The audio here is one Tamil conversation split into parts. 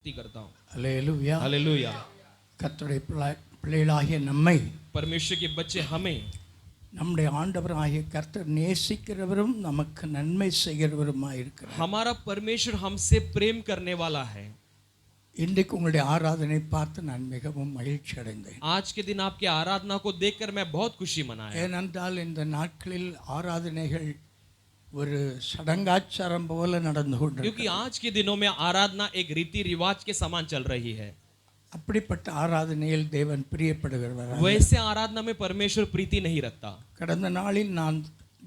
करता हूँ। அல்லேலூயா. हालेलुया। கர்த்தருடைய பிள்ளைகளாகிய நம்மை परमेश्वर के बच्चे हमें நம்முடைய ஆண்டவராகிய கர்த்தர் நேசிக்கிறவரும் நமக்கு நன்மை செய்கிறவருமாய் இருக்கிறார். हमारा परमेश्वर हमसे प्रेम करने वाला है। இன்றைக்கு உங்களுடைய ஆராதனை பார்த்து நான் மிகவும் மகிழ்ச்சி அடைந்தேன். आज के दिन आपकी आराधना को देखकर मैं बहुत खुशी मनाया। ஏனென்றால் இந்த நாட்களில் ஆராதனைகள் ஒரு சடங்காச்சாரம் போல நடந்து क्योंकि கொண்டிருக்கிறது. आज के दिनों में आराधना एक रीति रिवाज के समान चल रही है। அப்படிப்பட்ட ஆராதனையில் தேவன் பிரியப்படுகிறவர். वैसे आराधना में परमेश्वर प्रीति नहीं रखता। கடந்த நாளில் நான்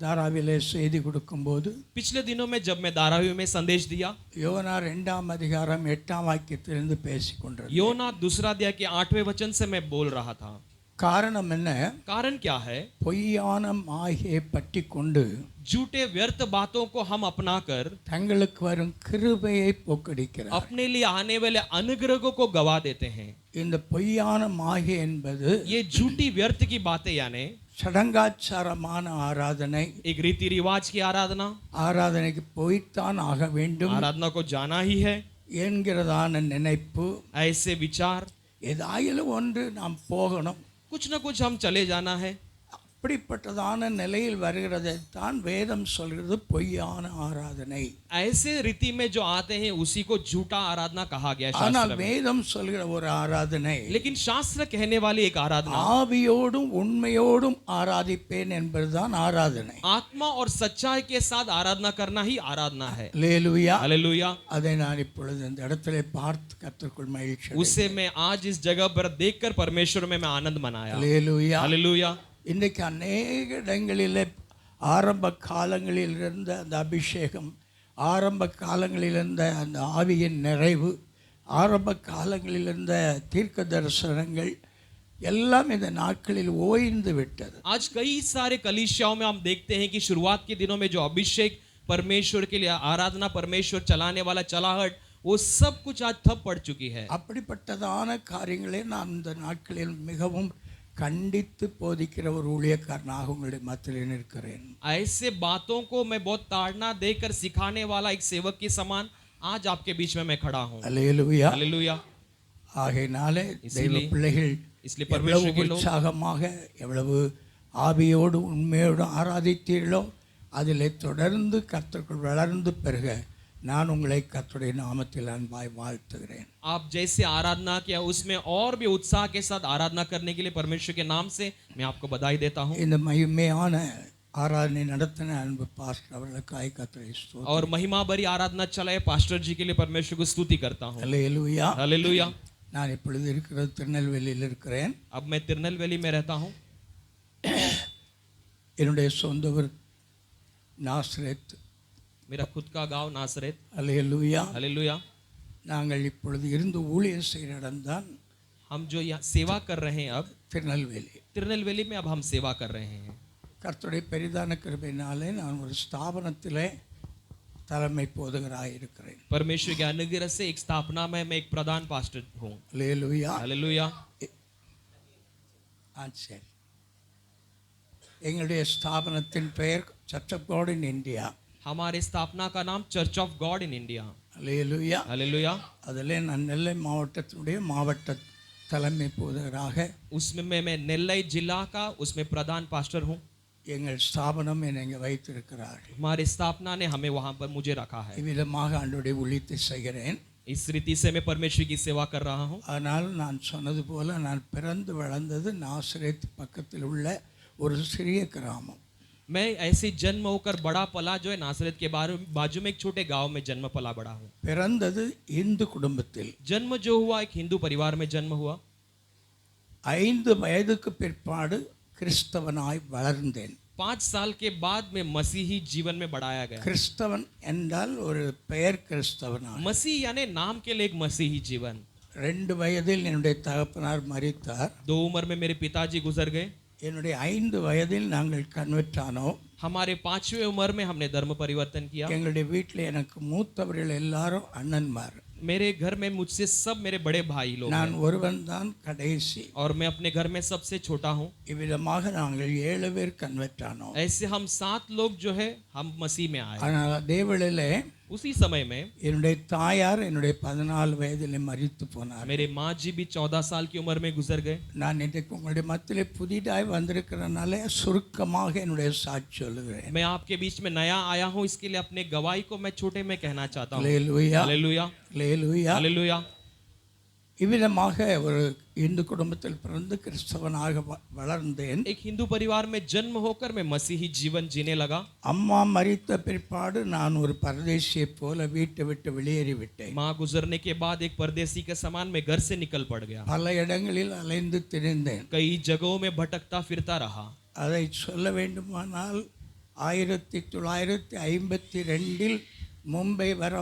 தாராவிலே செய்தி கொடுக்கும்போது पिछले दिनों में जब मैं धारावी में संदेश दिया, யோனா 2ஆம் அதிகாரம் 8ஆம் வாக்கியத்திலிருந்து பேசிக் கொண்டிருந்தேன். योना दूसरा अध्याय के 8वें वचन से मैं बोल रहा था। காரணம் என்ன? कारण क्या है? பொய்யான மாயை பற்றி கொண்டு झूठे व्यर्थ बातों को हम अपनाकर தங்களுக்கு வரும் கிருபையை போக்கடிக்கிறார். अपने लिए आने वाले अनुग्रहों को गवा देते हैं। இந்த பொய்யான மாயை என்பது ये झूठी व्यर्थ की बातें यानी சடங்காச்சாரமான ஆராதனை. एक रीति रिवाज की आराधना, ஆராதனைக்கு போய்த்தான் ஆக வேண்டும் आराधना को जाना ही है, என்கிறதான நினைப்பு. ऐसे विचार, ஏதாயிலும் ஒன்று நாம் போகணும், कुछ न कुछ हम चले जाना है। அப்படிப்பட்டதான நிலையில் வருகிறதைத்தான் வேதம் சொல்கிறது பொய்யான ஆராதனை. ऐसे रीति में जो आते हैं उसी को झूठा आराधना कहा गया है ஆனால் शास्त्र में। வேதம் சொல்கிற ஒரு ஆராதனை लेकिन शास्त्र कहने वाली एक आराधना ஆவியோடும் உண்மையோடும் ஆராதிப்பேன் என்பதுதான் ஆராதனை. आत्मा और सच्चाई के साथ आराधना करना ही आराधना है। அல்லேலூயா. हालेलुया। அதை நான் இப்பொழுது இந்த இடத்துல பார்த்து கர்த்தருக்குள் மகிழ்ச்சி उसे मैं आज इस जगह पर देखकर परमेश्वर में मैं आनंद मनाया। அல்லேலூயா. हालेलुया। இன்றைக்கு அநேக இடங்களில் ஆரம்ப காலங்களில் இருந்த அந்த அபிஷேகம், ஆரம்ப காலங்களில் இருந்த அந்த ஆவியின் நிறைவு, ஆரம்ப காலங்களில் இருந்த தீர்க்க தரிசனங்கள் எல்லாம் இந்த நாட்களில் ஓய்ந்து விட்டது. आज कई सारे कलीसियाओं में हम देखते हैं कि शुरुआत के दिनों में जो अभिषेक परमेश्वर के लिए आराधना, परमेश्वर चलाने वाला चलाहट, वो सब कुछ आज ठप पड़ चुकी है। அப்படிப்பட்டதான காரியங்களை நான் இந்த நாட்களில் மிகவும் கண்டித்து போதிக்கிற ஒரு ஊழியக்காரனாக உங்களுடைய மத்தியில் நிற்கிறேன். ऐसे बातों को मैं बहुत ताड़ना देकर सिखाने वाला एक सेवक के समान आज आपके बीच में मैं खड़ा हूँ। அல்லேலூயா. हालेलुया। ஆகையினாலே தெய்வ பிள்ளைகள் इसलिए எவ்வளவு परमेश्वर के लोग உற்சாகமாக எவ்வளவு ஆவியோடு உண்மையோடு ஆராதித்தீர்களோ அதில் தொடர்ந்து கர்த்தருக்குள் வளர்ந்து பெருக நான் உங்களை கர்த்தருடைய நாமத்தில் அன்பாய் வாழ்த்துகிறேன். आप जैसे आराधना किया उसमें और भी उत्साह के साथ आराधना करने के लिए परमेश्वर के नाम से मैं आपको बधाई देता हूँ। இந்த மகிமையான ஆராதனை நடத்தின அன்பு பாஸ்டர் அவர்களுக்காய் கர்த்தரை ஸ்தோத்திரம். और महिमा भरी आराधना चलाए पास्टर जी के लिए परमेश्वर को स्तुति करता हूँ। அல்லேலூயா. हालेलुया। நான் இப்பொழுது இருக்கிறது திருநெல்வேலியில் இருக்கிறேன். अब मैं तिरुनेलवेली में रहता हूँ। என்னுடைய சொந்த ஊர் நாசரேத். मेरा खुद का गांव नासरेत। அல்லேலூயா. हालेलुया। நாங்கள் இப்பொழுது இருந்து ஊழியர் செய்கிற இடம்தான் हम जो यहाँ सेवा कर रहे हैं अब திருநெல்வேலி. तिरुनेलवेली में अब हम सेवा कर रहे हैं। கர்த்தருடைய பெரிதான கிருபையினாலே நான் ஒரு ஸ்தாபனத்திலே தலைமை போதகராக இருக்கிறேன். परमेश्वर के अनुग्रह से एक स्थापना में मैं एक प्रधान पास्टर हूँ। அல்லேலூயா. हालेलुया। சரி. எங்களுடைய ஸ்தாபனத்தின் பெயர் church of God in India. हमारे स्थापना का नाम church of God in India. அல்லேலூயா. हालेलुया। அதில் நான் நெல்லை மாவட்டத்தினுடைய மாவட்ட தலைமை போதகராக उसमें मैं नेल्लई जिला का उसमें प्रधान पास्टर हूँ। எங்கள் ஸ்தாபனம் என்னை இங்கே வைத்திருக்கிறார்கள். हमारी स्थापना ने हमें वहाँ पर मुझे रखा है। இவ்விதமாக ஆண்டவருடைய ஊழியத்தை செய்கிறேன். इस रीति से मैं परमेश्वर की सेवा कर रहा हूँ। ஆனால் நான் சொன்னது போல நான் பிறந்து வளர்ந்தது நாசரேத் பக்கத்தில் உள்ள ஒரு சிறிய கிராமம். मैं ऐसे जन्म होकर बड़ा पला जो है नासरत के बाजू में एक छोटे गांव में जन्म पला बड़ा हूँ। பிறந்தது இந்து குடும்பத்தில். जन्म जो हुआ एक हिंदू परिवार में जन्म हुआ। 5 வயதுக்கு பிற்பாடு கிறிஸ்தவனாய் வளர்ந்தேன். 5 साल के बाद में मसीही जीवन में बढ़ाया गया। கிறிஸ்தவன் என்றால் ஒரு பெயர் கிறிஸ்தவனாய். मसीह यानी नाम के लिए एक मसीही जीवन। 2 வயதில் என்னுடைய தகப்பனார் மரித்தார். 2 उम्र में मेरे पिताजी गुजर गए। என்னுடைய 5 வயதில் நாங்கள் கன்வெர்ட் ஆனோம். हमारे 5वीं उम्र में हमने धर्म परिवर्तन किया। எங்களுடைய வீட்டில் எனக்கு மூத்தவர்கள் எல்லாரும் அண்ணன்மார். मेरे घर में मुझसे सब मेरे बड़े भाई लोग நான் हैं ஒருவன் தான் கடைசி. और मैं अपने घर में सबसे छोटा हूँ। இவ்விதமாக நாங்கள் 7 பேர் கன்வெர்ட் ஆனோம். ऐसे हम 7 लोग जो है हम मसीह में आए। ஆனால் தேவளிலே उसी समय में என்னுடைய தாயார் என்னுடைய 14 வயதில் மரித்து போனார். मेरे माँ जी भी 14 साल की उम्र में गुजर गए। நான் இன்றைக்கு உங்களுடைய மத்தியிலே புதிதாய் வந்திருக்கிறனால சுருக்கமாக என்னுடைய சாட்சி சொல்லுகிறேன். मैं आपके बीच में नया आया हूँ, इसके लिए अपने गवाही को मैं छोटे में कहना चाहता हूँ। அல்லேலூயா, हालेलुया, அல்லேலூயா. हालेलुया। இவ்விதமாக ஒரு இந்து குடும்பத்தில் பிறந்து கிறிஸ்தவனாக வளர்ந்தேன். एक हिंदू परिवार में जन्म होकर मैं मसीही जीवन जीने लगा। அம்மா மரித்த பிற்பாடு நான் ஒரு பரதேசியைப் போல வீட்டை விட்டு வெளியேறிவிட்டேன். माँ गुजरने के बाद एक परदेसी के समान मैं घर से निकल पड़ गया। பல இடங்களில் அலைந்து திரிந்தேன். कई जगहों में भटकता फिरता रहा। அதை சொல்ல வேண்டுமானால் 1952 மும்பை வர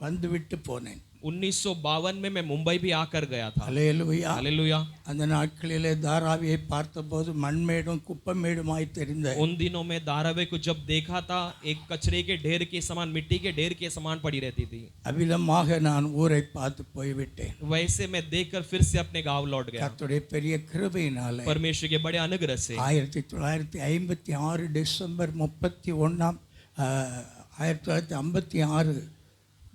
வந்துவிட்டு போனேன். 1952 में मैं मुंबई भी आकर गया था। அல்லேலூயா. हालेलुया। அந்த நாட்களிலே தாராவியை பார்த்தபோது மண்மேடும் குப்பமேடுமாய் தெரிந்த उन दिनों में धारावी को जब देखा था, एक कचरे के ढेर के समान, मिट्टी के ढेर के समान पड़ी रहती थी। அவ்விதமாக நான் ஊரை பார்த்து போய்விட்டேன். वैसे मैं देखकर फिर से अपने गांव लौट गया, கர்த்தருடைய பெரிய கிருபையினாலே परमेश्वर के बड़े अनुग्रह से। 1956 டிசம்பர் 31 1956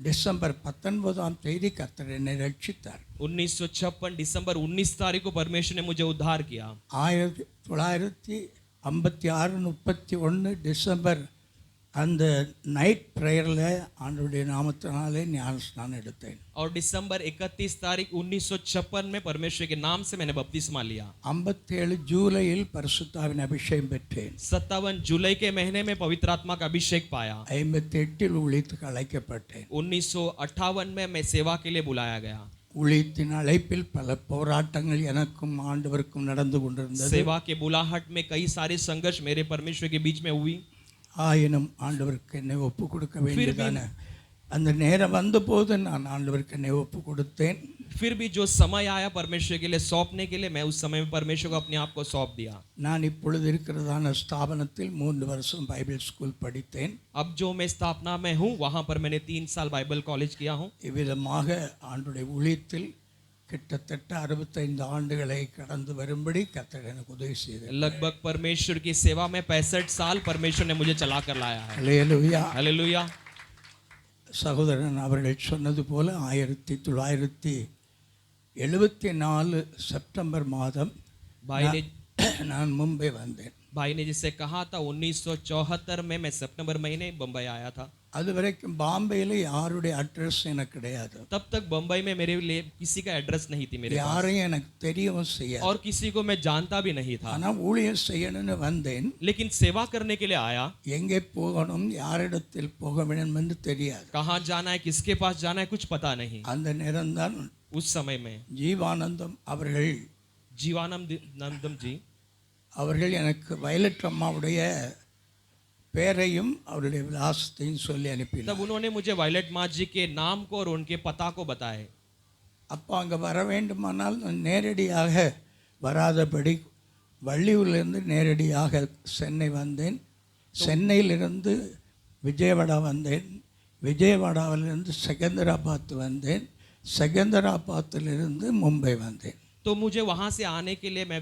டிசம்பர் 19ஆம் தேதி கர்த்தர் என்னை ரட்சித்தார். 1956 दिसंबर 19 तारीख को परमेश्वर ने मुझे उद्धार किया। 1956 31 டிசம்பர் அந்த நைட் ப்ரேயரில் ஆண்டவருடைய நாமத்தினாலே ஞானஸ்நானம் எடுத்தேன். और दिसंबर 31 तारीख 1956 में परमेश्वर के नाम से मैंने बपतिस्मा लिया। 57 ஜூலையில் பரிசுத்தாவின் அபிஷேகம் பெற்றேன். 57 जुलाई के महीने में पवित्र आत्मा का अभिषेक पाया। 58 ஊழியத்துக்கு அழைக்கப்பட்டேன். 1958 में मैं सेवा के लिए बुलाया गया। ஊழியத்தின் அழைப்பில் பல போராட்டங்கள் எனக்கும் ஆண்டவருக்கும் நடந்து கொண்டிருந்தது. सेवा के बुलाहट में कई सारे संघर्ष मेरे परमेश्वर के बीच में हुई। ஆயினும் ஆண்டவருக்கு என்னை ஒப்பு கொடுக்க வேண்டியதான அந்த நேரம் வந்தபோது நான் ஆண்டவருக்கு என்னை ஒப்பு கொடுத்தேன். फिर भी जो समय आया परमेश्वर के लिए सौंपने के लिए, मैं उस समय में परमेश्वर को अपने आप को सौंप दिया। நான் இப்பொழுது இருக்கிறதான ஸ்தாபனத்தில் 3 வருஷம் பைபிள் ஸ்கூல் படித்தேன். अब जो मैं स्थापना में हूँ वहाँ पर मैंने 3 साल बाइबल कॉलेज किया हूँ। இவ்விதமாக ஆண்டுடைய ஊழியத்தில் கிட்டத்தட்ட 65 ஆண்டுகளை கடந்து வரும்படி கர்த்தர் எனக்கு உதவி செய்தார். लगभग परमेश्वर की सेवा में 65 साल परमेश्वर ने मुझे चला कर लाया है। அல்லேலூயா. हालेलुया। சகோதரன் அவர்கள் சொன்னது போல 1974 செப்டம்பர் மாதம் भाई ने நான் மும்பை வந்தேன். भाई ने जिससे कहा था 1974 में मैं सितंबर महीने बम्बई आया था। அது வரைக்கும் பாம்பேயில் யாருடைய அட்ரஸ் எனக்கு கிடையாது. तब तक बम्बई में मेरे लिए किसी का एड्रेस नहीं थी मेरे पास, யாரையும் எனக்கு தெரியவும் செய்யாது. और किसी को मैं जानता भी नहीं था। ஆனால் ஊழியம் செய்யணும்னு வந்தேன். लेकिन सेवा करने के लिए आया, எங்கே போகணும் யாரிடத்தில் போக வேண்டும் என்று தெரியாது. कहाँ जाना है, किसके पास जाना है, कुछ पता नहीं। அந்த நேரம்தான் उस समय में ஜீவானந்தம் அவர்கள் जीवानंदम जी அவர்கள் எனக்கு வயலட் அம்மாவுடைய பேரையும் அவருடைய விலாசத்தையும் சொல்லி அனுப்பினார். तब उन्होंने मुझे वायलेट माँ जी के नाम को और उनके पता को बताए। அப்போ அங்கே வர வேண்டுமானால் நான் நேரடியாக வராதபடி வள்ளியூர்லேருந்து நேரடியாக சென்னை வந்தேன். சென்னையிலிருந்து விஜயவாடா வந்தேன். விஜயவாடாவிலிருந்து செகந்தராபாத் வந்தேன். செகந்தராபாத்திலிருந்து மும்பை வந்தேன். तो मुझे वहाँ से आने के लिए मैं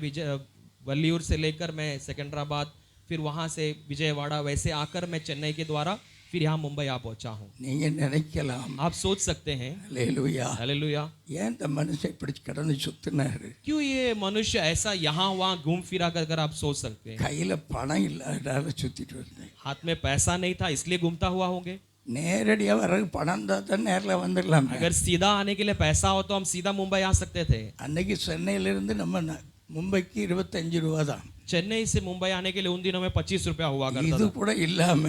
वल्लियूर से लेकर मैं सिकंदराबाद, फिर वहाँ से विजयवाड़ा, वैसे आकर मैं चेन्नई के द्वारा फिर यहाँ मुंबई आ पहुँचा हूँ। நீங்கள் நினைக்கலாம், आप सोच सकते हैं அல்லேலூயா, हालेलुया, ஏன் இந்த மனுஷன் இப்படி கடந்து சுத்தினாரு? क्यों ये मनुष्य ऐसा यहाँ वहाँ घूम फिरा कर आप सोच सकते हैं। கையில் பணம் இல்லாத சுத்திட்டு வந்தேன். हाथ में पैसा नहीं था इसलिए घूमता हुआ होंगे। நேரடியாக வர பணம் தான் நேரில் வந்துடலாம். अगर सीधा आने के लिए पैसा हो तो हम सीधा मुंबई आ सकते थे। அன்னைக்கு சென்னையிலிருந்து நம்ம மும்பைக்கு 25 ரூபா தான். चेन्नई से मुंबई आने के लिए उन दिनों में 25 रुपया हुआ करता இது था। கூட இல்லாம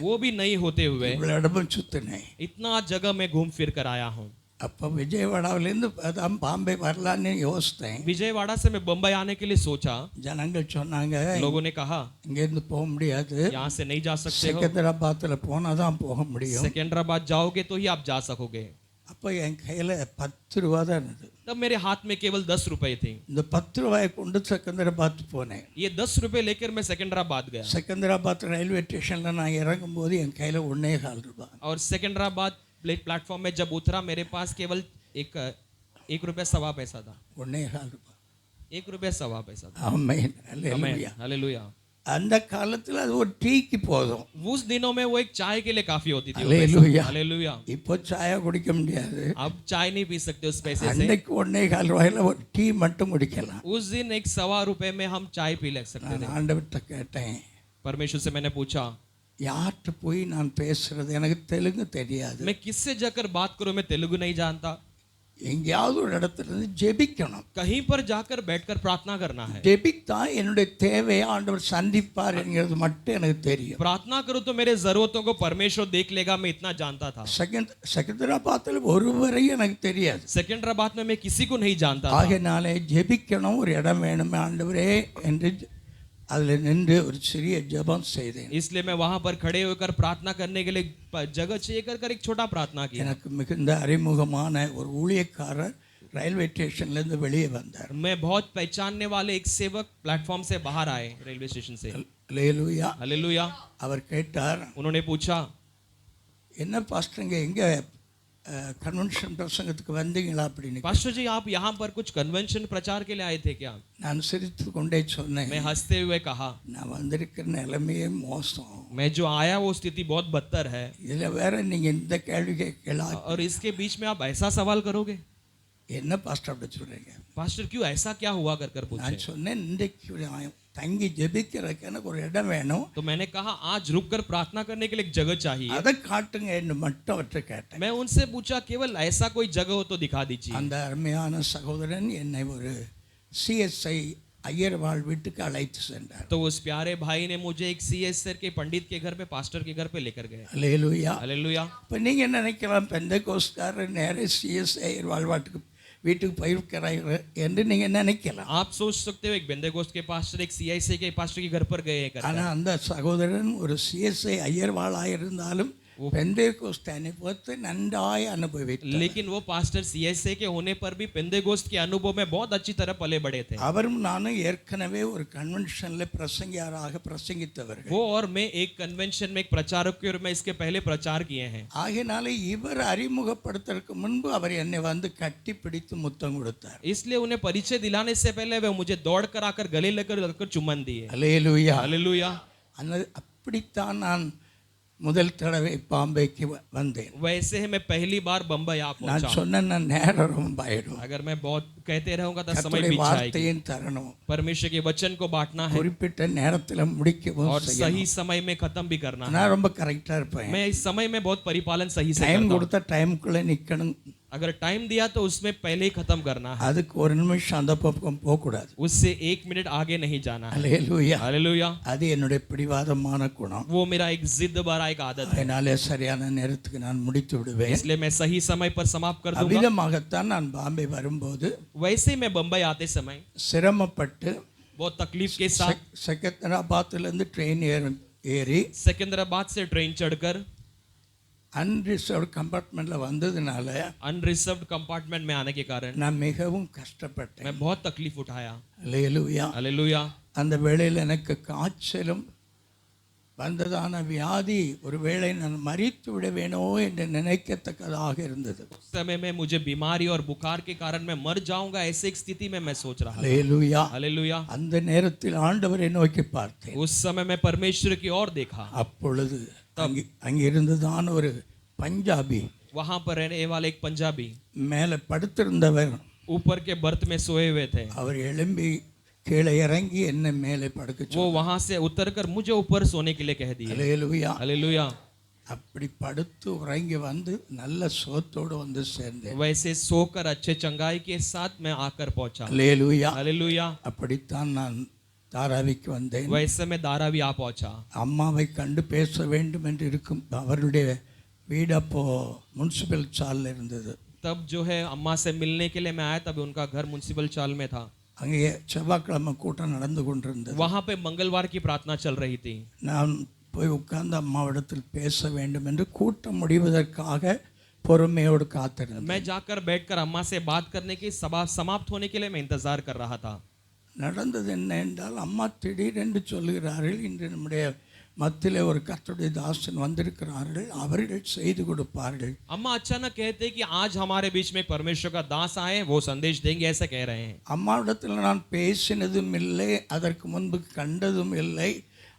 वो भी नहीं होते हुए இவ்வளவு இடமும் சுத்தினேன். इतना जगह में घूम फिर कर आया हूँ। அப்போ விஜயவாடாவிலேருந்து அதான் பாம்பே வரலான்னு யோசித்தேன். विजयवाड़ा से मैं बम्बई आने के लिए सोचा। ஜனங்கள் சொன்னாங்க, लोगों ने कहा இங்கேருந்து போக முடியாது, यहाँ से नहीं जा सकते हो, செகந்தராபாத்தில் போனால் தான் போக முடியும். सिकंदराबाद जाओगे तो ही आप जा सकोगे। அப்போ என் கையில் 10 ரூபா தான் இருந்தது. तब मेरे हाथ में केवल 10 रुपए थे। இந்த 10 ரூபாயை கொண்டு செகந்தராபாத் போனேன். ये 10 रुपए लेकर मैं सिकंदराबाद गया। செகந்தராபாத் ரயில்வே ஸ்டேஷனில் நான் இறங்கும்போது என் கையில் 1.25 ரூபா. और सिकंदराबाद प्लेटफॉर्म में जब उतरा मेरे पास केवल एक रुपया सवा पैसा था। 1.25 ரூபா. 1 रुपया सवा पैसा था। ஆமென், அல்லேலூயா. हालेलुया। அந்த காலத்தில் அது ஒரு டீக்கு போதும். उस दिनों में वो एक चाय के लिए काफी होती थी। हालेलुया। हालेलुया। இப்போ சாயா குடிக்க முடியாது. अब चाय नहीं पी सकते उस पैसे से। அன்னைக்கு 1.25 ரூபாயில ஒரு டீ மட்டும் குடிக்கலாம். उस दिन 1.25 रुपए में हम चाय पी ले सकते நான் थे। ஆண்டவர்கிட்ட கேட்டேன், परमेश्वर से मैंने पूछा, யார்கிட்ட போய் நான் பேசுறது, எனக்கு தெலுங்கு தெரியாது. मैं किससे जाकर बात करूं, मैं तेलुगु नहीं जानता। எங்கேயாவது ஒரு இடத்துல இருந்து ஜெபிக்கணும். कहीं पर जाकर बैठकर प्रार्थना करना है। ஜெபித்தா என்னுடைய தேவையை ஆண்டவர் சந்திப்பார் என்கிறது மட்டும் எனக்கு தெரியும். प्रार्थना करूं तो मेरे जरूरतों को परमेश्वर देख लेगा, मैं इतना जानता था। செகந்தராபாத்தில் ஒருவரையும் எனக்கு தெரியாது. सेकंदराबाद में मैं किसी को नहीं जानता था। ஆகையினாலே ஜெபிக்கணும், ஒரு இடம் வேணுமே ஆண்டவரே என்று அதில் நின்று ஒரு சிறிய ஜெபம் செய்தேன். इसलिए मैं वहां पर खड़े होकर प्रार्थना करने के लिए जगह चाहिए कर एक छोटा प्रार्थना किया। எனக்கு மிகுந்த அறிமுகமான ஒரு ஊழியக்காரர் ரயில்வே ஸ்டேஷன்லேருந்து வெளியே வந்தார். मैं बहुत पहचानने वाले एक सेवक प्लेटफॉर्म से बाहर आए, रेलवे स्टेशन से। அல்லேலூயா. हालेलुया। அவர் கேட்டார், उन्होंने पूछा, என்ன பாஸ்டருங்க எங்கே கன்வென்ஷன் பிரசங்கத்துக்கு வந்தீங்களா அப்படின்னு. पास्टर जी आप यहाँ पर कुछ कन्वेंशन प्रचार के लिए आए थे क्या? நான் சிரித்து கொண்டே சொன்னேன், मैं हंसते हुए कहा, நான் வந்திருக்கிற நிலைமையே மோசம். मैं जो आया वो स्थिति बहुत बदतर है, இதில் வேற நீங்கள் இந்த கேள்வி கேட்கலாம். और इसके बीच में आप ऐसा सवाल करोगे? என்ன பாஸ்டர் அப்படி சொல்கிறீங்க? पास्टर क्यों ऐसा क्या हुआ कर पूछे। நான் சொன்னேன், இன்றைக்கு தங்கி ஜெபிக்கிறதுக்கு எனக்கு ஒரு இடம் வேணும், तो मैंने कहा आज रुक कर प्रार्थना करने के लिए एक जगह चाहिए। அதை காட்டுங்க என்று மட்டும் அவற்றை கேட்டேன். मैं उनसे पूछा केवल ऐसा कोई जगह हो तो दिखा दीजिए। அந்த அருமையான சகோதரன் என்னை ஒரு CSI ஐயர்வாள் வீட்டுக்கு அழைத்து சென்றார். तो उस प्यारे भाई ने मुझे एक CSR के पंडित के घर पे, पास्टर के घर पे लेकर गए। அல்லேலூயா. हालेलुया। இப்போ நீங்கள் நினைக்கலாம், பெந்தெகோஸ்துக்காரர் நேரே CSI ஐயர்வாள் வீட்டுக்கு போயிருக்கிறாங்க என்று நீங்கள் நினைக்கலாம். आप सोच सकते हो एक बेंतेकोस्त के पास्टर एक CIC के पास्टर के घर पर गए हैं। ஆனால் அந்த சகோதரன் ஒரு CSI ஐயர்வாளாக இருந்தாலும் பெந்தேகோஸ்து அனுபவத்தை நன்றாய் அனுபவித்தார். लेकिन वो पास्टर CIC के होने पर भी पेंतेकोस्त के अनुभव में बहुत अच्छी तरह पले बड़े थे। அவரும் நானும் ஏற்கனவே ஒரு கன்வென்ஷனில் பிரசங்கியாராக பிரசங்கித்தவர்கள். वो और मैं एक कन्वेंशन में एक प्रचारक के रूप में इसके पहले प्रचार किए हैं। ஆகையினால இவர் அறிமுகப்படுத்துறதுக்கு முன்பு அவர் என்னை வந்து கட்டி பிடித்து முத்தம் கொடுத்தார். इसलिए उन्हें परिचय दिलाने से पहले वे मुझे दौड़ कर आकर गले लगकर चुम्बन दिए। அல்லேலூயா. हालेलुया। அப்படித்தான் நான் முதல் தடவை பாம்பேக்கு வந்தேன். वैसे ही मैं पहली बार बम्बई आ நான் पहुंचा। சொன்ன நேரம் ரொம்ப ஆயிடும். अगर मैं बहुत कहते रहूंगा तो समय கர்த்தருடைய बीत जाएगी। வார்த்தையின் தரணும், परमेश्वर के वचन को बांटना है குறிப்பிட்ட நேரத்தில் முடிக்கவும் और செய்யணும். सही समय में खत्म भी करना है। நான் ரொம்ப கரெக்டாக இருப்பேன். मैं इस समय में बहुत परिपालन सही से டைம் करता हूं। கொடுத்த டைமுக்குள்ளே நிற்கணும். अगर टाइम दिया तो उसमें पहले ही खत्म करना है, அதுக்கு ஒரு நிமிஷம் அந்த பக்கம் போகக்கூடாது. उससे 1 मिनट आगे नहीं जाना है। அல்லேலூயா. हालेलुया। அது என்னுடைய பிடிவாதமான குணம். वो मेरा एक जिद भरा एक आदत है, அதனாலே சரியான நேரத்துக்கு நான் முடித்து விடுவேன். इसलिए मैं सही समय पर समाप्त कर दूंगा। அவ்விதமாகத்தான் நான் பாம்பே வரும்போது वैसे ही मैं बम्बई आते समय சிரமப்பட்டு बहुत तकलीफ के साथ செகந்தராபாத்திலிருந்து ட்ரெயின் ஏறி सिकंदराबाद से ट्रेन चढ़कर அன்ரிசர்வ்டு கம்பார்ட்மெண்ட்டில் வந்ததுனால अनरिजर्व्ड कंपार्टमेंट में आने के कारण நான் மிகவும் கஷ்டப்பட்டேன். मैं बहुत तकलीफ उठाया। அல்லேலூயா. हालेलुया। அந்த வேளையில் எனக்கு காய்ச்சலும் வந்ததான வியாதி ஒருவேளை நான் மரித்து விடுவேனோ என்று நினைக்கத்தக்கதாக இருந்தது. उस समय में मुझे बीमारी और बुखार के कारण मैं मर जाऊंगा, ऐसे एक स्थिति में मैं सोच रहा था। அல்லேலூயா. हालेलुया। அந்த நேரத்தில் ஆண்டவரை நோக்கி பார்த்தேன். उस समय मैं परमेश्वर की ओर देखा। அப்பொழுது அங்கிருந்ததான ஒரு பஞ்சாபி वहां पर रहने वाले एक पंजाबी மேலே படுத்திருந்தவர் ऊपर के बर्थ में सोए हुए थे। அவர் எழும்பி கீழே இறங்கி என்னை மேலே படுக்க वो वहां से उतरकर मुझे ऊपर सोने के लिए कह दिए। அல்லேலூயா. हालेलुया। அப்படி படுத்து உறங்கி வந்து நல்ல சோத்தோடு வந்து சேர்ந்தேன். वैसे सोकर अच्छे चंगाई के साथ मैं आकर पहुंचा। அல்லேலூயா. हालेलुया। அப்படித்தான் நான் தாராவிக்கு வந்தேன். वैसे मैं धारावी आ पहुंचा। அம்மாவை கண்டு பேச வேண்டும் என்று இருக்கும். அவருடைய வீடு அப்போ முனிசிபல் சாலில் இருந்தது. तब जो है अम्मा से मिलने के लिए मैं आया, तब उनका घर म्युनिसिपल चाल में था। அங்கே செவ்வாய்க்கிழமை கூட்டம் நடந்து கொண்டிருந்தது. वहां पे मंगलवार की प्रार्थना चल रही थी। நான் போய் உட்கார்ந்து அம்மாவிடத்தில் பேச வேண்டும் என்று கூட்டம் முடிவதற்காக பொறுமையோடு காத்திருந்தேன். मैं जाकर बैठकर अम्मा से बात करने की सभा समाप्त होने के लिए मैं इंतजार कर रहा था। நடந்தது என்ன என்றால், அம்மா திடீரென்று சொல்லுகிறார்கள், இன்று நம்முடைய மத்தியிலே ஒரு கர்த்தருடைய தாசன் வந்திருக்கிறார்கள், அவர்கள் செய்து கொடுப்பார்கள். अम्मा अचानक कहते कि आज हमारे बीच में परमेश्वर का दास आए, वो संदेश देंगे, ऐसा कह रहे हैं। அம்மாவிடத்தில் நான் பேசினதும் இல்லை, அதற்கு முன்பு கண்டதும் இல்லை,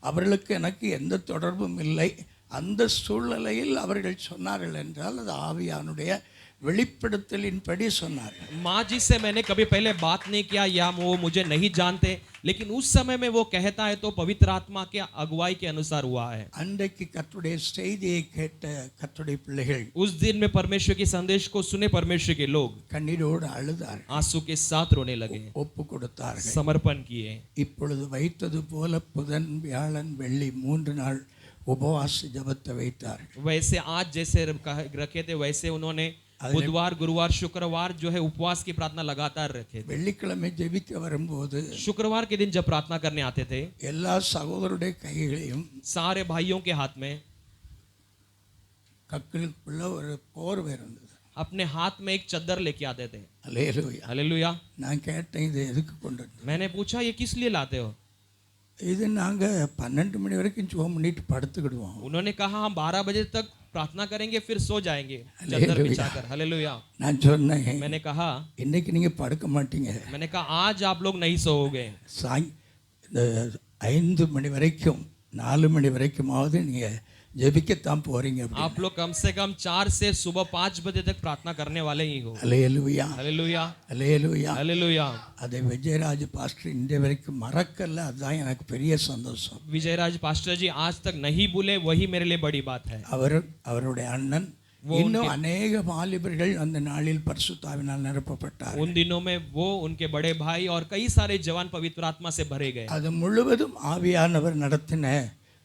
அவர்களுக்கு எனக்கு எந்த தொடர்பும் இல்லை. அந்த சூழ்நிலையில் அவர்கள் சொன்னார்கள் என்றால் அது ஆவியானுடைய வெளிப்படுத்தலின்படி சொன்னார்கள். माँ जी से मैंने कभी पहले बात नहीं किया या वो मुझे नहीं जानते, लेकिन उस समय में वो कहता है तो पवित्र आत्मा के अगुवाई के अनुसार हुआ है. அன்றைக்கு கர்த்தருடைய செய்தியை கேட்ட கர்த்தருடைய பிள்ளைகள் उस दिन में परमेश्वर के संदेश को सुने परमेश्वर के लोग கண்ணீரோடு அழுதார்கள், आंसू के साथ रोने लगे, ஒப்பு கொடுத்தார்கள். समर्पण किए. இப்பொழுது வைத்தது போல புதன் வியாழன் வெள்ளி 3 நாள் உபவாச ஜெபத்தை வைத்தார்கள். वैसे आज जैसे रखे थे वैसे उन्होंने बुधवार गुरुवार शुक्रवार जो है उपवास की प्रार्थना लगातार रखे थे. வெள்ளிக்கிழமை ஜெபிக்க வரும்போது शुक्रवार के दिन जब प्रार्थना करने आते थे எல்லா சகோதரருடைய கைகளையும் सारे भाइयों के हाथ में கக்கிலுக்குள்ள ஒரு போர்வை இருந்தது. अपने हाथ में एक चद्दर लेके आते थे. அல்லேலூயா. हालेलुया. நான் கேட்டேன், இது எதுக்கு கொண்டு வந்தீங்க? मैंने पूछा ये किस लिए लाते हो? இது நாங்கள் 12 மணி வரைக்கும் ஜெபம் பண்ணிட்டு படுத்துக்கிடுவோம். उन्होंने कहा हम 12 बजे तक प्रार्थना करेंगे फिर सो जाएंगे चद्दर बिछाकर. हालेलुया. நான் சொன்னேன், मैंने कहा இன்னைக்கு நீங்கள் படுக்க மாட்டீங்க. मैंने कहा आज आप लोग नहीं सोओगे. இந்த 5 மணி வரைக்கும் 4 மணி வரைக்குமாவது நீங்கள் ஜெபிக்கத்தான் போறீங்க. आप लोग कम से कम 4 से सुबह 5 बजे तक प्रार्थना करने वाले ही हो. அல்லேலூயா. हालेलुया. அல்லேலூயா. हालेलुया. அதை விஜயராஜ் பாஸ்டர் இன்றைய வரைக்கும் மறக்கல. அதுதான் எனக்கு பெரிய சந்தோஷம். विजयराज पास्टर जी आज तक नहीं भूले, वही मेरे लिए बड़ी बात है. அவருடைய அண்ணன் இன்னும் அநேக வாலிபர்கள் அந்த நாளில் பரிசுத்தாவினால் நிரப்பப்பட்டார். उन दिनों में वो उनके बड़े भाई और कई सारे जवान पवित्र आत्मा से भरे गए. அது முழுவதும் ஆவியானவர் நடத்தின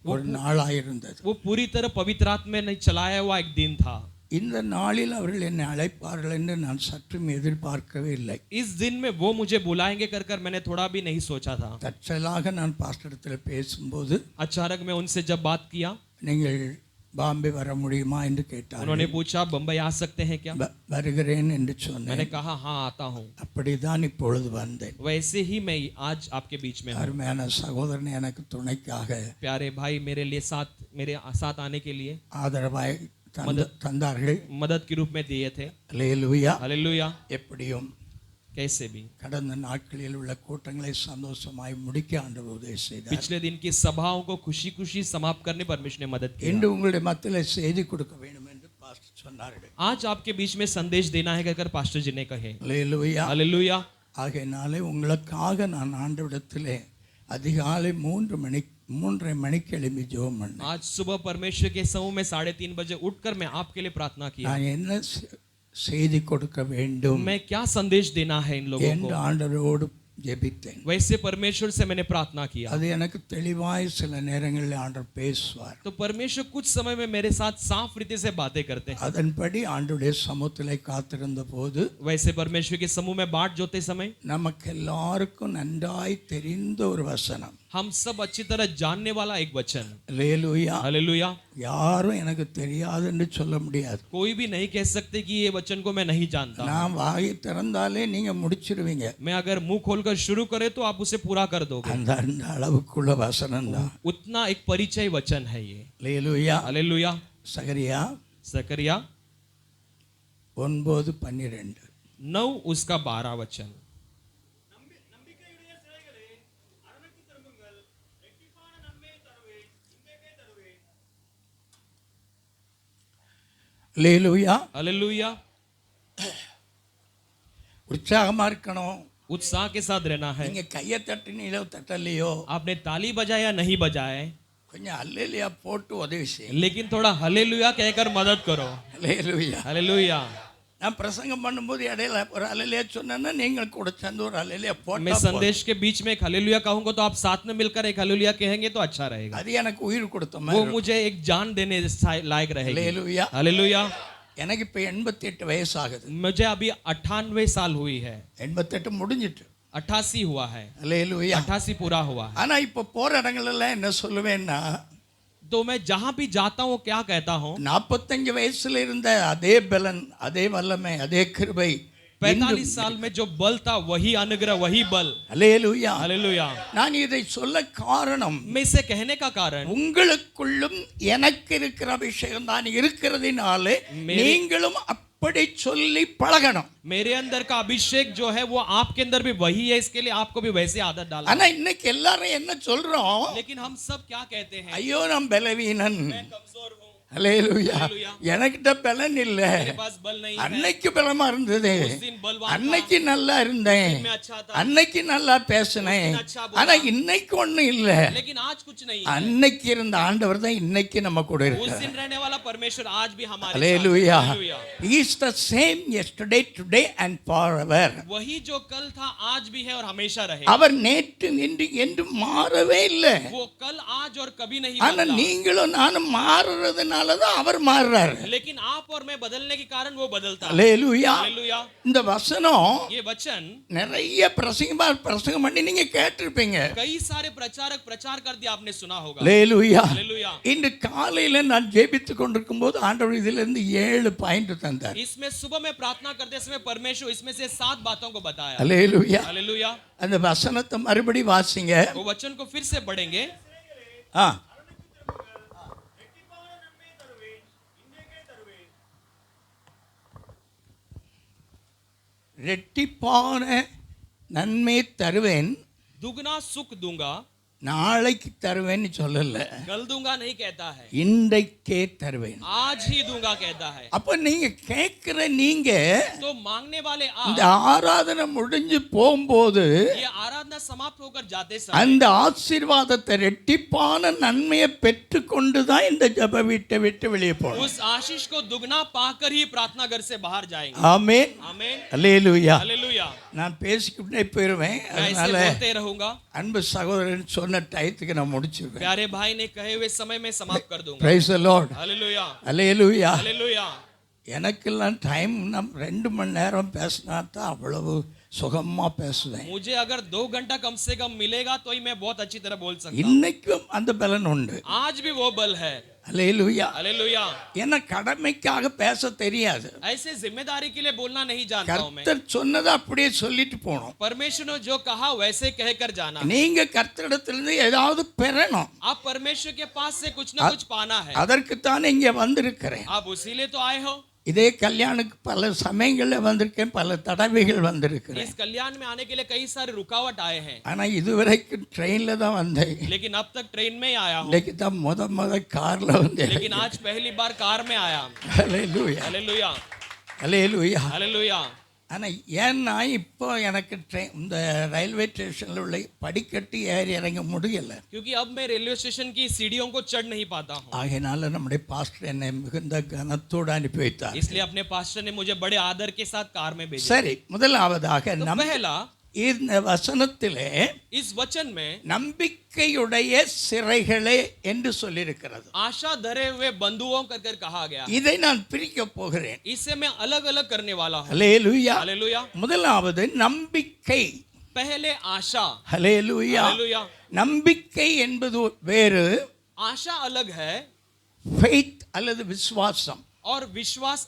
ஒரு நாளாயிருந்தது. वो पूरी तरह पवित्र आत्मा ने चलाया हुआ एक दिन था. இந்த நாளில் அவர்கள் என்னை அழைப்பார்கள் என்று நான் சற்றும் எதிர்பார்க்கவே இல்லை. इस दिन में वो मुझे बुलाएंगे कर कर मैंने थोड़ा भी नहीं सोचा था. தற்செயலாக நான் பாஸ்டரிடத்தில் பேசும்போது अचानक मैं उनसे जब बात किया, நீங்கள் பாம்பே வர முடியுமா என்று கேட்டார். उन्होंने पूछा बम्बई आ सकते हैं क्या? வருகிறேன் என்று சொன்னேன். मैंने कहा हाँ आता हूँ. அப்படிதான் இப்பொழுது வந்தேன். वैसे ही मैं आज आपके बीच में हूँ. அருமையான சகோதரன் எனக்கு துணைக்காக प्यारे भाई मेरे लिए मेरे साथ आने के लिए ஆதரவாய் தந்தார்கள். मदद के रूप में दिए थे. அல்லேலூயா. हालेलुया. எப்படியும் कैसे भी கடந்த நாட்களில் உள்ள கூட்டங்களை சந்தோஷமாய் முடிக்க ஆண்டவர் உதவி செய்தார். पिछले दिन की सभाओं को खुशी खुशी समाप्त करने परमेश्वर ने मदद की. இன்று உங்களுடைய மத்தியில் செய்தி கொடுக்க வேண்டும் என்று பாஸ்டர் சொன்னார்கள். आज आपके बीच में संदेश देना है कहकर पास्टर जी ने कहे. அல்லேலூயா. हालेलुया. ஆகையினாலே உங்களுக்காக நான் ஆண்டவரிடத்திலே அதிகாலை 3:30 மணிக்கு எழும்பி ஜெபம் பண்ணேன். आज सुबह परमेश्वर के समूह में 3:30 बजे उठकर मैं आपके लिए प्रार्थना किया. நான் என்ன செய்தி கொடுக்க வேண்டும் मैं क्या संदेश देना है इन लोगों என்று को. ஆண்டவரோடு ஜெபித்தேன். वैसे परमेश्वर से मैंने प्रार्थना किया. அது எனக்கு தெளிவாய் சில நேரங்களில் ஆண்டவர் பேசுவார். तो परमेश्वर कुछ समय में मेरे साथ साफ रीति से बातें करते हैं. அதன்படி ஆண்டவருடைய சமூகத்திலே காத்திருந்த போது वैसे परमेश्वर के समूह में बाट जोते समय நமக்கு எல்லாருக்கும் நன்றாய் தெரிந்த ஒரு வசனம், हम सब अच्छी तरह जानने वाला एक वचन. அல்லேலூயா. हालेलुया. யாரும் எனக்கு தெரியாது என்று சொல்ல முடியாது. कोई भी नहीं कह सकते कि ये वचन को मैं नहीं जानता. நான் வாயை திறந்தாலே நீங்க முடிச்சிருவீங்க. मैं अगर मुंह खोलकर शुरू करे तो आप उसे पूरा कर दोगे. அந்த அளவுக்குள்ள வசனம் தான். उतना एक परिचय वचन है ये. அல்லேலூயா. हालेलुया. சகரியா सकरिया 9:12 9 उसका 12 वचन. அல்லேலூயா. हालेलुया. உற்சாகமா இருக்கணும். उत्साह के साथ रहना है. நீங்க கையை தட்டினீங்களோ தட்டலையோ आपने ताली बजाया नहीं बजाए, கொஞ்சம் அல்லேலூயா போட்டு உதவி செய்யுங்க. लेकिन थोड़ा हालेलुया कहकर मदद करो. அல்லேலூயா. हालेलुया. நான் பிரசங்கம் பண்ணும்போது இடையில ஒரு அல்லேலூயா சொன்னேன்னா நீங்கள் கூட சேர்ந்து ஒரு அல்லேலூயா मैं போட்டா संदेश के बीच में एक हालेलुया कहूंगा तो आप साथ में मिलकर एक हालेलुया कहेंगे तो अच्छा रहेगा. அது எனக்கு உயிர் கொடுத்த वो மாதிரி. मुझे एक जान देने लायक रहेगी. அல்லேலூயா. हालेलुया. எனக்கு இப்போ 88 வயசு ஆகுது. मुझे अभी 98 साल हुई है. 88 முடிஞ்சிட்டு. 88 हुआ है. அல்லேலூயா. 88 पूरा हुआ है. ஆனா இப்போ போற இடங்களெல்லாம் என்ன சொல்லுவேன்னா, तो मैं जहां भी जाता हूं क्या कहता हूं, 45 வயசுல இருந்த அதே பலன், அதே வல்லமை, அதே கிருபை 45 साल में जो बल था वही अनुग्रह, वही बल। அல்லேலூயா. हालेलुया। நான் இதை சொல்ல காரணம், मैं इसे कहने का कारण, உங்களுக்குள்ளும் எனக்கு இருக்கிற அபிஷேகம் தான் இருக்கிறதினாலே நீங்களும் அப்படி சொல்லி பழகணும். मेरे अंदर का अभिषेक जो है वो आपके अंदर भी वही है, इसके लिए आपको भी वैसे आदत डालना। ஆனா இன்னைக்கு எல்லாரும் என்ன சொல்றோம்? लेकिन हम सब क्या कहते हैं? ஐயோ நான் பலவீனன். मैं कमजोर हूँ, அல்லேலூயா. हालेलुया। எனக்கிட்ட பலன் இல்ல. मेरे पास बल नहीं है, அன்னைக்கு பலமா இருந்தது, उस दिन बलवान था, அன்னைக்கு நல்லா இருந்தேன், मैं अच्छा था, அன்னைக்கு நல்லா பேசினேன், अच्छा बोला। ஆனா இன்னைக்கு ஒண்ணும் இல்ல. लेकिन आज कुछ नहीं है। அன்னைக்கு இருந்த ஆண்டவர் தான் இன்னைக்கு நம்ம கூட उस இருக்கார். दिन रहने वाला परमेश्वर आज भी हमारे साथ है। Hallelujah. Hallelujah. He is the same yesterday, today and forever. वही जो कल था आज भी है और हमेशा रहे। அவர் நேற்று இன்று என்று மாறவே இல்லை. वो कल आज और कभी नहीं ஆனா बदला। நீங்களும் நானும் மாறுறதுனால தான் அவர் மாறுறாரு. लेकिन आप और मैं बदलने के कारण वो बदलता है। அல்லேலூயா. हालेलुया। இந்த வசனம் ये वचन நிறைய பிரசங்கம் பண்ணி நீங்க கேட்டிருப்பீங்க. कई सारे प्रचारक प्रचार कर दिया, आपने सुना होगा। அல்லேலூயா. हालेलुया। இன்று காலையில நான் ஜெபித்துக் கொண்டிருக்கும் போது ஆண்டவர் இதுல இருந்து 7 பாயிண்ட் தந்தார். इसमें सुबह में प्रार्थना करते समय परमेश्वर इसमें से 7 बातों को बताया। அல்லேலூயா. हालेलुया। அந்த வசனத்தை மறுபடி வாசிங்க. वो वचन को फिर से पढ़ेंगे। ஆ, ரெட்டிப்பான நன்மை தருவேன், दुगना सुख दूंगा, நாளைக்கு தருவேன்னு சொல்லல, कल दूंगा नहीं कहता है, இன்றைக்கே தருவேன். आज ही दूंगा कहता है। அப்ப நீங்க கேட்கிற நீங்க तो मांगने वाले இந்த आप, ஆராதனை முடிஞ்சு போகும்போது ये आराधना समाप्त होकर जाते समय அந்த ஆசீர்வாதத்தை ரெட்டிப்பான நன்மையை பெற்று கொண்டு தான் இந்த ஜெப வீட்டை விட்டு வெளியே போகணும். उस आशीष को दुगना पाकर ही प्रार्थना घर से बाहर जाएंगे। ஆமென். आमीन। அல்லேலூயா. हालेलूया। நான் பேசிக்கிட்டே போயிருவேன். मैं ऐसे அதனால बोलते रहूंगा। அன்பு சகோதரன் சொன்ன டயத்துக்கு நான் முடிச்சிருவேன். प्यारे भाई ने कहे हुए समय में समाप्त कर दूंगा। Praise the Lord. Hallelujah. Hallelujah. Hallelujah. எனக்கெல்லாம் டைம் நான் 2 மணி நேரம் பேசினா தான் அவ்வளவு சுகமா பேசுவேன். मुझे अगर 2 घंटा कम से कम मिलेगा तो ही मैं बहुत अच्छी तरह बोल सकता हूं। இன்னைக்கும் அந்த பலன் உண்டு. आज भी वो बल है। அல்லேலூயா. हालेलुया। ஏன்னா கடமைக்காக பேச தெரியாது. ऐसे जिम्मेदारी के लिए बोलना नहीं जानता हूं मैं। கர்த்தர் சொன்னதை அப்படியே சொல்லிட்டு போகணும். परमेश्वर ने जो कहा वैसे कहकर जाना। நீங்க கர்த்தரிடத்திலிருந்து ஏதாவது பெறணும். आप परमेश्वर के पास से कुछ ना कुछ पाना है। அதற்குத்தான் இங்கே வந்திருக்கிறேன். आप उसीलिए तो आए हो। இதே கல்யாணுக்கு பல சமயங்களில் வந்திருக்கேன், பல தடவைகள் வந்திருக்கிறேன். इस कल्याण में आने के लिए कई सारे रुकावट आए हैं, ஆனா இதுவரைக்கும் ட்ரெயின்ல தான் வந்தேன். लेकिन अब तक ट्रेन में ही आया हूँ। இன்னைக்கு தான் முத கார்ல வந்தேன். लेकिन आज पहली बार कार में आया। ஹல்லேலூயா. हालेलुया। ஹல்லேலூயா. हालेलुया। ஆனா ஏன்னா இப்போ எனக்கு இந்த ரயில்வே ஸ்டேஷன்ல உள்ள படிக்கட்டு ஏறி இறங்க முடியல. क्योंकि अब मैं रेलवे स्टेशन की सीढ़ियों को चढ़ नहीं पाता हूँ। ஆகையினால நம்முடைய பாஸ்டர் என்னை மிகுந்த கனத்தோடு அனுப்பி வைத்தார். इसलिए अपने पास्टर ने मुझे बड़े आदर के साथ कार में भेजा। சரி, முதலாவதாக तो पहला இந்த வசனத்திலே इस वचन में நம்பிக்கையுடைய சிறைகளே என்று சொல்லியிருக்கிறது. आशा धरे हुए बंधुओं कर कहा गया। இதை நான் பிரிக்க போகிறேன். इसे मैं अलग अलग करने वाला हूँ। ஹல்லேலூயா. हालेलुया। முதலாவது நம்பிக்கை. पहले आशा। ஹல்லேலூயா. हालेलुया। நம்பிக்கை என்பது வேறு, आशा अलग है ஃபெய்த் அல்லது விசுவாசம் और विश्वास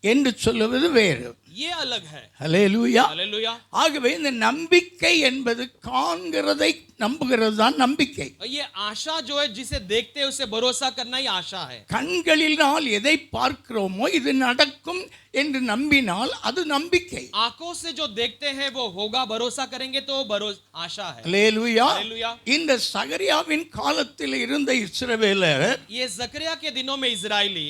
என்று சொல்லுவது வேறு. ये अलग है। ஹல்லேலூயா. हालेलुया। ஆகவே இந்த நம்பிக்கை என்பது காண்கிறதை நம்புகிறது தான் நம்பிக்கை. ये आशा जो है जिसे देखते हैं उसे भरोसा करना ही आशा है। கண்களினால் எதை பார்க்கிறோமோ இது நடக்கும் என்று நம்பினால் அது நம்பிக்கை. आंखों से जो देखते हैं वो होगा, भरोसा करेंगे तो आशा है। ஹல்லேலூயா. हालेलुया। இந்த சகரியாவின் காலத்தில் இருந்த இஸ்ரவேலர் ये जकरिया के दिनों में इजरायली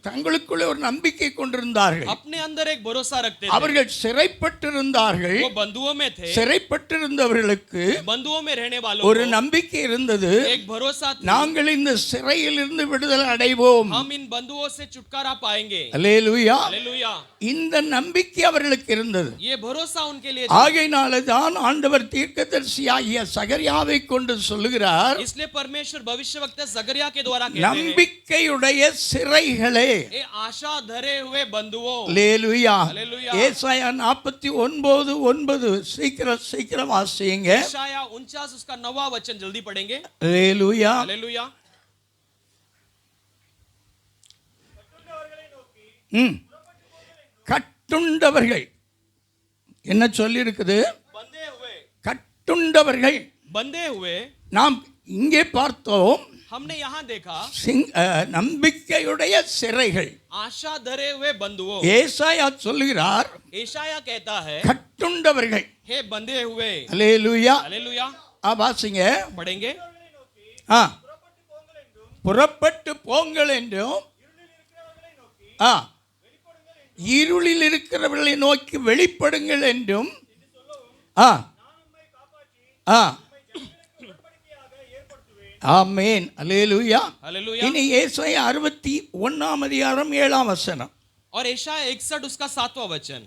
தங்களுக்குள்ளே ஒரு நம்பிக்கை கொண்டிருந்தார்கள். अपने अंदर एक भरोसा रखते थे। அவர்கள் சிறைப்பட்டிருந்தார்கள். वो बंधुओं में थे। சிறைப்பட்டிருந்தவர்களுக்கு बंधुओं में रहने वालों ஒரு को நம்பிக்கை இருந்தது. एक भरोसा थी, நாங்கள் இந்த சிறையில் இருந்து விடுதலை அடைவோம். हम इन बंधुओं से छुटकारा पाएंगे। அல்லேலூயா. हालेलुया। இந்த நம்பிக்கை அவர்களுக்கு இருந்தது. ये भरोसा उनके लिए था। ஆகையினால தான் ஆண்டவர் தீர்க்கதரிசியாகிய சகரியாவை கொண்டு சொல்லுகிறார், इसलिए परमेश्वर भविष्यवक्ता जकरिया के द्वारा कहते हैं, நம்பிக்கையுடைய சிறைகளே. ये आशा धरे हुए बंधुओं। அல்லேலூயா. हालेलुया। ஏசாயா 49:9 சீக்கிரம் வாசிங்க. यशायाह 49 उसका 9वां वचन जल्दी पढ़ेंगे। அல்லேலூயா. हालेलुया। கட்டுண்டவர்கள் என்ன சொல்லி இருக்குது? बंधे हुए, கட்டுண்டவர்கள். बंधे हुए। நாம் இங்கே பார்த்தோம் हमने यहाँ देखा நம்பிக்கையுடைய சிறைகள். आशा धरे हुए बंधुओं। ஏசாயா சொல்லுகிறார் एशाया कहता है கட்டுண்டவர்கள். हे बंधे हुए। அல்லேலூயா. हालेलुया। வாசிங்க. पढ़ेंगे। புறப்பட்டு போங்கள் என்றும் இருளில் இருக்கிறவர்களை நோக்கி வெளிப்படுங்கள் என்றும் ஆமென். அல்லேலூயா. हालेलुया। இனி ஏசாயா 61 அதிகாரம் 7 வசனம். और एशाया 61 उसका 7वां वचन।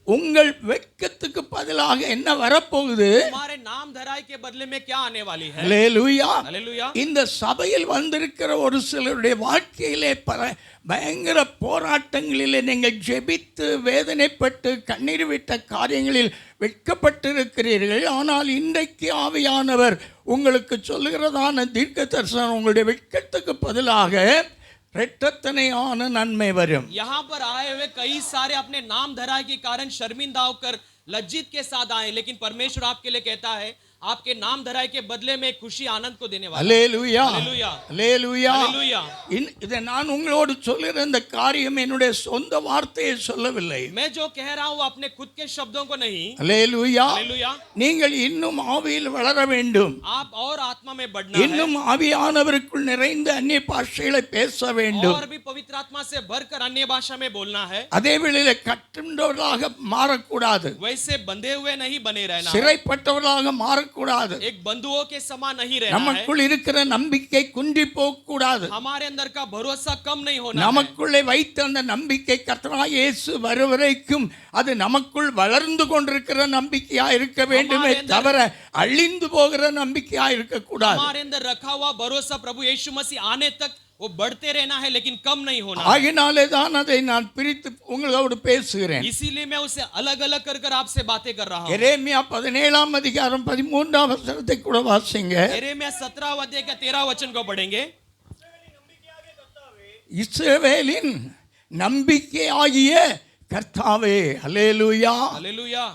உங்கள் வெட்கத்துக்கு பதிலாக என்ன வரப்போகுது? हमारे नाम धराई के बदले में क्या आने वाली है? அல்லேலூயா. हालेलुया। இந்த சபையில் வந்திருக்கிற ஒரு சிலருடைய வாழ்க்கையிலே பயங்கர போராட்டங்களிலே நீங்கள் ஜெபித்து வேதனைப்பட்டு கண்ணீர் விட்ட காரியங்களில் வெட்கப்பட்டிருக்கிறீர்கள். ஆனால் இன்றைக்கு ஆவியானவர் உங்களுக்கு சொல்லுகிறதான தீர்க்க தரிசனம், உங்களுடைய வெட்கத்துக்கு பதிலாக இரட்டத்தனையான நன்மை வரும். यहाँ पर आए हुए कई सारे अपने नाम धराई के कारण शर्मिंदा होकर लज्जित के साथ आए, लेकिन परमेश्वर आपके लिए कहता है आपके नाम धराई के बदले में खुशी आनंद को देने वाला। அல்லேலூயா. हालेलुया। அல்லேலூயா. हालेलुया। இதை நான் உங்களோடு சொல்லுகிற இந்த காரியம் என்னுடைய சொந்த வார்த்தையை சொல்லவில்லை. मैं जो कह रहा हूँ अपने खुद के शब्दों को नहीं। அல்லேலூயா. हालेलुया। நீங்கள் இன்னும் ஆவியில் வளர வேண்டும். आप और आत्मा में बढ़ना है। இன்னும் ஆவியானவருக்குள் நிறைந்த அந்நிய பாஷைகளை பேச வேண்டும். और भी पवित्र आत्मा से भरकर अन्य भाषा में बोलना है। அதே வேளையிலே கட்டுண்டவர்களாக மாறக்கூடாது. वैसे बंधे हुए नहीं बने रहना है। சிறைப்பட்டவர்களாக மாறக்கூடாது. एक बंधुओं के समान नहीं रहना है। நமக்குள் இருக்கிற நம்பிக்கை குன்றி போகக்கூடாது. हमारे अंदर का भरोसा कम नहीं होना है। நமக்குள்ளே வைத்த அந்த நம்பிக்கை கர்த்தராகிய இயேசு வரும் வரைக்கும் அது நமக்குள் வளர்ந்து கொண்டிருக்கிற நம்பிக்கையா இருக்க வேண்டுமே தவிர அழிந்து போகிற நம்பிக்கையா இருக்க கூடாது. हमारे अंदर रखा हुआ भरोसा प्रभु यीशु मसीह आने तक वो बढ़ते रहना है, लेकिन कम नहीं होना है। ஆகினாலே தான் அதை நான் பிரித்து உங்களோடு பேசுகிறேன். इसीलिए मैं उसे अलग अलग कर आपसे बातें कर रहा हूँ। எரேமியா 17 அதிகாரம் 13 வசனத்தை கூட வாசிங்க. यिर्मयाह 17 अध्याय का 13 वचन को पढ़ेंगे। இஸ்ரவேலின் நம்பிக்கையாகிய கர்த்தாவே. அல்லேலூயா. हालेलुया।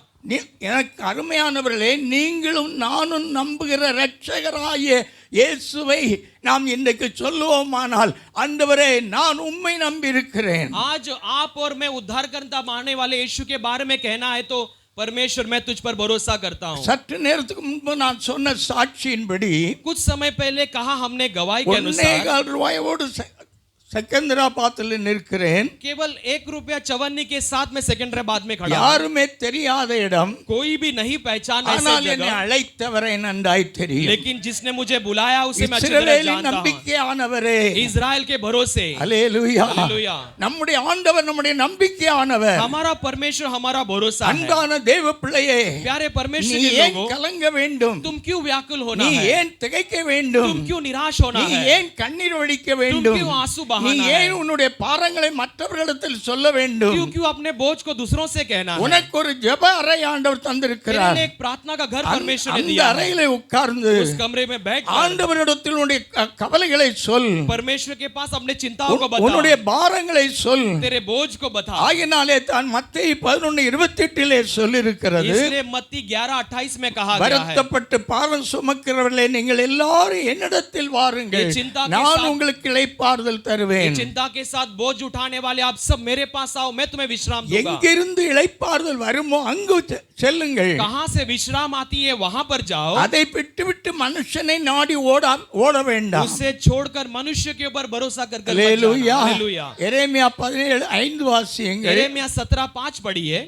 எனக்கு அருமையானவர்களே, நீங்களும் நானும் நம்புகிற இரட்சகராகிய இயேசுவை நாம் இன்றைக்கு சொல்லுவோமானால், ஆண்டவரே நான் உம்மை நம்பியிருக்கிறேன். आज आप और मैं उद्धारकर्ता मानने वाले यीशु के बारे में कहना है तो परमेश्वर मैं तुझ पर भरोसा करता हूँ। சற்று நேரத்துக்கு முன்பு நான் சொன்ன சாட்சியின்படி कुछ समय पहले कहा हमने गवाही के अनुसार 1.25 ரூபாயோடு செகந்திராபாத்தில் நிற்கிறேன். केवल 1 रुपया चवन्नी के साथ में सेकंडराबाद में खड़ा। யாருமே தெரியாத இடம், कोई भी नहीं पहचान ऐसे ஆனால் என்னை जगह, அழைத்தவரை நன்றாய் தெரியும். लेकिन जिसने मुझे बुलाया उसे मैं अच्छी तरह இஸ்ரவேலின் जानता हूँ। நம்பிக்கையானவரே. इजराइल के भरोसे। அல்லேலூயா. हालेलुया। நம்முடைய ஆண்டவர் நம்முடைய நம்பிக்கையானவர். हमारा परमेश्वर हमारा भरोसा है। அன்பான தேவ பிள்ளையே, प्यारे परमेश्वर நீ के ஏன் लोगों, கலங்க வேண்டும்? तुम क्यों व्याकुल होना நீ है? ஏன் திகைக்க வேண்டும்? तुम क्यों निराश होना நீ है? ஏன் கண்ணீர் வடிக்க तुम வேண்டும்? क्यों आंसू நீ बहाना है? ஏன் உன்னுடைய பாரங்களை மற்றவர்களிடத்தில் சொல்ல வேண்டும்? क्यों क्यों अपने बोझ को दूसरों से कहना है? உனக்கு ஒரு ஜெப அறை ஆண்டவர் तेरे தந்திருக்கிறார். लिए एक प्रार्थना का घर परमेश्वर ने அந்த दिया है। அறையிலே உட்கார்ந்து उस कमरे में बैठ ஆண்டவரிடத்தில் உன்னுடைய கவலைகளை சொல். परमेश्वर के पास अपने चिंताओं को बता, உன்னுடைய பாரங்களை சொல். तेरे बोझ को बता। ஆகினாலே தான் மத்தேயு 11:28 சொல்லியிருக்கிறது, इसलिए मत्ती 11:28 में कहा गया है, வருத்தப்பட்டு பாரம் சுமக்கிறவர்களே நீங்கள் எல்லாரும் என்னிடத்தில் வாருங்கள், ये चिंता के நான் साथ- உங்களுக்கு இளைப்பாறுதல் தருவேன். चिंता के साथ बोझ उठाने वाले आप सब मेरे पास आओ, मैं तुम्हें विश्राम दूंगा। எங்கிருந்து இளைப்பாறுதல் வருமோ அங்கு செல்லுங்கள். कहां से विश्राम आती है वहां पर जाओ। அதை விட்டுவிட்டு மனுஷனை நாடி ஓட வேண்டாம். उससे छोड़कर मनुष्य के ऊपर भरोसा कर कर मत அல்லேலூயா. जाना। हालेलुया। எரேமியா 17:5 வாசியுங்கள். यिर्मयाह 17:5 पढ़िए।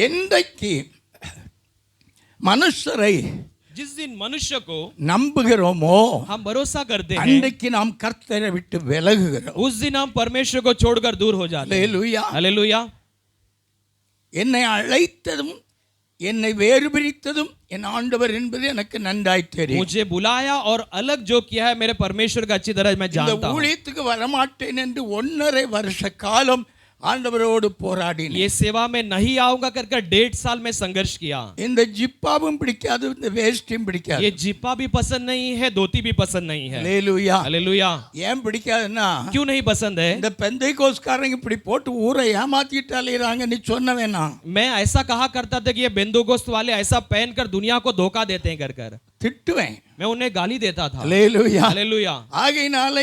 என்றைக்கு மனுஷரை जिस दिन मनुष्य को நம்புகிறோமோ हम भरोसा करते हैं, அன்றைக்கு நாம் கர்த்தரை விட்டு விலகுகிறோம். उस दिन हम परमेश्वर को छोड़कर दूर हो जाते हैं। அல்லேலூயா. हालेलुया। என்னை அழைத்ததும் என்னை வேறு பிரித்ததும் என் ஆண்டவர் என்பது எனக்கு நன்றாய் தெரியும். मुझे बुलाया और अलग जो किया है मेरे परमेश्वर का अच्छी तरह मैं இந்த जानता हूँ। ஊழியத்துக்கு வரமாட்டேன் என்று 1.5 வருஷ காலம் ஆண்டவரோடு போராடினேன். ये सेवा में नहीं आऊंगा कर 1.5 साल में संघर्ष किया. இந்த ஜிப்பாவும் பிடிக்காது, இந்த வேஷ்டியும் பிடிக்காது. ये जिप्पा भी पसंद नहीं है, धोती भी पसंद नहीं है. ஹல்லேலூயா. हालेलुया. ஏன் பிடிக்காதுன்னா, क्यों नहीं पसंद है? இந்த பெந்தைகோஸ்காரங்க இப்படி போட்டு ஊரை ஏமாத்திட்டு அலையறாங்கன்னு சொன்னவேனா. मैं ऐसा कहा करता था कि ये बेंदोगोस्त वाले ऐसा पहनकर दुनिया को धोखा देते हैं कर திட்டுவேன். मैं उन्हें गाली देता था. ஹல்லேலூயா. हालेलुया. ஆகையினால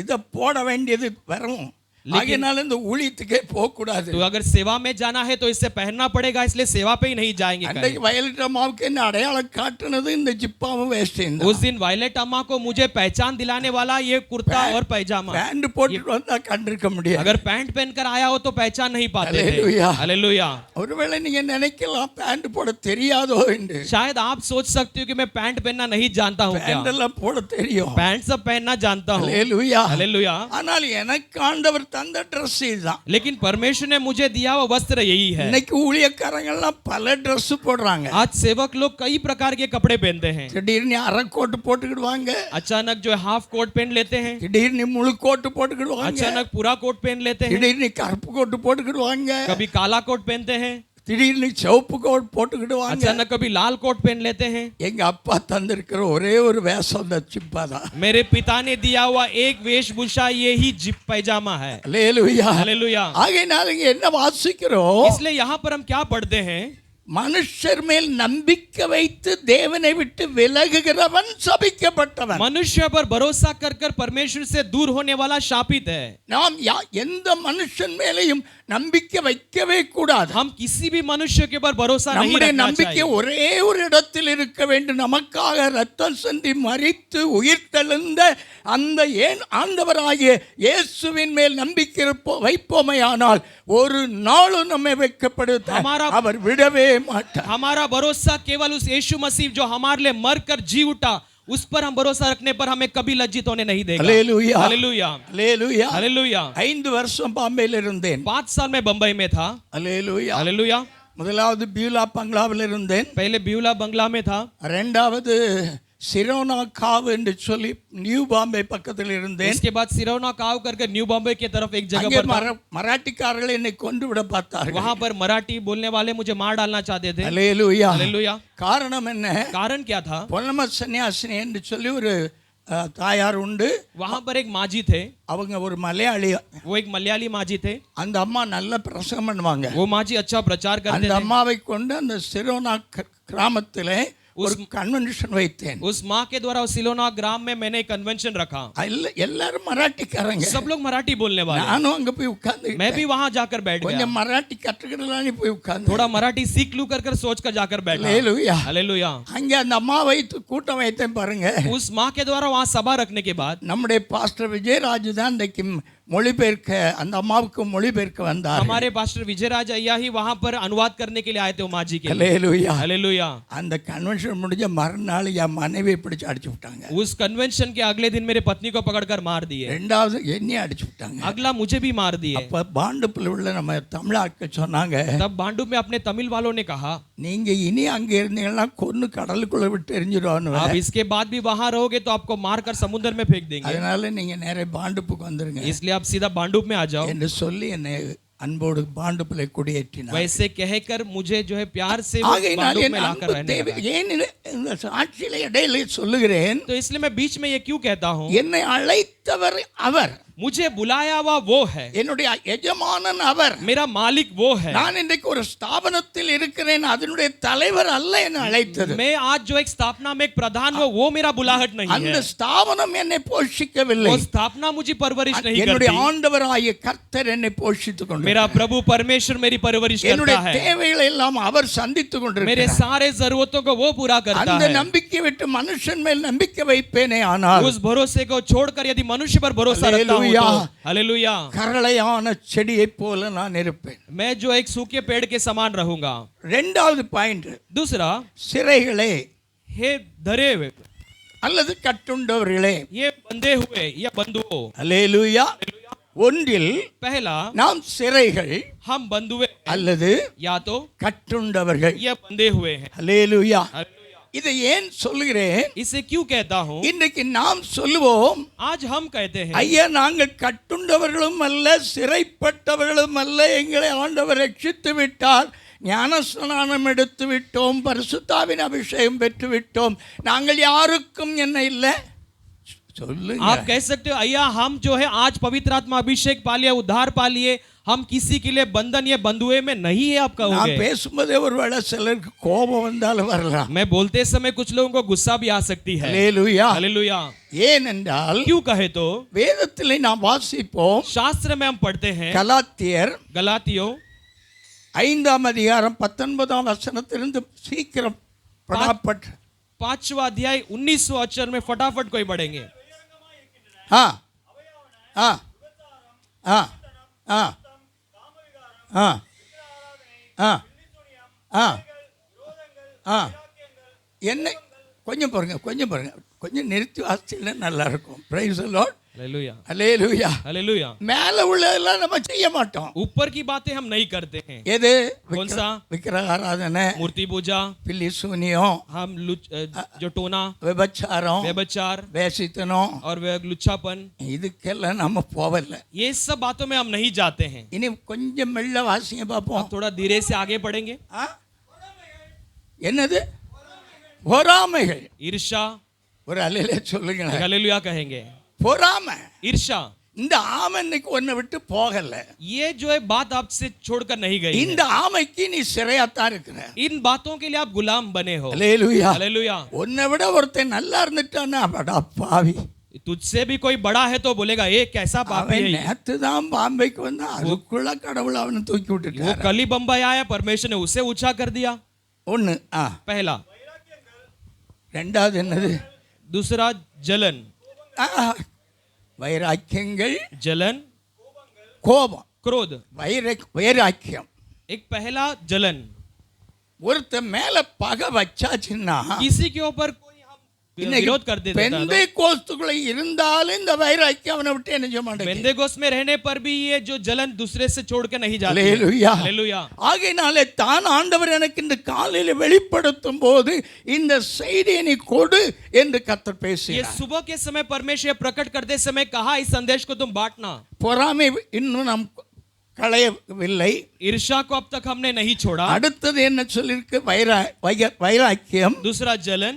இத போட வேண்டியது வரும். ஆகையினால இந்த ஊழியத்துக்கே போக கூடாது. तो अगर सेवा में जाना है तो इससे पहनना पड़ेगा, इसलिए सेवा पे ही नहीं जाएंगे. அன்றைக்கு வயலட் அம்மாவுக்கு என்ன அடையாளம் காட்டுனது இந்த ஜிப்பாவும் வேஷ்டியும். उस दिन वायलेट अम्मा को मुझे पहचान दिलाने वाला ये कुर्ता और पैजामा. पैंट போட்டுட்டு வந்தா கண்டிருக்க முடியாது. अगर पैंट पहनकर आया हो तो पहचान नहीं पाते थे. हालेलुया. हालेलुया. ஒருவேளை நீங்க நினைக்கலாம் पैंट போட தெரியாதோ என்று. शायद आप सोच सकते हो कि मैं पैंट पहनना नहीं जानता हूं. क्या पैंट எல்லாம் போட தெரியும். पैंट सब पहनना जानता हूं. हालेलुया. हालेलुया. ஆனால் எனக்கு ஆண்டவர் தந்த Dress இதுதான். लेकिन परमेश्वर ने मुझे दिया हुआ वस्त्र यही है. இன்னைக்கு ஊழியக்காரங்க எல்லாம் பல Dress போடுறாங்க. आज सेवक लोग कई प्रकार के कपड़े पहनते हैं. திடீர்னு அரை கோட் போட்டுக்கிடுவாங்க. अचानक जो हाफ कोट पहन लेते हैं. திடீர்னு முழு கோட் போட்டுக்கிடுவாங்க. अचानक पूरा कोट पहन लेते हैं. திடீர்னு கருப்பு கோட் போட்டுக்கிடுவாங்க. कभी काला कोट पहनते हैं. திடீர்னு சிவப்பு கோட் போட்டுக்கிடுவாங்க. अचानक कभी लाल कोट पहन लेते हैं. எங்க அப்பா தந்திருக்கிற ஒரே ஒரு வேஷம் அந்த ஜிப்பா தான். मेरे पिता ने दिया हुआ एक वेशभूषा यही जिप पैजामा है. ஹல்லேலூயா. हालेलुया. ஆகையினால இங்க என்ன வாசிக்கிறோம்? इसलिए यहाँ पर हम क्या पढ़ते हैं? மனுஷர் மேல் நம்பிக்கை வைத்து தேவனை விட்டு விலகுகிறவன் சபிக்கப்பட்டவன். मनुष्य पर भरोसा कर कर परमेश्वर से दूर होने वाला शापित है. நாம் எந்த மனுஷன் மேலேயும் நம்பிக்கை வைக்கவே கூடாது. हम किसी भी मनुष्य के ऊपर भरोसा नहीं நம்முடைய रखना நம்பிக்கை चाहिए. ஒரே ஒரு இடத்தில் இருக்க வேண்டும். நமக்காக ரத்தம் சிந்தி மரித்து உயிர்த்தெழுந்த அந்த ஆண்டவராகிய இயேசுவின் மேல் நம்பிக்கை வைப்போமேயானால் ஒரு நாளும் நம்மை வைக்கப்படுத்த அவர் விடவே மாட்டார். हमारा भरोसा केवल उस यीशु मसीह जो हमारे लिए मरकर जी उठा, उस पर हम भरोसा रखने पर हमें कभी लज्जित होने नहीं देगा. हालेलुया. हालेलुया. हालेलुया. हालेलुया. 5 வருஷம் பாம்பேல இருந்தேன். 5 साल में बंबई में था. हालेलुया. हालेलुया. முதலாவது பியூலா பங்களாவில் இருந்தேன். पहले ब्यूला बंगला में था. இரண்டாவது சிரோனா காவ் என்று சொல்லி நியூ பாம்பே பக்கத்தில் இருந்தேன். उसके बाद सिरोना काव करके न्यू बॉम्बे की तरफ एक जगह पर था. மராட்டிக்காரர்கள் என்னை கொண்டு விட பார்த்தார்கள். वहां पर मराठी बोलने वाले मुझे मार डालना चाहते थे. हालेलुया. हालेलुया. காரணம் என்ன? कारण क्या था? பொன்னம சன்னியாசினி என்று சொல்லி ஒரு தாயார் உண்டு. वहां पर एक माजी थे. அவங்க ஒரு மலையாளி. वो एक मलयाली माजी थे. அந்த அம்மா நல்ல பிரசங்கம் பண்ணுவாங்க. वो माजी अच्छा प्रचार करते அந்த थे. அம்மாவை கொண்டு அந்த சிரோனா கிராமத்திலே ஒரு கன்வென்ஷன் வைத்தேன். उस माँ के द्वारा सिलोना ग्राम में मैंने एक कन्वेंशन रखा. எல்லாரும் மராட்டிக்காரங்க. सब लोग मराठी बोलने वाले. நானும் அங்க போய் உட்கார்ந்து मैं भी वहां जाकर बैठ गया. கொஞ்சம் மராட்டி கற்றுக்கிடலாம்னு போய் உட்கார்ந்து थोड़ा मराठी सीख लूं कर सोच कर जाकर बैठा. हालेलुया. हालेलुया. அங்க அந்த அம்மா வைத்து கூட்டம் வைத்தேன் பாருங்க. उस माँ के द्वारा वहां सभा रखने के बाद நம்முடைய பாஸ்டர் விஜயராஜ் தான் இன்றைக்கு மொழிபெயர்க்க அந்த அம்மாவுக்கு மொழிபெயர்க்க வந்தார். हमारे पास्टर विजयराज अय्या ही वहां पर अनुवाद करने के लिए आए थे उमा जी के लिए. हालेलुया. हालेलुया. அந்த கன்வென்ஷன் முடிஞ்ச மறுநாள் என் மனைவியை பிடிச்சு அடிச்சு விட்டாங்க. उस कन्वेंशन के अगले दिन मेरे पत्नी को पकड़कर मार दिए. ரெண்டாவது என்னையும் அடிச்சு விட்டாங்க. अगला मुझे भी मार दिए. அப்ப பாண்டுப்புல உள்ள நம்ம தமிழாக்க சொன்னாங்க, तब बांडू में अपने तमिल वालों ने कहा, நீங்க இனி அங்க இருந்தீங்கன்னா கொன்னு கடலுக்குள்ள விட்டு எரிஞ்சிடுவான்னு. अब इसके बाद भी वहां रहोगे तो आपको मारकर समुद्र में फेंक देंगे. அதனால நீங்க நேரே பாண்டுப்புக்கு வந்துருங்க इसलिए आप सीधा बांडू में आ जाओ. என்று சொல்லி என்னை அன்போடு பாண்டுப்புல குடியேற்றினார். वैसे कहकर मुझे जो है प्यार से वो ஆகையினால் बांडू என் में लाकर அன்பு रहने தேவை. लगा. ஏன் இந்த சாட்சியில இடையில சொல்லுகிறேன், तो इसलिए मैं बीच में ये क्यों कहता हूँ, என்னை அழைத்தவர் அவர், मुझे बुलाया हुआ वो है, என்னுடைய எஜமானன் அவர், मेरा मालिक वो है. நான் இன்றைக்கு ஒரு ஸ்தாபனத்தில் இருக்கிறேன், அதனுடைய தலைவர் அல்ல என்னை அழைத்தது. मैं आज जो एक स्थापना में एक प्रधान हूँ वो मेरा बुलाहट नहीं அந்த है. ஸ்தாபனம் என்னை போஷிக்கவில்லை. वो स्थापना मुझे परवरिश नहीं என்னுடைய करती. ஆண்டவராகிய கர்த்தர் என்னை போஷித்துக் கொண்டு मेरा प्रभु परमेश्वर मेरी परवरिश என்னுடைய करता है. தேவைகளை எல்லாம் அவர் சந்தித்துக் मेरे கொண்டிருக்கிறார். सारे जरूरतों को वो पूरा करता அந்த है. நம்பிக்கை விட்டு மனுஷன் மேல் நம்பிக்கை வைப்பேனே ஆனால் उस भरोसे को छोड़कर यदि मनुष्य पर भरोसा रखता हूँ हालेलुया. तो हालेलुया, கரளையான செடியைப் போல நான் இருப்பேன். मैं जो एक सूखे पेड़ के समान रहूंगा. இரண்டாவது பாயிண்ட், दूसरा, சிறைகளே हे धरे हुए, அல்லது கட்டுண்டவர்களே. ये बंधे हुए या बंधुओं. அல்லேலூயா. ஒன்றில் पहला, நாம் சிறைகள் हम बंधुए அல்லது या तो கட்டுண்டவர்கள். या बंधे हुए हैं. அல்லேலூயா. हालेलुया. இதை ஏன் சொல்லுகிறேன்? इसे क्यों कहता हूँ? இன்றைக்கு நாம் சொல்லுவோம், आज हम कहते हैं, ஐயா நாங்கள் கட்டுண்டவர்களும் அல்ல, சிறைப்பட்டவர்களும் அல்ல, எங்களை ஆண்டவர் ரட்சித்து விட்டார், ஞானஸ்நானம் எடுத்து விட்டோம், பரிசுத்தாவின் அபிஷேகம் பெற்று விட்டோம், நாங்கள் யாருக்கும் என்ன இல்லை சொல்லுங்க. आप कह सकते हो अय्या हम जो है आज पवित्र आत्मा अभिषेक पा लिया, उद्धार पा लिए, हम किसी के लिए बंधन या बंधुए में नहीं है। आप நான் कहोगे, பேசும்போதே ஒருவேளை சிலருக்கு கோபம் வந்தாலும் வரலாம். मैं बोलते समय कुछ लोगों को गुस्सा भी आ सकती है। அல்லேலூயா. हालेलुया। ஏனென்றால் क्यों कहे तो வேதத்திலே நாம் வாசிப்போம், शास्त्र में हम पढ़ते हैं, கலாத்தியர் गलातियों 5ஆம் அதிகாரம் 19ஆம் வசனத்திலிருந்து சீக்கிரம் படாப்பட்டு 5वां अध्याय 19वां अक्षर में फटाफट कोई पढ़ेंगे। ஆ ஆ ஆ ஆ ஆ ஆ ஆ ஆ என்ன கொஞ்சம் பாருங்க, கொஞ்சம் நிறுத்தி வாசிச்சா நல்லா இருக்கும். Praise the Lord. Hallelujah, hallelujah. Hallelujah. மேல உள்ளதெல்லாம் நம்ம செய்ய மாட்டோம். ऊपर की बातें हम नहीं करते हैं। எது? कौन सा? விக்கிரக ஆராதனை, मूर्ति पूजा, பில்லி சூனியம், हम जो टोना, விபச்சாரம், व्यभिचार வேசித்தனம், और लुच्चापन, இதுக்கெல்லாம் நம்ம போவல. ये सब बातों में हम नहीं जाते हैं। இனி கொஞ்சம் மெல்ல வாசிங்க பார்ப்போம். अब थोड़ा धीरे से आगे पढ़ेंगे। ஆ? என்னது? பொறாமைகள். ईर्षा, ஒரு அலையில சொல்லுங்க. हालेलुया कहेंगे। பொறாமை. ईर्षा, இந்த ஆமை இன்னைக்கு ஒன்னை விட்டு போகல. ये जो है बात आपसे छोड़कर नहीं गई இந்த ஆமைக்கு நீ சிறையாத்தான் இருக்கிற. इन बातों के लिए आप गुलाम बने हो। அல்லேலூயா. हालेलुया। உன்னை விட ஒருத்தன் நல்லா இருந்துட்டானா அடா பாவி. तुझसे भी कोई बड़ा है तो बोलेगा ये कैसा पापी அவன் है ये। நேத்து தான் பாம்பைக்கு வந்தா அதுக்குள்ள கடவுள் அவனை தூக்கி वो விட்டுட்டார். कल ही बम्बई आया, परमेश्वर ने उसे ऊंचा कर दिया। ஒன்னு. पहला। ரெண்டாவது என்னது? दूसरा जलन, வைராக்கியங்கள், जलन, கோபம், क्रोध। வைராக்கியம். एक पहला जलन, ஒருத்தன் மேல பகை வச்சாச்சுன்னா किसी के ऊपर कोई हम विरोध कर देते हैं। பெந்தை கோஸ்துக்குள்ள இருந்தாலும் இந்த வைராக்கியம் அவனை விட்டு என்ன செய்ய மாட்டேங்குது. बेंदेगोस में रहने पर भी ये जो जलन दूसरे से छोड़ के नहीं जाती। அல்லேலூயா. हालेलुया। ஆகையினாலே தான் ஆண்டவர் எனக்கு இந்த காலையில வெளிப்படுத்தும் போது இந்த செய்தியை நீ கொடு என்று கர்த்தர் ये பேசினார். सुबह के समय परमेश्वर प्रकट करते समय कहा इस संदेश को तुम बांटना। பொறாமை இன்னும் நாம் களையவில்லை. ईर्षा को अब तक हमने नहीं छोड़ा। அடுத்தது என்ன சொல்லிருக்கு? வைராக்கியம். दूसरा जलन,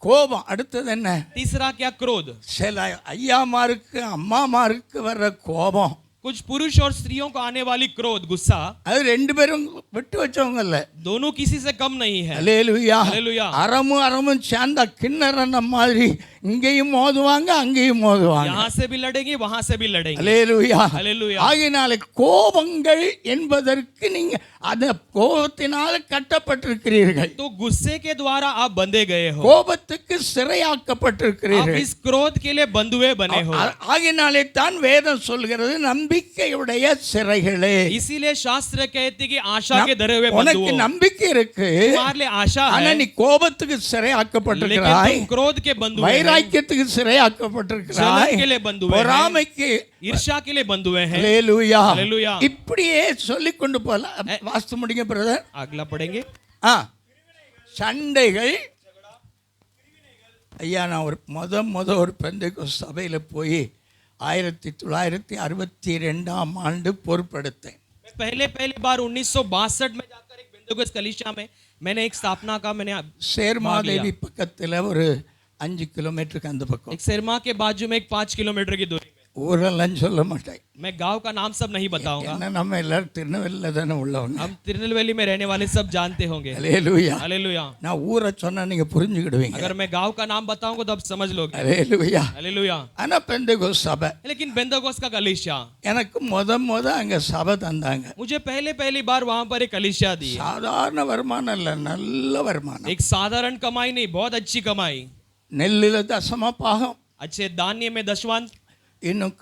கோபம். அடுத்தது என்ன? तीसरा क्या? क्रोध। சில ஐயாமாருக்கு அம்மாமாருக்கு வர்ற கோபம், कुछ पुरुष और स्त्रियों को आने वाली क्रोध, गुस्सा, அது ரெண்டு பேரும் விட்டு வச்சவங்க இல்ல. दोनों किसी से कम नहीं है। அல்லேலூயா. हालेलुया। அறமும் சேர்ந்தா கிண்ணறன மாதிரி இங்கேயும் மோதுவாங்க அங்கேயும் மோதுவாங்க. यहाँ से भी लड़ेंगे, वहां से भी लड़ेंगे। அல்லேலூயா. हालेलुया। ஆகையினால கோபங்கள் என்பதற்கு நீங்க அந்த கோபத்தினால கட்டப்பட்டிருக்கிறீர்கள். तो गुस्से के द्वारा आप बंधे गए हो, கோபத்துக்கு आप சிறையாக்கப்பட்டிருக்கிறீர்கள். इस क्रोध के लिए बंधुए बने हो। ஆகையினாலே தான் வேதம் சொல்கிறது நம்பிக்கையுடைய சிறைகளே. इसीलिए शास्त्र कहते कि आशा के धरे हुए உனக்கு बंधुओं, நம்பிக்கை இருக்கு, तुम्हारे लिए आशा ஆனா है, நீ கோபத்துக்கு लेकिन சிறையாக்கப்பட்டிருக்கிறாய், तुम क्रोध के बंधुए हैं, வைராக்கியத்துக்கு சிறையாக்கப்பட்டிருக்கிறாய், जलन के लिए बंधुए हैं, பொறாமைக்கு. ईर्ष्या के लिए बंधुए हैं। அல்லேலூயா. हालेलुया। இப்படியே சொல்லிக் கொண்டு போலாம். வாஸ்து முடிங்க பிரதர். अगला पढ़ेंगे। சண்டைகள். ஐயா நான் ஒரு ஒரு பெந்தைக்கோஸ்து சபையில் போய் 1962ஆம் ஆண்டு பொறுப்பெடுத்தேன். पहले बार 1962 में जाकर एक बेंतेकोस्त कलीसिया में मैंने एक स्थापना का मैंने சேர்மாதேவி பக்கத்தில் ஒரு 5 கிலோமீட்டருக்கு அந்த பக்கம். एक सेरमा के बाजू में एक 5 किलोमीटर की दूरी में। ஊரெல்லாம் சொல்ல மாட்டேன். मैं गांव का नाम सब नहीं बताऊंगा। ஏன்னா நம்ம எல்லாரும் திருநெல்வேலியில் தானே உள்ளவங்க. हम तिरुनेलवेली में रहने वाले सब जानते होंगे। அல்லேலூயா. हालेलुया। நான் ஊரை சொன்னா நீங்க புரிஞ்சுக்கிடுவீங்க. अगर मैं गांव का नाम बताऊंगा तो आप समझ लोगे। அல்லேலூயா. हालेलुया। ஆனா பெந்தைக்கோஸ்து சபை. लेकिन बेंतेकोस्त का कलीसिया, எனக்கு முத அங்க சபை தந்தாங்க. मुझे पहली बार वहां पर एक कलीसिया दी। சாதாரண வருமானம் இல்ல, நல்ல வருமானம். एक साधारण कमाई नहीं, बहुत अच्छी कमाई। நெல்லில தசம பாகம், अच्छे धान्य में दशवांश, இன்னும்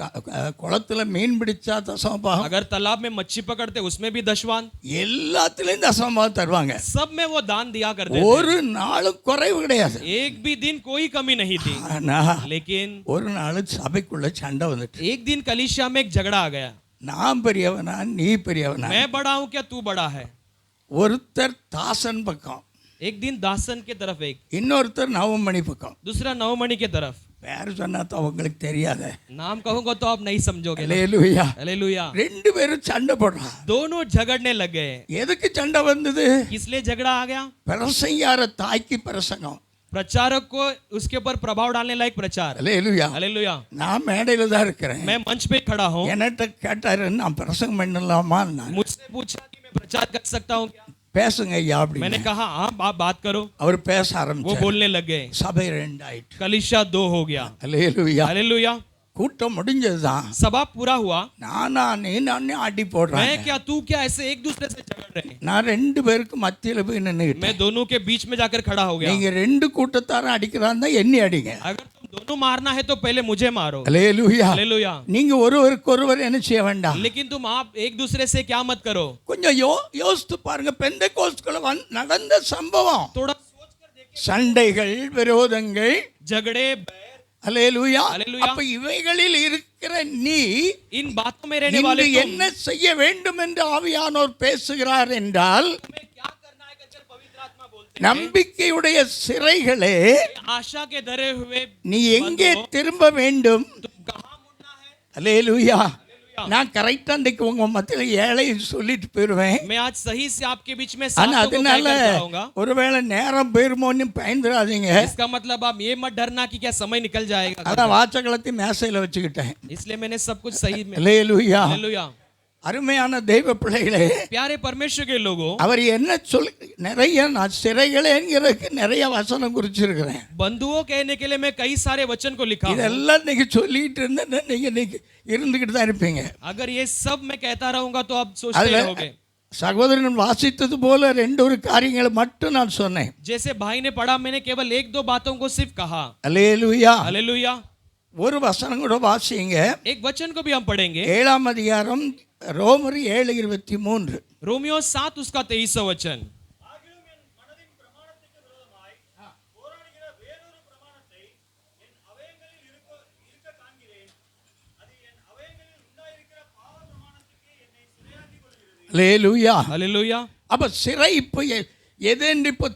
குளத்துல மீன் பிடிச்சா தசம பாகம், अगर तालाब में मच्छी पकड़ते उसमें भी दशवांश, எல்லாத்துலயும் தசம பாகம் தருவாங்க. सब में वो दान दिया करते थे। ஒரு நாளும் குறைவு கிடையாது. एक भी दिन कोई कमी नहीं थी। ஆனா लेकिन ஒரு நாள் சபைக்குள்ள சண்டை வந்துட்டு, एक दिन कलीसिया में एक झगड़ा आ गया। நான் பெரியவனா நீ பெரியவனா? मैं बड़ा हूं क्या तू बड़ा है? ஒருத்தர் தாசன் பக்கம், एक दिन दासन के तरफ एक, இன்னொருத்தர் நவமணி பக்கம். दूसरा नवमणि के तरफ. பேர் சொன்னா தான் உங்களுக்கு தெரியாத. नाम कहूंगा तो आप नहीं समझोगे. அல்லேலூயா. हालेलुया. ரெண்டு பேரும் சண்டை போடுறாங்க. दोनों झगड़ने लग गए. எதுக்கு சண்டை வந்தது? इसलिए झगड़ा आ गया. பிரசங்கியார தாய்க்கு பிரசங்கம். प्रचारक को उसके ऊपर प्रभाव डालने लायक प्रचार. அல்லேலூயா. हालेलुया. நான் மேடையில தான் இருக்கிறேன். मैं मंच पे खड़ा हूँ. என்கிட்ட கேட்டாரு நான் பிரசங்கம் பண்ணலாமா? मुझसे पूछा कि मैं प्रचार कर सकता हूँ क्या? பேசுங்க ஐயா मैंने அப்படின்னு. कहा हाँ आप बात करो. அவர் பேச वो ஆரம்பிச்சார். बोलने लग गए. சபை ரெண்டாயிட்டு. कलीसिया 2 हो गया. அல்லேலூயா. हालेलुया. கூட்டம் முடிஞ்சதுதான். सभा पूरा हुआ. நானா நீ அடி मैं போடுறேன். क्या तू क्या ऐसे एक दूसरे से झगड़ रहे. நான் ரெண்டு பேருக்கு மத்தியில போய் நின்னுகிட்டேன். मैं दोनों के बीच में जाकर खड़ा हो गया. நீங்க ரெண்டு கூட்டத்தாரும் அடிக்கிறான் தான் எண்ணி அடிங்க. अगर तुम दोनों मारना है तो पहले मुझे मारो. அல்லேலூயா. हालेलुया. நீங்க ஒருவருக்கொருவர் என்ன செய்ய வேண்டாம். लेकिन तुम आप एक दूसरे से क्या मत करो. கொஞ்சம் யோசித்து பாருங்க. பெந்தெகோஸ்துக்குள்ள நடந்த சம்பவம். थोड़ा सोच कर देखिए. சண்டைகள், விரோதங்கள், झगड़े, அல்லேலூயா. அல்லேலூயா. அப்ப இவைகளில் இருக்கிற நீ इन बातों में रहने वाले இன்று என்ன செய்ய வேண்டும் என்று ஆவியானோர் பேசுகிறார் என்றால், तुम्हें क्या करना है कहकर पवित्र आत्मा बोलते हैं. நம்பிக்கையுடைய சிறைகளே आशा के धरे हुए நீ எங்கே திரும்ப வேண்டும்? तुम कहाँ मुड़ना है. அல்லேலூயா. நான் கரெக்டா இன்றைக்கு உங்க மத்தியில ஏழை சொல்லிட்டு போயிருவேன். मैं आज सही से आपके बीच में ஆனா सातों को அதனால गायकर कराऊंगा. ஒருவேளை நேரம் போயிருமோன்னு பயந்துடாதீங்க. इसका मतलब आप ये मत डरना कि क्या समय निकल जाएगा. அதான் வாச்சகலத்தை மேசையில வச்சுக்கிட்டேன். इसलिए मैंने सब कुछ सही में. அல்லேலூயா. हालेलुया. அருமையான தெய்வ பிள்ளைகளே, प्यारे परमेश्वर के लोगों, அவர் என்ன நிறைய நான் சிறைகளேங்கிறதுக்கு நிறைய வசனம் குறிச்சிருக்கிறேன். बंधुओं कहने के लिए मैं कई सारे वचन को लिखा हूं. இதெல்லாம் நீங்க சொல்லிட்டு இருந்தா நீங்க இருந்துகிட்டு தான் இருப்பீங்க. अगर ये सब मैं कहता रहूंगा तो आप सोचते அதுல रहोगे. சகோதரன் வாசித்தது போல ரெண்டு ஒரு காரியங்களை மட்டும் நான் சொன்னேன். जैसे भाई ने पढ़ा, मैंने केवल 1-2 बातों को सिर्फ कहा. அல்லேலூயா. हालेलुया. ஒரு வசனம் கூட வாசிங்க. एक वचन को भी हम पढ़ेंगे. 7ஆம் அதிகாரம் ரோமர் 7:23. रोमियो 7 उसका 23वां वचन. அல்லேலூயா. हालेलुया. அப்ப சிறை இப்போ எதென்று இப்போ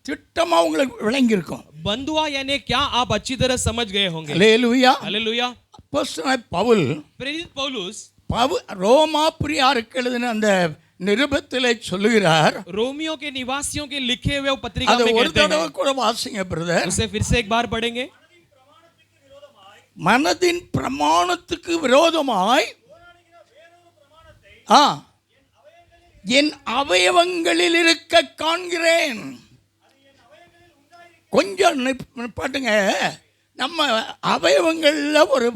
திட்டமா உங்களுக்கு விளங்கி இருக்கும். बंधुआ यानी क्या आप अच्छी तरह समझ गए होंगे. அல்லேலூயா. हालेलुया. அப்போஸ்தலனாகிய பவுல் प्रेरित पौलुस ரோமாபுரியாருக்கு எழுதின அந்த நிருபத்திலே சொல்லுகிறார். रोमियो के निवासियों के लिखे हुए पत्रिका அது में ஒரு कहते தடவை हैं. கூட வாசிங்க பிரதர். उसे फिर से एक बार पढ़ेंगे. மனதின் பிரமாணத்துக்கு விரோதமாய் என் அவயவங்களில் இருக்க காண்கிறேன். கொஞ்சம் பாட்டுங்க. நம்ம அவயவங்கள்ல ஒரு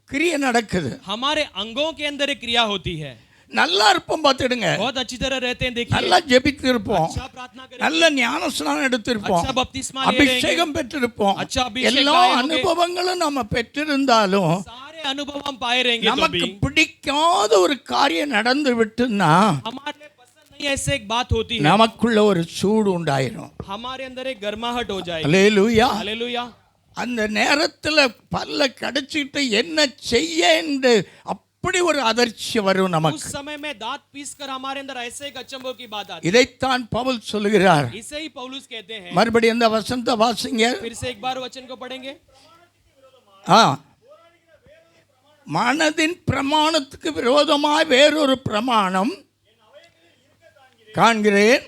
கிரியை நடக்குது. हमारे अंगों के अंदर एक क्रिया होती है. நல்லா இருப்போம் பார்த்துடுங்க. बहुत अच्छी तरह रहते हैं. देखिए, நல்லா ஜெபித்து இருப்போம். अच्छा प्रार्थना करेंगे. நல்ல ஞானஸ்நானம் எடுத்திருப்போம். अच्छा बपतिस्मा ले लेंगे. அபிஷேகம் பெற்றிருப்போம். अच्छा अभिषेक எல்லா पाए होंगे. அனுபவங்களும் நம்ம பெற்றிருந்தாலும் सारे अनुभव हम पाए रहेंगे तो நமக்கு भी பிடிக்காத ஒரு காரியம் நடந்து விட்டுன்னா हमारे लिए पसंद नहीं ऐसे एक बात होती है. நமக்குள்ள ஒரு சூடு உண்டாயிரும். हमारे अंदर एक गर्माहट हो जाएगी. அல்லேலூயா. हालेलुया. அந்த நேரத்துல பல்ல கடிச்சிட்டு என்ன செய்ய என்று அப்படி ஒரு அதிர்ச்சி வரும் उस நமக்கு. समय में दांत पीसकर हमारे अंदर ऐसे एक अचंभव की बात आती है. இதைத்தான் பவுல் சொல்லுகிறார். इसे ही पौलुस कहते हैं. மறுபடியும் அந்த வசனத்தை வாசிங்க. फिर से एक बार वचन को पढ़ेंगे. மனதின் பிரமாணத்துக்கு விரோதமாய் வேறொரு பிரமாணம் காண்கிறேன்.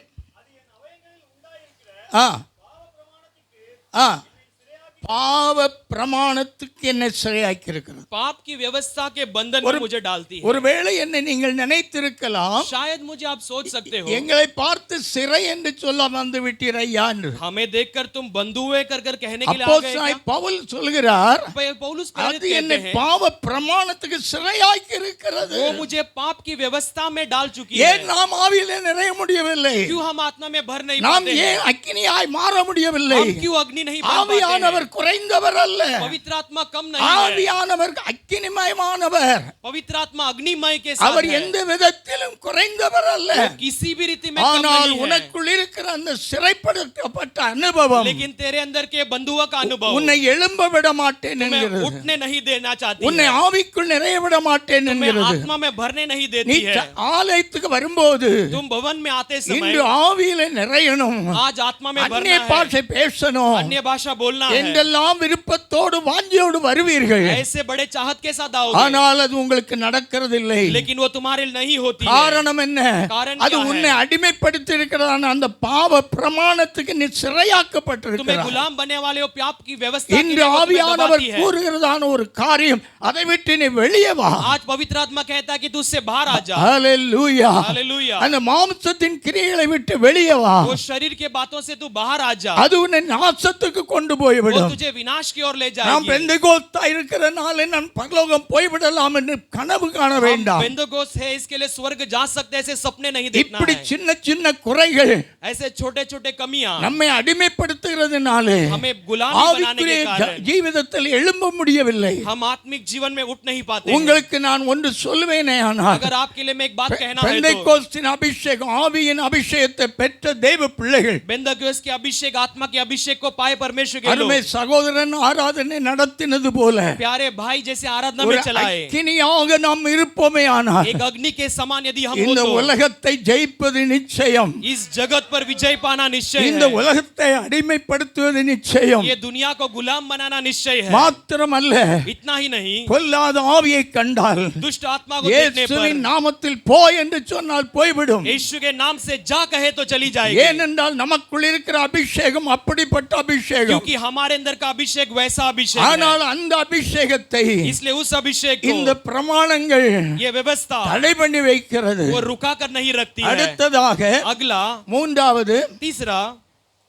பாவ பிரமாணத்துக்கு என்ன சிறையாக்கி இருக்கிறது. पाप की व्यवस्था के बंधन में मुझे डालती है. ஒருவேளை என்னை நீங்கள் நினைத்திருக்கலாம், शायद मुझे आप सोच सकते हो, எங்களை பார்த்து சிறை என்று சொல்ல வந்து விட்டீர் ஐயா என்று. हमें देखकर तुम बंधुए कर कर कहने के लिए आ गए அப்போஸ்தலனாகிய क्या? பவுல் சொல்கிறார், पौलुस அது प्रेरित என்னை कहते हैं, பாவ பிரமாணத்துக்கு சிறையாக்கி இருக்கிறது. वो मुझे पाप की व्यवस्था में डाल चुकी ஏன் है. நாம் ஆவியிலே நிறைய முடியவில்லை? क्यों हम आत्मा में भर नहीं நாம் पाते हैं? ஏன் அக்கினியாய் மாற முடியவில்லை? हम क्यों अग्नि नहीं बन पाते हैं? ஆவியானவர் குறைந்தவர் அல்ல. पवित्र आत्मा कम नहीं है, ஆவியானவர் அக்கினிமயமானவர். पवित्र आत्मा अग्निमय के साथ அவர் है, எந்த விதத்திலும் குறைந்தவர் அல்ல. किसी भी रीति में कम ஆனால் नहीं है, உனக்குள் இருக்கிற அந்த சிறைப்படுத்தப்பட்ட அனுபவம் लेकिन तेरे अंदर के बंधुआ का अनुभव உன்னை எழும்ப விட மாட்டேன் तुम्हें என்கிறது. उठने नहीं देना चाहती உன்னை है, ஆவிக்குள் நிறைய விட மாட்டேன் तुम्हें என்கிறது. आत्मा में भरने नहीं நீ देती है। ஆலயத்துக்கு வரும்போது तुम भवन में आते समय இன்று ஆவியில நிறையணும், आज आत्मा में भरना அந்நிய है, பாஷை பேசணும் अन्य भाषा बोलना है, என்றெல்லாம் விருப்பத்தோடு வாஞ்சியோடு வருவீர்கள். ऐसे बड़े चाहत के साथ आओगे, ஆனால் அது உங்களுக்கு நடக்கிறதில்லை. लेकिन वो तुम्हारे नहीं होती है। காரணம் என்ன? कारण அது क्या है? உன்னை அடிமைப்படுத்தி இருக்கிறதான அந்த பாவ பிரமாணத்துக்கு நீ तुम्हें சிறையாக்கப்பட்டிருக்கிறாய். गुलाम बनने वाले हो, पाप की व्यवस्था के இன்று लिए वो तुम्हें ஆவியானவர் दबाती है। கூறுகிறதான ஒரு காரியம், அதை விட்டு நீ வெளியே வா. आज पवित्र आत्मा कहता है कि तू उससे बाहर आ जा। ஹalleluya. हालेलूया। அந்த மாம்சத்தின் கிரியைகளை விட்டு வெளியே வா. वो शरीर के बातों से तू बाहर आ जा, அது உன்னை நாசத்துக்கு கொண்டு वो போய்விடும். तुझे विनाश की ओर ले நான் जाएगी। பெந்தெகோஸ்தா இருக்கிறனால நான் பரலோகம் போய்விடலாம் என்று கனவு காண हम வேண்டாம். बेंदोगोस है इसके लिए स्वर्ग जा सकते, ऐसे सपने नहीं देखना இப்படி है। சின்ன சின்ன குறைகள் ऐसे छोटे छोटे कमियां நம்மை அடிமைப்படுத்துகிறதுனாலே हमें गुलामी बनाने ஆவிக்குரிய के कारण ஜீவிதத்தில் எழும்ப முடியவில்லை. हम आत्मिक जीवन में उठ नहीं पाते हैं। உங்களுக்கு நான் ஒன்று சொல்வேனே, ஆனால் अगर आपके लिए मैं एक बात कहना है तो பெந்தெகோஸ்தின் அபிஷேகம், ஆவியின் அபிஷேகத்தை பெற்ற தேவ பிள்ளைகள், बेंदोगोस के अभिषेक, आत्मा के अभिषेक को पाए परमेश्वर के அருமை लोग சகோதரன் ஆராதனை நடத்தினது போல प्यारे भाई जैसे आराधना ஒரு में चलाए, அக்கினியாக நாம் இருப்போமே, ஆனால் एक अग्नि के समान यदि हम हो இந்த तो உலகத்தை ஜெயிப்பது நிச்சயம். इस जगत पर विजय पाना निश्चय இந்த है। உலகத்தை அடிமைப்படுத்துவது நிச்சயம். ये दुनिया को गुलाम बनाना निश्चय है। மாத்திரமல்ல, इतना ही नहीं, பொல்லாத ஆவியை கண்டால் दुष्ट आत्मा को देखने இயேசுவின் पर நாமத்தில் போய் என்று சொன்னால் போய்விடும். यीशु के नाम से जा कहे तो चली जाएगी, ஏனென்றால் நமக்குள் இருக்கிற அபிஷேகம் அப்படிப்பட்ட அபிஷேகம். क्योंकि हमारे अंदर का अभिषेक वैसा अभिषेक है। ஆனால் அந்த அபிஷேகத்தை इसलिए उस अभिषेक இந்த को பிரமாணங்கள் ये व्यवस्था தடை பண்ணி வைக்கிறது. वो रुका कर नहीं रखती है। அடுத்ததாக अगला, மூன்றாவது तीसरा,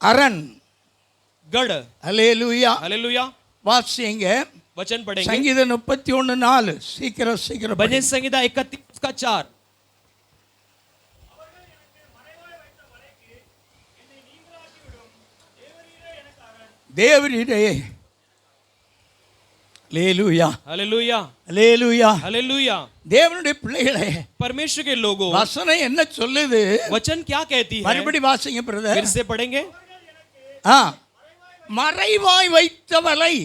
அரண். गढ़। அல்லேலூயா. हालेलुया। வாசிங்க वचन पढ़ेंगे, சங்கீதம் 31:4. சீக்கிரம் சீக்கிரம் भजन संहिता 31:4। தேவரீரே. அல்லேலூயா. हालेलुया। அல்லேலூயா. हालेलुया। தேவனுடைய பிள்ளைகளே, परमेश्वर के लोगों, வசனம் என்ன சொல்லுது? वचन क्या कहती है? மறுபடி வாசிங்க फिर பிரதர். से पढ़ेंगे, மறைவாய் வைத்த வலை.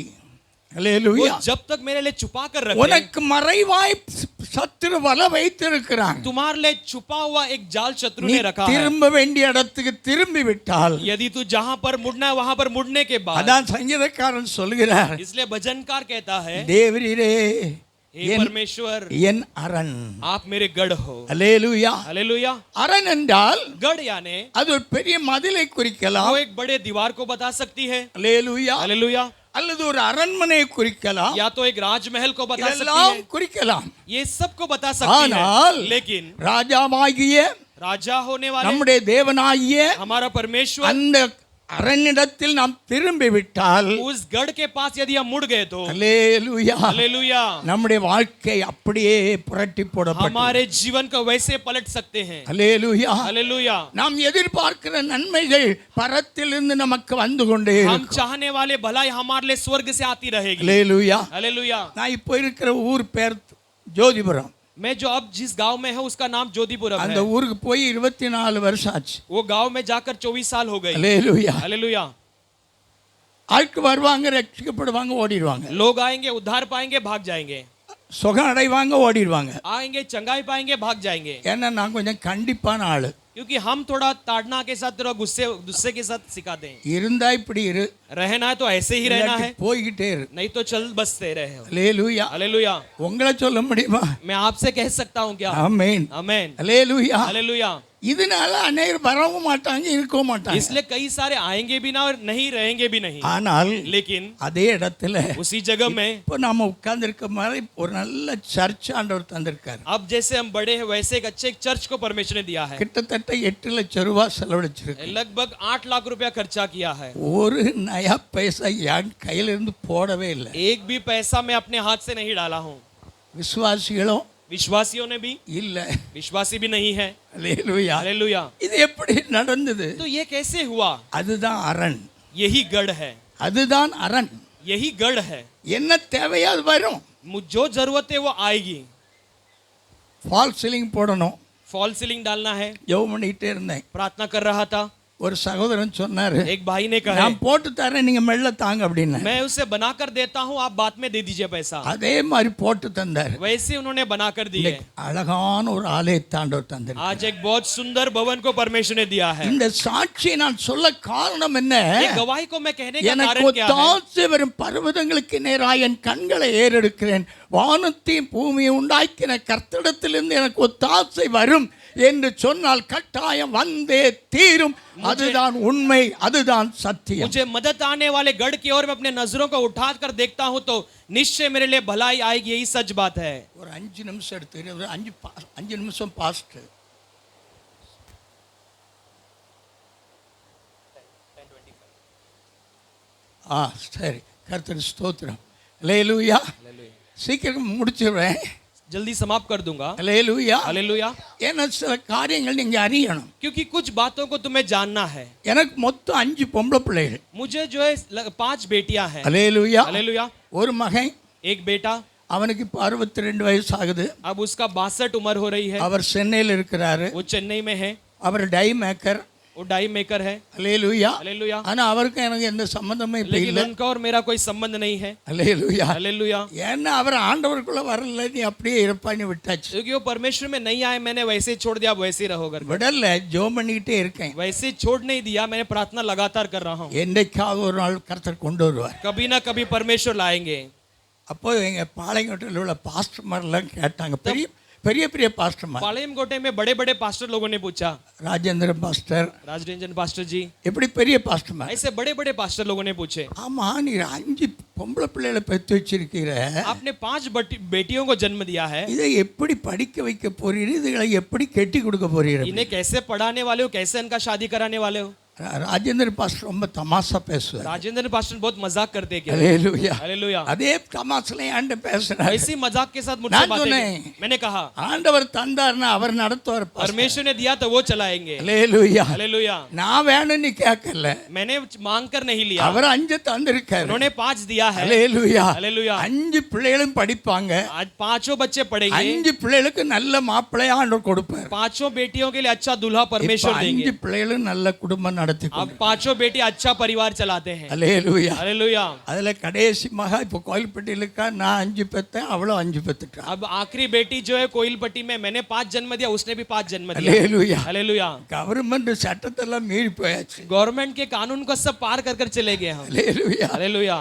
वो அல்லேலூயா. जब तक मेरे लिए छुपा कर रखे, உனக்கு மறைவாய் சத்துரு வலை வைத்திருக்கிறான். तुम्हारे लिए छुपा हुआ एक जाल शत्रु நீ ने रखा है। திரும்ப வேண்டிய இடத்துக்கு திரும்பி விட்டால், यदि तू जहां पर मुड़ना है वहां पर मुड़ने के बाद, அதான் சங்கீதக்காரன் சொல்கிறார், इसलिए भजनकार कहता है, தேவரீரே हे परमेश्वर, என் அரண். आप मेरे गढ़ हो। அல்லேலூயா. हालेलुया। அரண் என்றால் गढ़ यानी அது ஒரு பெரிய மதிலை वो குறிக்கலாம். एक बड़े दीवार को बता सकती है। அல்லேலூயா. हालेलुया। அல்லது ஒரு அரண்மனையை குறிக்கலாம். या तो एक राजमहल को बता सकती இதெல்லாம் है, குறிக்கலாம். ये सब को बता सकती ஆனால் है, लेकिन ராஜாவாகிய राजा होने वाले நம்முடைய தேவனாகிய हमारा परमेश्वर, அந்த அரண்ணிடத்தில் நாம் திரும்பி விட்டால், उस गढ़ के पास यदि हम मुड़ गए तो அல்லேலூயா, हालेलुया, நம்முடைய வாழ்க்கை அப்படியே புரட்டி போடப்படும். हमारे जीवन को वैसे पलट सकते हैं। அல்லேலூயா. हालेलुया। நாம் எதிர்பார்க்கிற நன்மைகள் பரத்திலிருந்து நமக்கு வந்து கொண்டே हम இருக்கும். चाहने वाले भलाई हमारे लिए स्वर्ग से आती रहेगी। அல்லேலூயா. हालेलुया। நான் இப்போ இருக்கிற ஊர் பேர் ஜோதிபுரம். मैं जो अब जिस गांव में है उसका नाम जोधीपुरम அந்த है। ஊருக்கு போய் 24 வருஷம் ஆச்சு. वो गांव में जाकर 24 साल हो गए। அல்லேலூயா. हालेलुया। ஆட்கள் வருவாங்க, ரட்சிக்கப்படுவாங்க, ஓடிடுவாங்க. लोग आएंगे, उद्धार पाएंगे, भाग जाएंगे, சுகம் அடைவாங்க, ஓடிடுவாங்க. आएंगे, चंगाई पाएंगे, भाग जाएंगे। ஏன்னா நான் கொஞ்சம் கண்டிப்பான ஆளு. क्योंकि हम थोड़ा ताड़ना के साथ, थोड़ा गुस्से के साथ सिखाते हैं। இருந்தா இப்படி இரு, रहना है तो ऐसे ही रहना है, இல்லாட்டி போய்கிட்டே இரு. नहीं तो चल बसते रहे हो। அல்லேலூயா. हालेलुया। உங்களை சொல்ல முடியுமா? मैं आपसे कह सकता हूँ क्या? ஆமென். आमेन। அல்லேலூயா. हालेलुया। இதனால அநேகர் வரவும் மாட்டாங்க, இருக்கவும் மாட்டாங்க. इसलिए कई सारे आएंगे भी ना और नहीं रहेंगे भी नहीं। ஆனால் लेकिन அதே இடத்துல उसी जगह में இப்போ நாம உட்கார்ந்திருக்க மாதிரி ஒரு நல்ல சர்ச் ஆண்டவர் தந்திருக்காரு. अब जैसे हम बड़े हैं वैसे एक अच्छे चर्च को परमेश्वर ने दिया है। கிட்டத்தட்ட 8 லட்சம் ரூபாய் செலவழிச்சிருக்கு. लगभग 8 लाख रुपया खर्चा किया है। ஒரு நயா பைசா என் கையில இருந்து போடவே இல்லை. एक भी पैसा मैं अपने हाथ से नहीं डाला हूँ। விசுவாசிகளும் विश्वासियों ने भी, இல்ல. विश्वासी भी नहीं है। அல்லேலூயா. हालेलुया। இது எப்படி நடந்தது? तो ये कैसे हुआ? அதுதான் அரண். यही गढ़ है, அதுதான் அரண். यही गढ़ है। என்ன தேவையோ அது வரும். जो जरूरत है वो आएगी। ஃபால் சீலிங் போடணும். फॉल सीलिंग डालना है। ஜெபம் பண்ணிட்டே இருந்தேன். प्रार्थना कर रहा था। ஒரு சகோதரன் சொன்னாரு, एक भाई ने कहा, நான் போட்டு தரேன் நீங்க மெல்ல தாங்க அப்படின்னு. मैं उसे बनाकर देता हूँ, आप बाद में दे दीजिए पैसा। அதே மாதிரி போட்டு தந்தார். वैसे उन्होंने बनाकर दिए। அழகான ஒரு ஆலயத்தை ஆண்டவர் தந்தார். आज एक बहुत सुंदर भवन को परमेश्वर ने दिया है। இந்த சாட்சியை நான் சொல்ல காரணம் என்ன? ये गवाही को मैं कहने का எனக்கு कारण क्या है? ஒத்தாசை வரும் பர்வதங்களுக்கு நேராக என் கண்களை ஏறெடுக்கிறேன். வானத்தையும் பூமியை உண்டாக்கின கர்த்தரிடத்திலிருந்து எனக்கு ஒத்தாசை வரும் என்று சொன்னால் கட்டாயம் வந்தே தீரும். அதுதான் உண்மை, அதுதான் சத்தியம். मुझे मदद आने वाले गढ़ की ओर मैं अपने नजरों को उठाकर देखता हूं तो निश्चय मेरे लिए भलाई आएगी, यही सच बात है। ஒரு 5 நிமிஷம் எடுத்து ஒரு 5 நிமிஷம் பாஸ்ட். சரி, கர்த்தர் ஸ்தோத்திரம். அல்லேலூயா. சீக்கிரம் முடிச்சிடுறேன். जल्दी समाप्त कर दूंगा। அல்லேலூயா. हालेलुया। ஏன்னா சில காரியங்கள் நீங்க அறியணும். क्योंकि कुछ बातों को तुम्हें जानना है। எனக்கு மொத்தம் 5 பொம்பளை பிள்ளைகள். मुझे जो है 5 बेटियां हैं। அல்லேலூயா. हालेलुया। ஒரு மகன், एक बेटा, அவனுக்கு இப்போ 62 வயசு ஆகுது. अब उसका 62 उम्र हो रही है। அவர் சென்னையில் இருக்கிறாரு. वो चेन्नई में है। அவர் டை மேக்கர். वो डाई मेकर है। அல்லேலூயா. हालेलुया। ஆனா அவருக்கு எனக்கு எந்த சம்பந்தமே இப்ப लेकिन இல்ல. उनका और मेरा कोई संबंध नहीं है। அல்லேலூயா. हालेलुया। ஏன்னா அவர் ஆண்டவருக்குள்ள வரல, நீ அப்படியே இருப்பான்னு விட்டாச்சு. क्योंकि वो परमेश्वर में नहीं आए, मैंने वैसे ही छोड़ दिया, वैसे ही रहो घर। விடல, ஜெபம் பண்ணிட்டே இருக்கேன். वैसे ही छोड़ नहीं दिया, मैंने प्रार्थना लगातार कर रहा हूँ। என்னைக்காவது ஒரு நாள் கர்த்தர் கொண்டு வருவார். कभी ना कभी परमेश्वर लाएंगे। அப்போ எங்க பாளையங்கோட்டையில் உள்ள பாஸ்டர்மாரெல்லாம் கேட்டாங்க, பெரிய பெரிய பெரிய பாஸ்டர்மார். पालेम गोटे में बड़े बड़े पास्टर लोगों ने पूछा, ராஜேந்திர பாஸ்டர், राजरंजन पास्टर जी, எப்படி பெரிய பாஸ்டர்மார், ऐसे बड़े बड़े पास्टर लोगों ने पूछे, ஆமா நீ 5 பொம்பளை பிள்ளைகளை பெற்று வச்சிருக்கிற, आपने 5 बेटियों को जन्म दिया है, இதை எப்படி படிக்க வைக்க போறீங்க, இதுகளை எப்படி கட்டி கொடுக்க போறீங்க, इन्हें कैसे पढ़ाने वाले हो, कैसे इनका शादी कराने वाले हो। ராஜேந்திர பாஸ்டர் ரொம்ப தமாஷா பேசுவார். राजेंद्र पास्टर बहुत मजाक करते हैं। ஹalleluya. हालेलुया। அதே தமாஷிலே ஆண்டு பேசுறார். ऐसी मजाक के साथ मुझसे बातें। मैंने कहा ஆண்டவர் தந்தார்னா அவர் நடத்துவார். परमेश्वर ने दिया तो वो चलाएंगे। ஹalleluya. हालेलुया। நான் வேணும்னு கேட்கல, मैंने मांग कर नहीं लिया, அவர் 5 தந்திருக்கார். उन्होंने 5 दिया है। ஹalleluya. हालेलुया। 5 பிள்ளைகளும் படிப்பாங்க. आज 5 बच्चे पढ़ेंगे। 5 பிள்ளைகளுக்கு நல்ல மாப்பிள்ளையை ஆண்டவர் கொடுப்பார். 5 बेटियों के लिए अच्छा दूल्हा परमेश्वर देंगे। 5 பிள்ளைகளும் நல்ல குடும்பம் நடத்தி अब 5 बेटी अच्छा परिवार चलाते हैं। ஹalleluya. हालेलुया। அதுல கடைசி மகா இப்போ கோயில்பட்டியிலுக்கா நான் 5 பெத்தேன், அவளும் 5 பெத்துட்டா. अब आखिरी बेटी जो है कोइलपट्टी में, मैंने 5 जन्म दिया, उसने भी 5 जन्म दिया। ஹalleluya. हालेलुया। கவர்மெண்ட் சட்டத்தெல்லாம் மீறி போயாச்சு. गवर्नमेंट के कानून को सब पार कर कर चले गए हम। ஹalleluya. हालेलुया।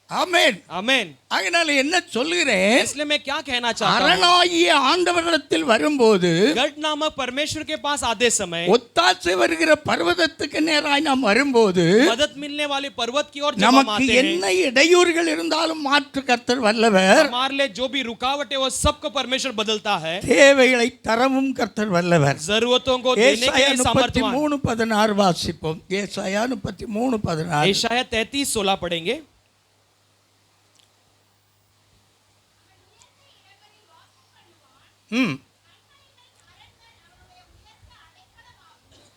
ஆமென். आमेन। அதனால என்ன சொல்கிறேன், इसलिए मैं क्या कहना चाहता हूँ, அரணாகிய ஆண்டவரிடத்தில் வரும்போது गढ़ नामक परमेश्वर के पास आते समय, ஒத்தாசை வருகிற பர்வதத்துக்கு நேராய் நாம் வரும்போது मदद मिलने वाले पर्वत की ओर जब हम நமக்கு आते हैं, என்ன இடையூறுகள் இருந்தாலும் மாற்று கர்த்தர் வல்லவர். हमारे लिए जो भी रुकावट है वो सबको परमेश्वर बदलता है। தேவைகளை தரவும் கர்த்தர் வல்லவர். जरूरतों को देने के ஏசாயா लिए सामर्थ्यवान। 33:16 வாசிப்போம். ஏசாயா 33:16. यशायाह 33:16 पढ़ेंगे।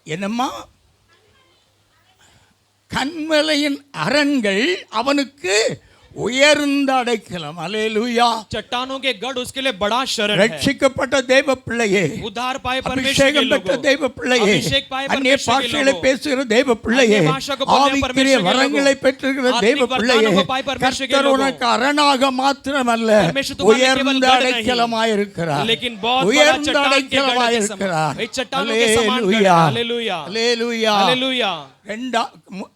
என்னம்மா, கன்மலையின் அரண்கள் அவனுக்கு உயர்ந்த அடைக்கலம். அல்லேலூயா. चट्टानों के गढ़ उसके लिए बड़ा शरण है। ரட்சிக்கப்பட்ட தேவ பிள்ளையே, उद्धार पाए परमेश्वर के அபிஷேகம் பெற்ற लोगों, தேவ பிள்ளையே, अभिषेक पाए அந்நிய परमेश्वर के பாஷைகளை लोगों, பேசுகிற தேவ பிள்ளையே, अन्य भाषा को बोलने ஆவிக்குரிய परमेश्वर के வரங்களை लोगों, பெற்றிருக்கிற आत्मिक தேவ பிள்ளையே, वरदानों को पाए परमेश्वर के கர்த்தர் लोगों, உனக்கு அரணாக மாத்திரமல்ல, परमेश्वर तुम्हारे केवल உயர்ந்த गढ़ नहीं, அடைக்கலமாயிருக்கிறார். लेकिन बहुत बड़ा உயர்ந்த चट्टान के गढ़ के அடைக்கலமாயிருக்கிறார். समान, एक चट्टानों के समान गढ़। அல்லேலூயா. हालेलुया। அல்லேலூயா. हालेलुया।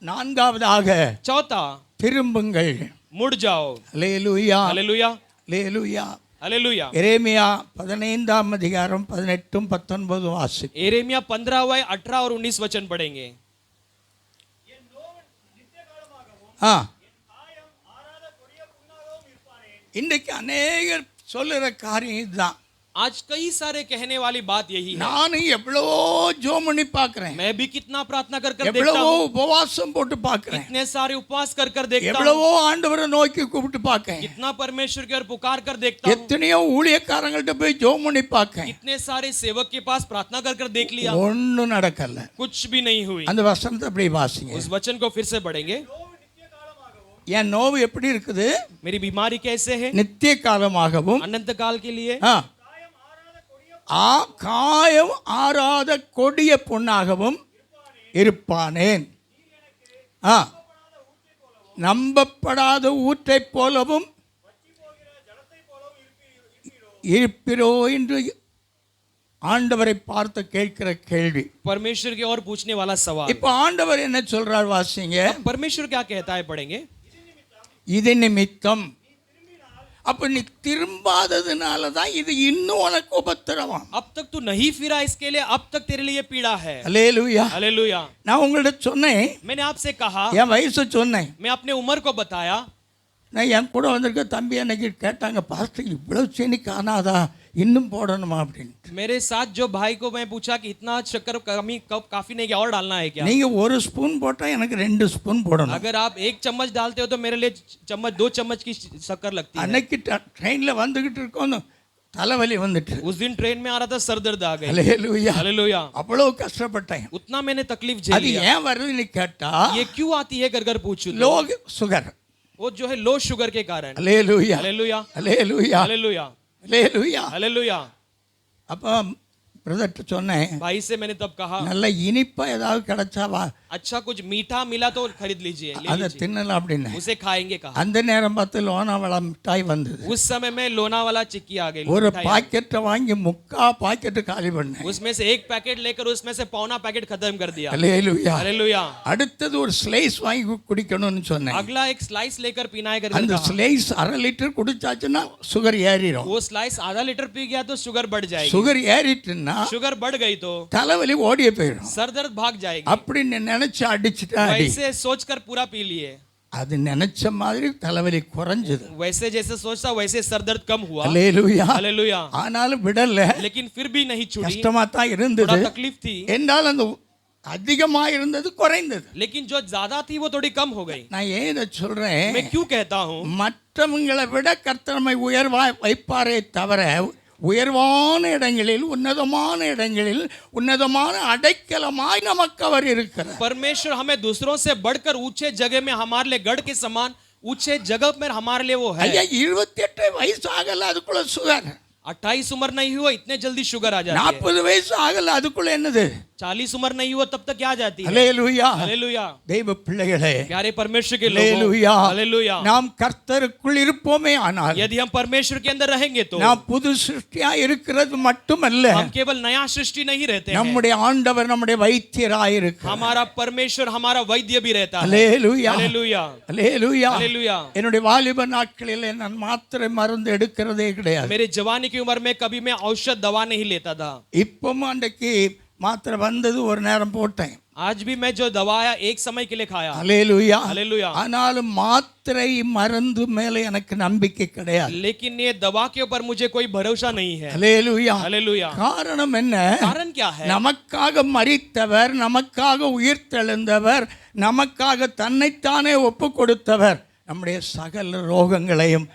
நான்காவதாக चौथा, திரும்புங்கள். मुड़ जाओ। அல்லேலூயா. हालेलुया। அல்லேலூயா. हालेलुया। எரேமியா 15 அதிகாரம் 18 19 வாசி. यिर्मयाह 15 18 और 19 वचन पढ़ेंगे। இன்றைக்கு அநேகர் சொல்லுற காரியம் இதுதான். आज कई सारे कहने वाली बात यही है। நானும் எவ்வளவோ ஜெபம் பண்ணி பார்க்கிறேன், मैं भी कितना प्रार्थना कर कर देखता எவ்வளவோ हूँ, உபவாசம் போட்டு பார்க்கிறேன், कितने सारे उपवास कर कर देखता हूँ, எவ்வளவோ ஆண்டவரை நோக்கி கூப்பிட்டு பார்க்கிறேன், कितना परमेश्वर की ओर पुकार कर देखता हूँ, எத்தனையோ ஊழியக்காரங்கள்ட்ட போய் ஜெபம் பண்ணி பார்க்கிறேன், कितने सारे सेवक के पास प्रार्थना कर कर देख लिया, ஒண்ணும் நடக்கல. कुछ भी नहीं हुई। அந்த வசனத்தை அப்படியே வாசிங்க. उस वचन को फिर से पढ़ेंगे। என் நோவு எப்படி இருக்குது? मेरी बीमारी कैसे है? நித்திய காலமாகவும் अनंत काल के लिए। காயம் ஆறாத கொடிய பொன்னாகவும் இருப்பானேன். நம்பப்படாத ஊற்றை போலவும் இருப்பிரோ என்று ஆண்டவரை பார்த்து கேட்கிற கேள்வி. परमेश्वर की ओर पूछने वाला सवाल। இப்போ ஆண்டவர் என்ன சொல்றார் வாசிங்க. परमेश्वर क्या कहता है पढ़ेंगे। இது நிமித்தம். அப்ப நீ திரும்பாததுனால தான் இது இன்னும் உனக்கு உபத்திரவம். अब तक तू नहीं फिरा इसके लिए अब तक तेरे लिए पीड़ा है। அல்லேலூயா हालेलुया। நான் உங்கள்ட்ட சொன்னேன், मैंने आपसे कहा, என் வயசு சொன்னேன். मैं अपने उम्र को बताया। நான் என் கூட வந்திருக்க தம்பி அன்னைக்கு கேட்டாங்க, பாஸ்டர் இவ்வளவு சீனி காணாதா, இன்னும் போடணுமா அப்படின்னு. मेरे साथ जो भाई को मैं पूछा कि इतना शक्कर कमी कब काफी नहीं, क्या और डालना है क्या? நீங்க ஒரு ஸ்பூன் போட்டா எனக்கு 2 ஸ்பூன் போடணும். अगर आप 1 चम्मच डालते हो तो मेरे लिए चम्मच 2 चम्मच की शक्कर लगती है। அன்னைக்கு ட்ரெயின்ல வந்துகிட்டு இருக்கோம், தலைவலி வந்துட்டு. उस दिन ट्रेन में आ रहा था, सर दर्द आ गई। அல்லேலூயா हालेलुया। அவ்வளவு கஷ்டப்பட்டேன். उतना मैंने तकलीफ झेली। அது ஏன் வருதுன்னு கேட்டா, ये क्यों आती है कर पूछूं तो? Low sugar. वो जो है लो शुगर के कारण। அல்லேலூயா हालेलुया। அல்லேலூயா हालेलुया। அல்லேலூயா. हालेलुया। அப்போ பிரதர்ட்ட சொன்னேன், भाई से मैंने तब कहा, நல்ல இனிப்பா ஏதாவது கிடைச்சா வா, अच्छा कुछ मीठा मिला तो खरीद लीजिए, ले அதை लीजिए, தின்னலாம் அப்படின்னு. उसे खाएंगे कहा। அந்த நேரம் பார்த்து லோனாவளா மிட்டாய் வந்தது. उस समय में लोनावाला चिक्की आ गई। ஒரு मिठाई। பாக்கெட்டை வாங்கி 3/4 பாக்கெட் காலி பண்ணேன். उसमें से 1 पैकेट लेकर उसमें से पौना पैकेट खत्म कर दिया। அல்லேலூயா. हालेलुया। அடுத்தது ஒரு ஸ்லைஸ் வாங்கி குடிக்கணும்னு சொன்னேன். अगला एक स्लाइस लेकर पीना है करके அந்த कहा। ஸ்லைஸ் 1/2 லிட்டர் குடிச்சாச்சுன்னா சுகர் ஏறிடும். वो स्लाइस आधा लीटर पी गया तो शुगर बढ़ जाएगी। சுகர் ஏறிட்டுன்னா शुगर बढ़ गई तो தலைவலி ஓடியே போயிடும். सर दर्द भाग जाएगी। அப்படின்னு நினைச்சு அடிச்சுட்டா அடி. वैसे सोचकर पूरा पी लिए। அது நினைச்ச மாதிரி தலைவலி குறைஞ்சது. वैसे जैसे सोचा वैसे सर दर्द कम हुआ। அல்லேலூயா. हालेलुया। ஆனாலும் விடல, लेकिन फिर भी नहीं छूटी। கஷ்டமா தான் இருந்தது. थोड़ा तकलीफ थी। என்றால் அந்த அதிகமா இருந்தது குறைந்தது. लेकिन जो ज्यादा थी वो थोड़ी कम हो गई। நான் ஏன் இதை சொல்றேன், मैं क्यों कहता हूँ, மற்றவங்களை விட கர்த்தர் நம்மை உயர்வா வைப்பாரே தவிர, உயர்வான இடங்களில் உன்னதமான இடங்களில் உன்னதமான அடைக்கலமாய் நமக்கு அவர் இருக்கிறார். परमेश्वर हमें दूसरों से बढ़कर ऊंचे जगह में हमारे लिए गढ़ के समान ऊंचे जगह में हमारे लिए वो है। ஐயா 28 வயசு ஆகல அதுக்குள்ள சுகர். 28 उम्र नहीं हुआ इतने जल्दी शुगर आ जाती है। 40 வயசு ஆகல அதுக்குள்ள என்னது? 40 उम्र नहीं हुआ तब तक क्या आ जाती है। அல்லேலூயா. हालेलुया। தெய்வ பிள்ளைகளே, प्यारे परमेश्वर के लोगों, அல்லேலூயா. हालेलुया। நாம் கர்த்தருக்குள் இருப்போமே ஆனால், यदि हम परमेश्वर के अंदर रहेंगे तो நாம் புது சிருஷ்டியா இருக்கிறது மட்டுமல்ல, हम केवल नया सृष्टि नहीं रहते हैं, நம்முடைய ஆண்டவர் நம்முடைய வைத்தியராய் இருக்கிறார். हमारा परमेश्वर हमारा वैद्य भी रहता है। அல்லேலூயா. हालेलुया। அல்லேலூயா. हालेलुया। என்னுடைய வாலிப நாட்களில் நான் மாத்திரை மருந்து எடுக்கிறதே கிடையாது. मेरे जवानी की उम्र में कभी मैं औषध दवा नहीं लेता था। இப்பவும் அன்றைக்கு மாத்திரை வந்தது, ஒரு நேரம் போட்டேன். आज भी मैं जो दवा आया एक समय के लिए खाया। அல்லேலூயா. हालेलुया। ஆனாலும் மாத்திரை மருந்து மேலே எனக்கு நம்பிக்கை கிடையாது. लेकिन ये दवा के ऊपर मुझे कोई भरोसा नहीं है। அல்லேலூயா. हालेलुया। காரணம் என்ன? कारण क्या है? நமக்காக மரித்தவர், நமக்காக உயிர்த்தெழுந்தவர், நமக்காக தன்னைத்தானே ஒப்பு கொடுத்தவர் நம்முடைய சகல ரோகங்களையும்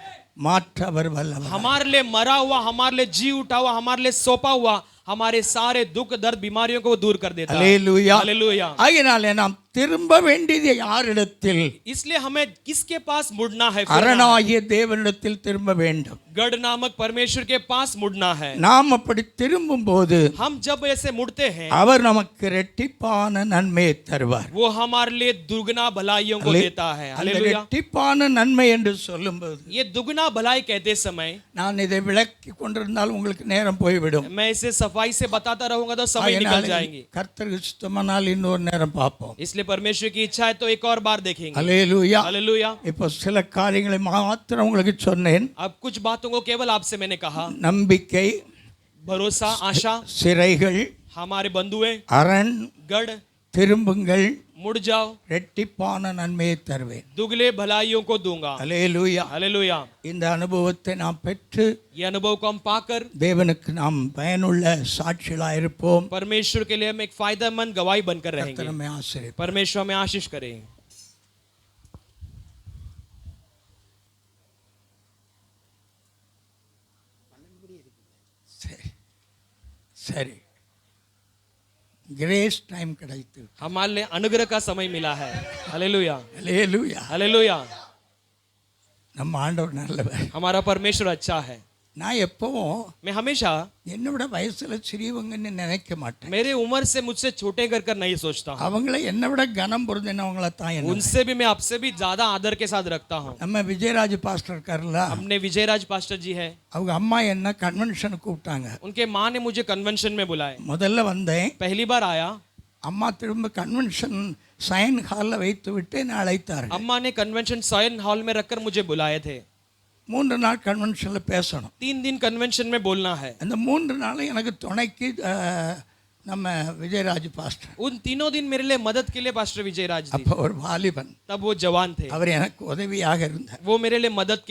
மாற்றவர் வல்லவர். हमारे लिए मरा हुआ, हमारे लिए जी उठा हुआ, हमारे लिए सौंपा हुआ हमारे सारे दुख दर्द बीमारियों को वो दूर कर देता है। அல்லேலூயா. हालेलुया। ஆகையினாலே நாம் திரும்ப வேண்டியது யாரிடத்தில்? इसलिए हमें किसके पास मुड़ना है? அரணாகிய தேவனிடத்தில் திரும்ப வேண்டும். गढ़ नामक परमेश्वर के पास मुड़ना है। நாம் அப்படி திரும்பும் போது हम जब ऐसे मुड़ते हैं அவர் நமக்கு இரட்டிப்பான நன்மையை தருவார். वो हमारे लिए दुगना भलाइयों को देता है। அந்த हालेलुया। இரட்டிப்பான நன்மை என்று சொல்லும்போது, ये दुगना भलाई कहते समय நான் இதை விளக்கி கொண்டிருந்தால் உங்களுக்கு நேரம் போய்விடும். मैं इसे सफाई से बताता रहूंगा तो समय निकल जाएंगे। கர்த்தருக்கு சுத்தமானால் இன்னொரு நேரம் பார்ப்போம். इसलिए परमेश्वर की इच्छा है तो एक और बार देखेंगे। அல்லேலூயா. हालेलुया। இப்போ சில காரியங்களை மாத்திரம் உங்களுக்கு சொன்னேன். अब कुछ बातों को केवल आपसे मैंने कहा। நம்பிக்கை, भरोसा, आशा, சிறைகள், हमारे बंधुए, அரண், गढ़, திரும்புங்கள், मुड़ जाओ, இரட்டிப்பான நன்மையை தருவேன். दुगले भलाइयों को दूंगा। அல்லேலூயா. हालेलुया। இந்த அனுபவத்தை நாம் பெற்று ये अनुभव को हम पाकर தேவனுக்கு நாம் பயனுள்ள சாட்சிகளாக இருப்போம். परमेश्वर के लिए हम एक फायदेमंद गवाही बनकर கர்த்தர் रहेंगे। நம்மை ஆசீர்வதிப்பார். परमेश्वर में आशीष करें। சரி, கிரேஸ் டைம் கிடைத்து हमारे लिए अनुग्रह का समय मिला है। हालेलुया। அல்லேலூயா. हालेलुया। நம்ம ஆண்டவர் நல்லவர். हमारा परमेश्वर अच्छा है. நான் எப்பவும் मैं हमेशा என்னோட வயசுல சிறியவங்கன்னு நினைக்க மாட்டேன். मेरे उम्र से मुझसे छोटे कर नहीं सोचता हूँ. அவங்கள என்னோட கனம் பொருந்தினவங்கள தான் என்ன. उनसे भी मैं आपसे भी ज्यादा आदर के साथ रखता हूँ. நம்ம விஜயராஜ் பாஸ்டர் இருக்கார்ல, हमने विजयराज पास्टर जी है. அவங்க அம்மா என்ன கன்வென்ஷனுக்கு கூப்பிட்டாங்க. उनके माँ ने मुझे कन्वेंशन में बुलाए. முதல்ல வந்தேன், पहली बार आया. அம்மா திரும்ப கன்வென்ஷன் சைன் ஹாலில் வைத்து விட்டு என்னை அழைத்தார்கள். अम्मा ने कन्वेंशन साइन हॉल में रखकर मुझे बुलाए थे. 3 நாள் கன்வென்ஷனில் பேசணும். 3 दिन कन्वेंशन में बोलना है. அந்த 3 நாளும் எனக்கு துணைக்கு நம்ம விஜயராஜ் பாஸ்டர். उन तीनों दिन मेरे लिए मदद के लिए पास्टर विजयराज जी. அப்போ ஒரு வாலிபன், तब वो जवान थे. அவர் எனக்கு உதவியாக இருந்தார். वो मेरे लिए मदद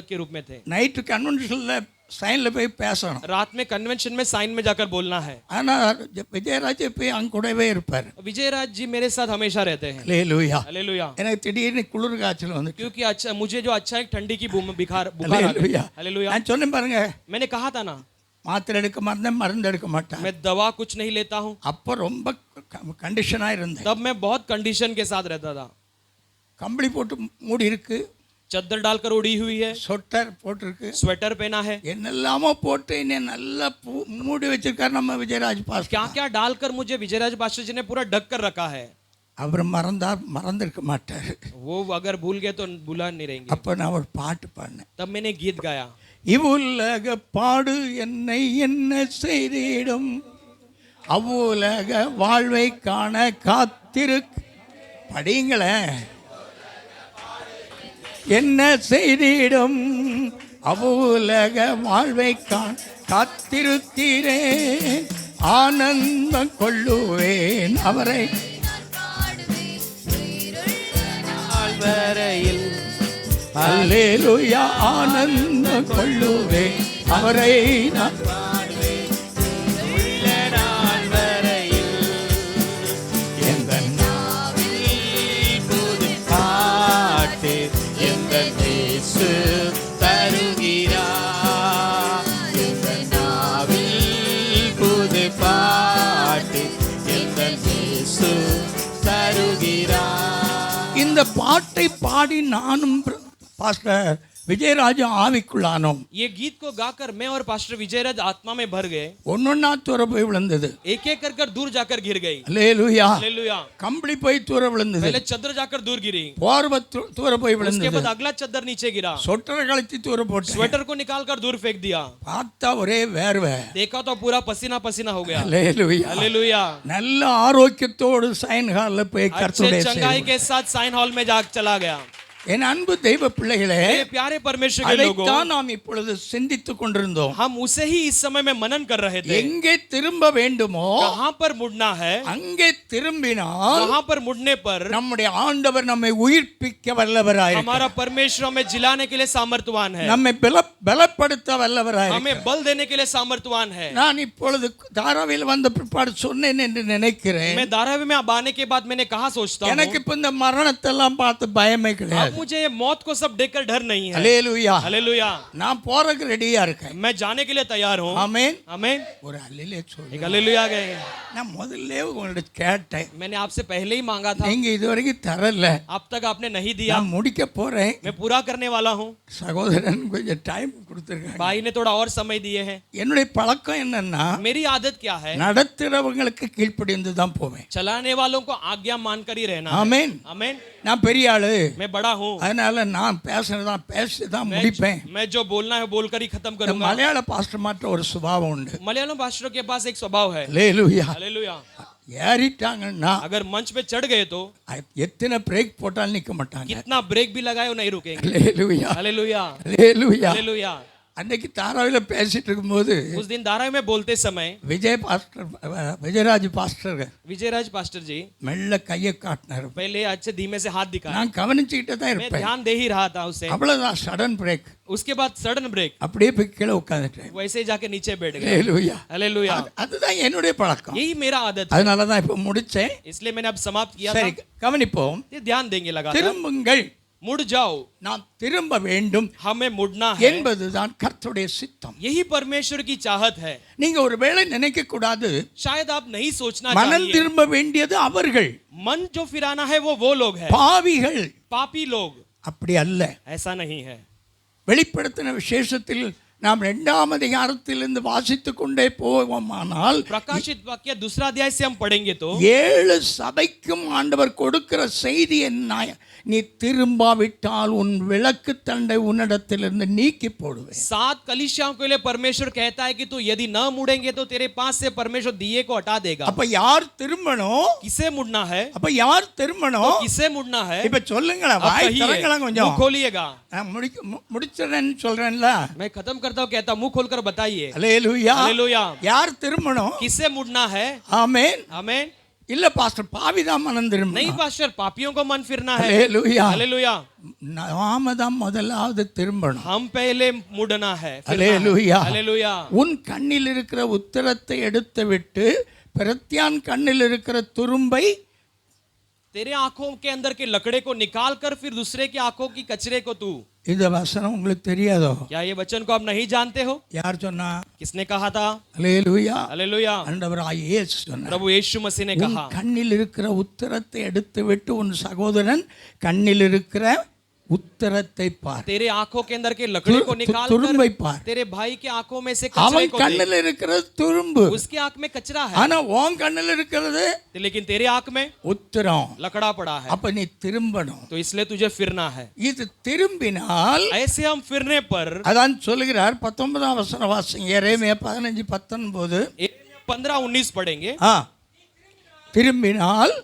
के रूप में थे. நைட்டு கன்வென்ஷனில் சைனில் போய் பேசணும். रात में कन्वेंशन में साइन में जाकर बोलना है. ஆனால் விஜயராஜ் போய் அங்க கூடவே இருப்பார். विजयराज जी मेरे साथ हमेशा रहते हैं. அல்லேலூயா. हालेलुया. எனக்கு திடீர்னு குளிர் காய்ச்சல் வந்து, क्योंकि अच्छा मुझे जो अच्छा एक ठंडी की बुखार आ गई. அல்லேலூயா. हालेलुया. நான் சொன்னேன் பாருங்க, मैंने कहा था ना, மாத்திரை எடுக்க மாட்டேன், மருந்து எடுக்க மாட்டேன். मैं दवा कुछ नहीं लेता हूँ. அப்போ ரொம்ப கண்டிஷனாக இருந்தேன். तब मैं बहुत कंडीशन के साथ रहता था. கம்பளி போட்டு மூடி இருக்கு, चद्दर डालकर उड़ी हुई है, சொட்டர் போட்டிருக்கு, स्वेटर पहना है, என்னெல்லாமோ போட்டு என்னை நல்லா மூடி வச்சிருக்காரு நம்ம விஜயராஜ் பாஸ்டர். क्या क्या डालकर मुझे विजयराज पास्टर जी ने पूरा ढक कर रखा है. அவர் மறந்திருக்க மாட்டார். वो अगर भूल गए तो भूला नहीं रहेंगे. அப்போ நான் ஒரு பாட்டு பாடினேன். तब मैंने गीत गाया. இவ்வுலக பாடு என்னை என்ன செய்திடும், அவ்வுலக வாழ்வை காண படிங்களேன். என்ன செய்திடும், அவ்வுலக வாழ்வை காத்திருக்கிறேன், ஆனந்தம் கொள்ளுவேன் அவரை வரையில். அல்லேலூயா. ஆனந்தம் கொள்ளுவேன் அவரை நான் உள்ள நாள் வரையில் எந்த புது பாட்டு எங்கள் இயேசு தருகிறார். எங்கள் நாவில் புது பாட்டு எங்கள் இயேசு தருகிறார். இந்த பாட்டை பாடி நானும் பாஸ்டர் விஜயராஜ் ஆவிக்குள்ளானோம். ये गीत को गाकर मैं और पास्टर विजयराज आत्मा में भर गए. ஒன்னொன்னா தூர போய் விழுந்தது. एक एक कर दूर जाकर गिर गई. அல்லேலூயா. हालेलुया. கம்பளி போய் தூர விழுந்தது. पहले चद्दर जाकर दूर गिरी. போர்வை தூர போய் उसके விழுந்தது. बाद अगला चद्दर नीचे गिरा. சொட்டரை கழட்டி தூர போட்டு स्वेटर को निकाल कर दूर फेंक दिया. பார்த்தா ஒரே வேர்வை. देखा तो पूरा पसीना पसीना हो गया. அல்லேலூயா. हालेलुया. நல்ல ஆரோக்கியத்தோடு சைன் ஹால்ல போய் अच्छे கர்த்தருடைய चंगाई के साथ साइन हॉल में जाकर चला गया. என் அன்பு தெய்வ பிள்ளைகளே, मेरे प्यारे परमेश्वर के लोगों, அதைத்தான் நாம் இப்பொழுது சிந்தித்துக் கொண்டிருந்தோம். हम उसे ही इस समय में मनन कर रहे थे. எங்கே திரும்ப வேண்டுமோ कहां पर मुड़ना है, அங்கே திரும்பினால் कहां पर मुड़ने पर நம்முடைய ஆண்டவர் நம்மை உயிர்ப்பிக்க வல்லவராயிருக்கிறார். हमारा परमेश्वर हमें जिलाने के लिए सामर्थ्यवान है. நம்மை பலப்படுத்த வல்லவராயிருக்கிறார். हमें बल देने के लिए सामर्थ्यवान है. நான் இப்பொழுது தாராவியில் வந்த பிற்பாடு சொன்னேன் என்று நினைக்கிறேன். मैं धारावी में अब आने के बाद मैंने कहा सोचता हूं, எனக்கு இப்ப இந்த மரணத்தெல்லாம் பார்த்து பயமே கிடையாது. अब मुझे ये मौत को सब देखकर डर नहीं है. அல்லேலூயா. हालेलुया. நான் போறதுக்கு ரெடியா இருக்கேன். मैं जाने के लिए तैयार हूं. ஆமென். आमीन. ஒரு அல்லேலூயா एक சொல்லு. हालेलुया गए. நான் முதல்ல உங்கள்ட்ட கேட்டேன், मैंने आपसे पहले ही मांगा था, நீங்க இதுவரைக்கும் தரல. अब तक आपने नहीं दिया. நான் முடிக்க போறேன். मैं पूरा करने वाला हूं. சகோதரன் கொஞ்சம் டைம் கொடுத்துருக்காங்க. भाई ने थोड़ा और समय दिए हैं. என்னுடைய பழக்கம் என்னன்னா, मेरी आदत क्या है, நடத்துறவங்களுக்கு கீழ்ப்படிந்து தான் போவேன். चलाने वालों को आज्ञा मानकर ही रहना. ஆமென். आमीन. நான் பெரிய ஆளு, मैं बड़ा हूं. அதனால நான் பேசுறதான் பேசி தான் முடிப்பேன். मैं जो बोलना है बोलकर ही खत्म இந்த करूंगा. மலையாள பாஸ்டர் மாட்ட ஒரு சுபாவம் உண்டு. मलयालम पास्टरों के पास एक स्वभाव है. அல்லேலூயா. हालेलुया. ஏறிட்டாங்கன்னா अगर मंच पे चढ़ गए तो எத்தனை பிரேக் போட்டாலும் நிக்க மாட்டாங்க. कितना ब्रेक भी लगाए वो नहीं रुकेंगे. அல்லேலூயா. हालेलुया. அல்லேலூயா. हालेलुया. அன்னைக்கு தாராவில பேசிட்டு இருக்கும்போது उस दिन धारावी में बोलते समय விஜயராஜ் பாஸ்டர் विजयराज पास्टर जी மெல்ல கையை காட்டினார். पहले अच्छे धीमे से हाथ दिखाया. நான் கவனிச்சுக்கிட்டே தான் मैं இருப்பேன். ध्यान दे ही रहा था उसे. அவ்வளவுதான் சடன் பிரேக். उसके बाद सडन ब्रेक, அப்படியே போய் கீழே உட்காந்துட்டேன். वैसे ही जाके नीचे बैठ गए. அல்லேலூயா. हालेलुया. அதுதான் என்னுடைய பழக்கம். यही मेरा आदत है. அதனால தான் இப்போ முடிச்சேன். इसलिए मैंने अब समाप्त किया சரி, था. கவனிப்போம். ये ध्यान देंगे लगातार. திரும்புங்கள், मुड़ जाओ, நாம் திரும்ப வேண்டும் हमें मुड़ना है. என்பதுதான் கர்த்தருடைய சித்தம். यही परमेश्वर की चाहत है. நீங்க ஒருவேளை நினைக்க கூடாது, शायद आप नहीं सोचना மனம் चाहिए, திரும்ப வேண்டியது அவர்கள், मन जो फिराना है वो लोग हैं, பாவிகள், पापी लोग. அப்படி அல்ல. ऐसा नहीं है. வெளிப்படுத்தின விசேஷத்தில் நாம் 2ஆம் அதிகாரத்திலிருந்து வாசித்து கொண்டே போவோமானால் प्रकाशित वाक्य दूसरा अध्याय से हम पढ़ेंगे तो 7 சபைக்கும் ஆண்டவர் கொடுக்கிற செய்தி என்ன? நீ திரும்பாவிட்டால் உன் விளக்கு தண்டை உன்னிடத்திலிருந்து நீக்கி போடுவேன். 7 कलीसियाओं के लिए परमेश्वर कहता है कि तू यदि न मुड़ेंगे तो तेरे पास से परमेश्वर दिए को हटा देगा. அப்ப யார் திரும்பணும்? किसे मुड़ना है? அப்ப யார் திரும்பணும்? किसे मुड़ना है? இப்ப சொல்லுங்களா, अब வாய் कहिए, திறங்களா கொஞ்சம். मुंह खोलिएगा. முடிச்சறேன்னு சொல்றேன்ல. मैं खत्म करता हूँ कहता, मुंह खोलकर बताइए. அல்லேலூயா. हालेलुया. யார் திரும்பணும்? किसे मुड़ना है? ஆமென். आमेन. இல்ல பாஸ்டர், பாவிதான் மனம் திரும்பணும். नहीं पास्टर, पापियों को मन फिरना है. அல்லேலூயா. हालेलुया. நாம தான் முதலாவது திரும்பணும். हम पहले मुड़ना है. அல்லேலூயா. हालेलुया. உன் கண்ணில் இருக்கிற உத்தரத்தை எடுத்து விட்டு பிரத்யான் கண்ணில் இருக்கிற துரும்பை तेरे आंखों के अंदर के लकड़े को निकाल कर फिर दूसरे की आंखों की कचरे को तू. இந்த வசனம் உங்களுக்கு தெரியாதோ? क्या ये वचन को आप नहीं जानते हो? யார் சொன்னா? किसने कहा था? அல்லேலூயா. हालेलुया. ஆண்டவராகிய இயேசு சொன்னார். प्रभु यीशु मसीह ने உன் कहा, கண்ணில் இருக்கிற உத்தரத்தை எடுத்து விட்டு உன் சகோதரன் கண்ணில் இருக்கிற உத்தரத்தை பார். तेरे आंखों के अंदर के लकड़े को निकाल துரும்பை कर பார். तेरे भाई के आंखों में से कचरे அவன் को दे. கண்ணில் இருக்கிறது துரும்பு, उसकी आंख में कचरा है, ஆனா உன் கண்ணில் இருக்கிறது लेकिन तेरे आंख में உத்தரம். लकड़ा पड़ा है. அப்ப நீ திரும்பணும். तो इसलिए तुझे फिरना है. இது திரும்பினால் ऐसे हम फिरने पर அதான் சொல்லுகிறார். 19ஆம் வசனம் வாசிங்க. எரேமியா 15:19. 15-19 पढ़ेंगे. திரும்பினால்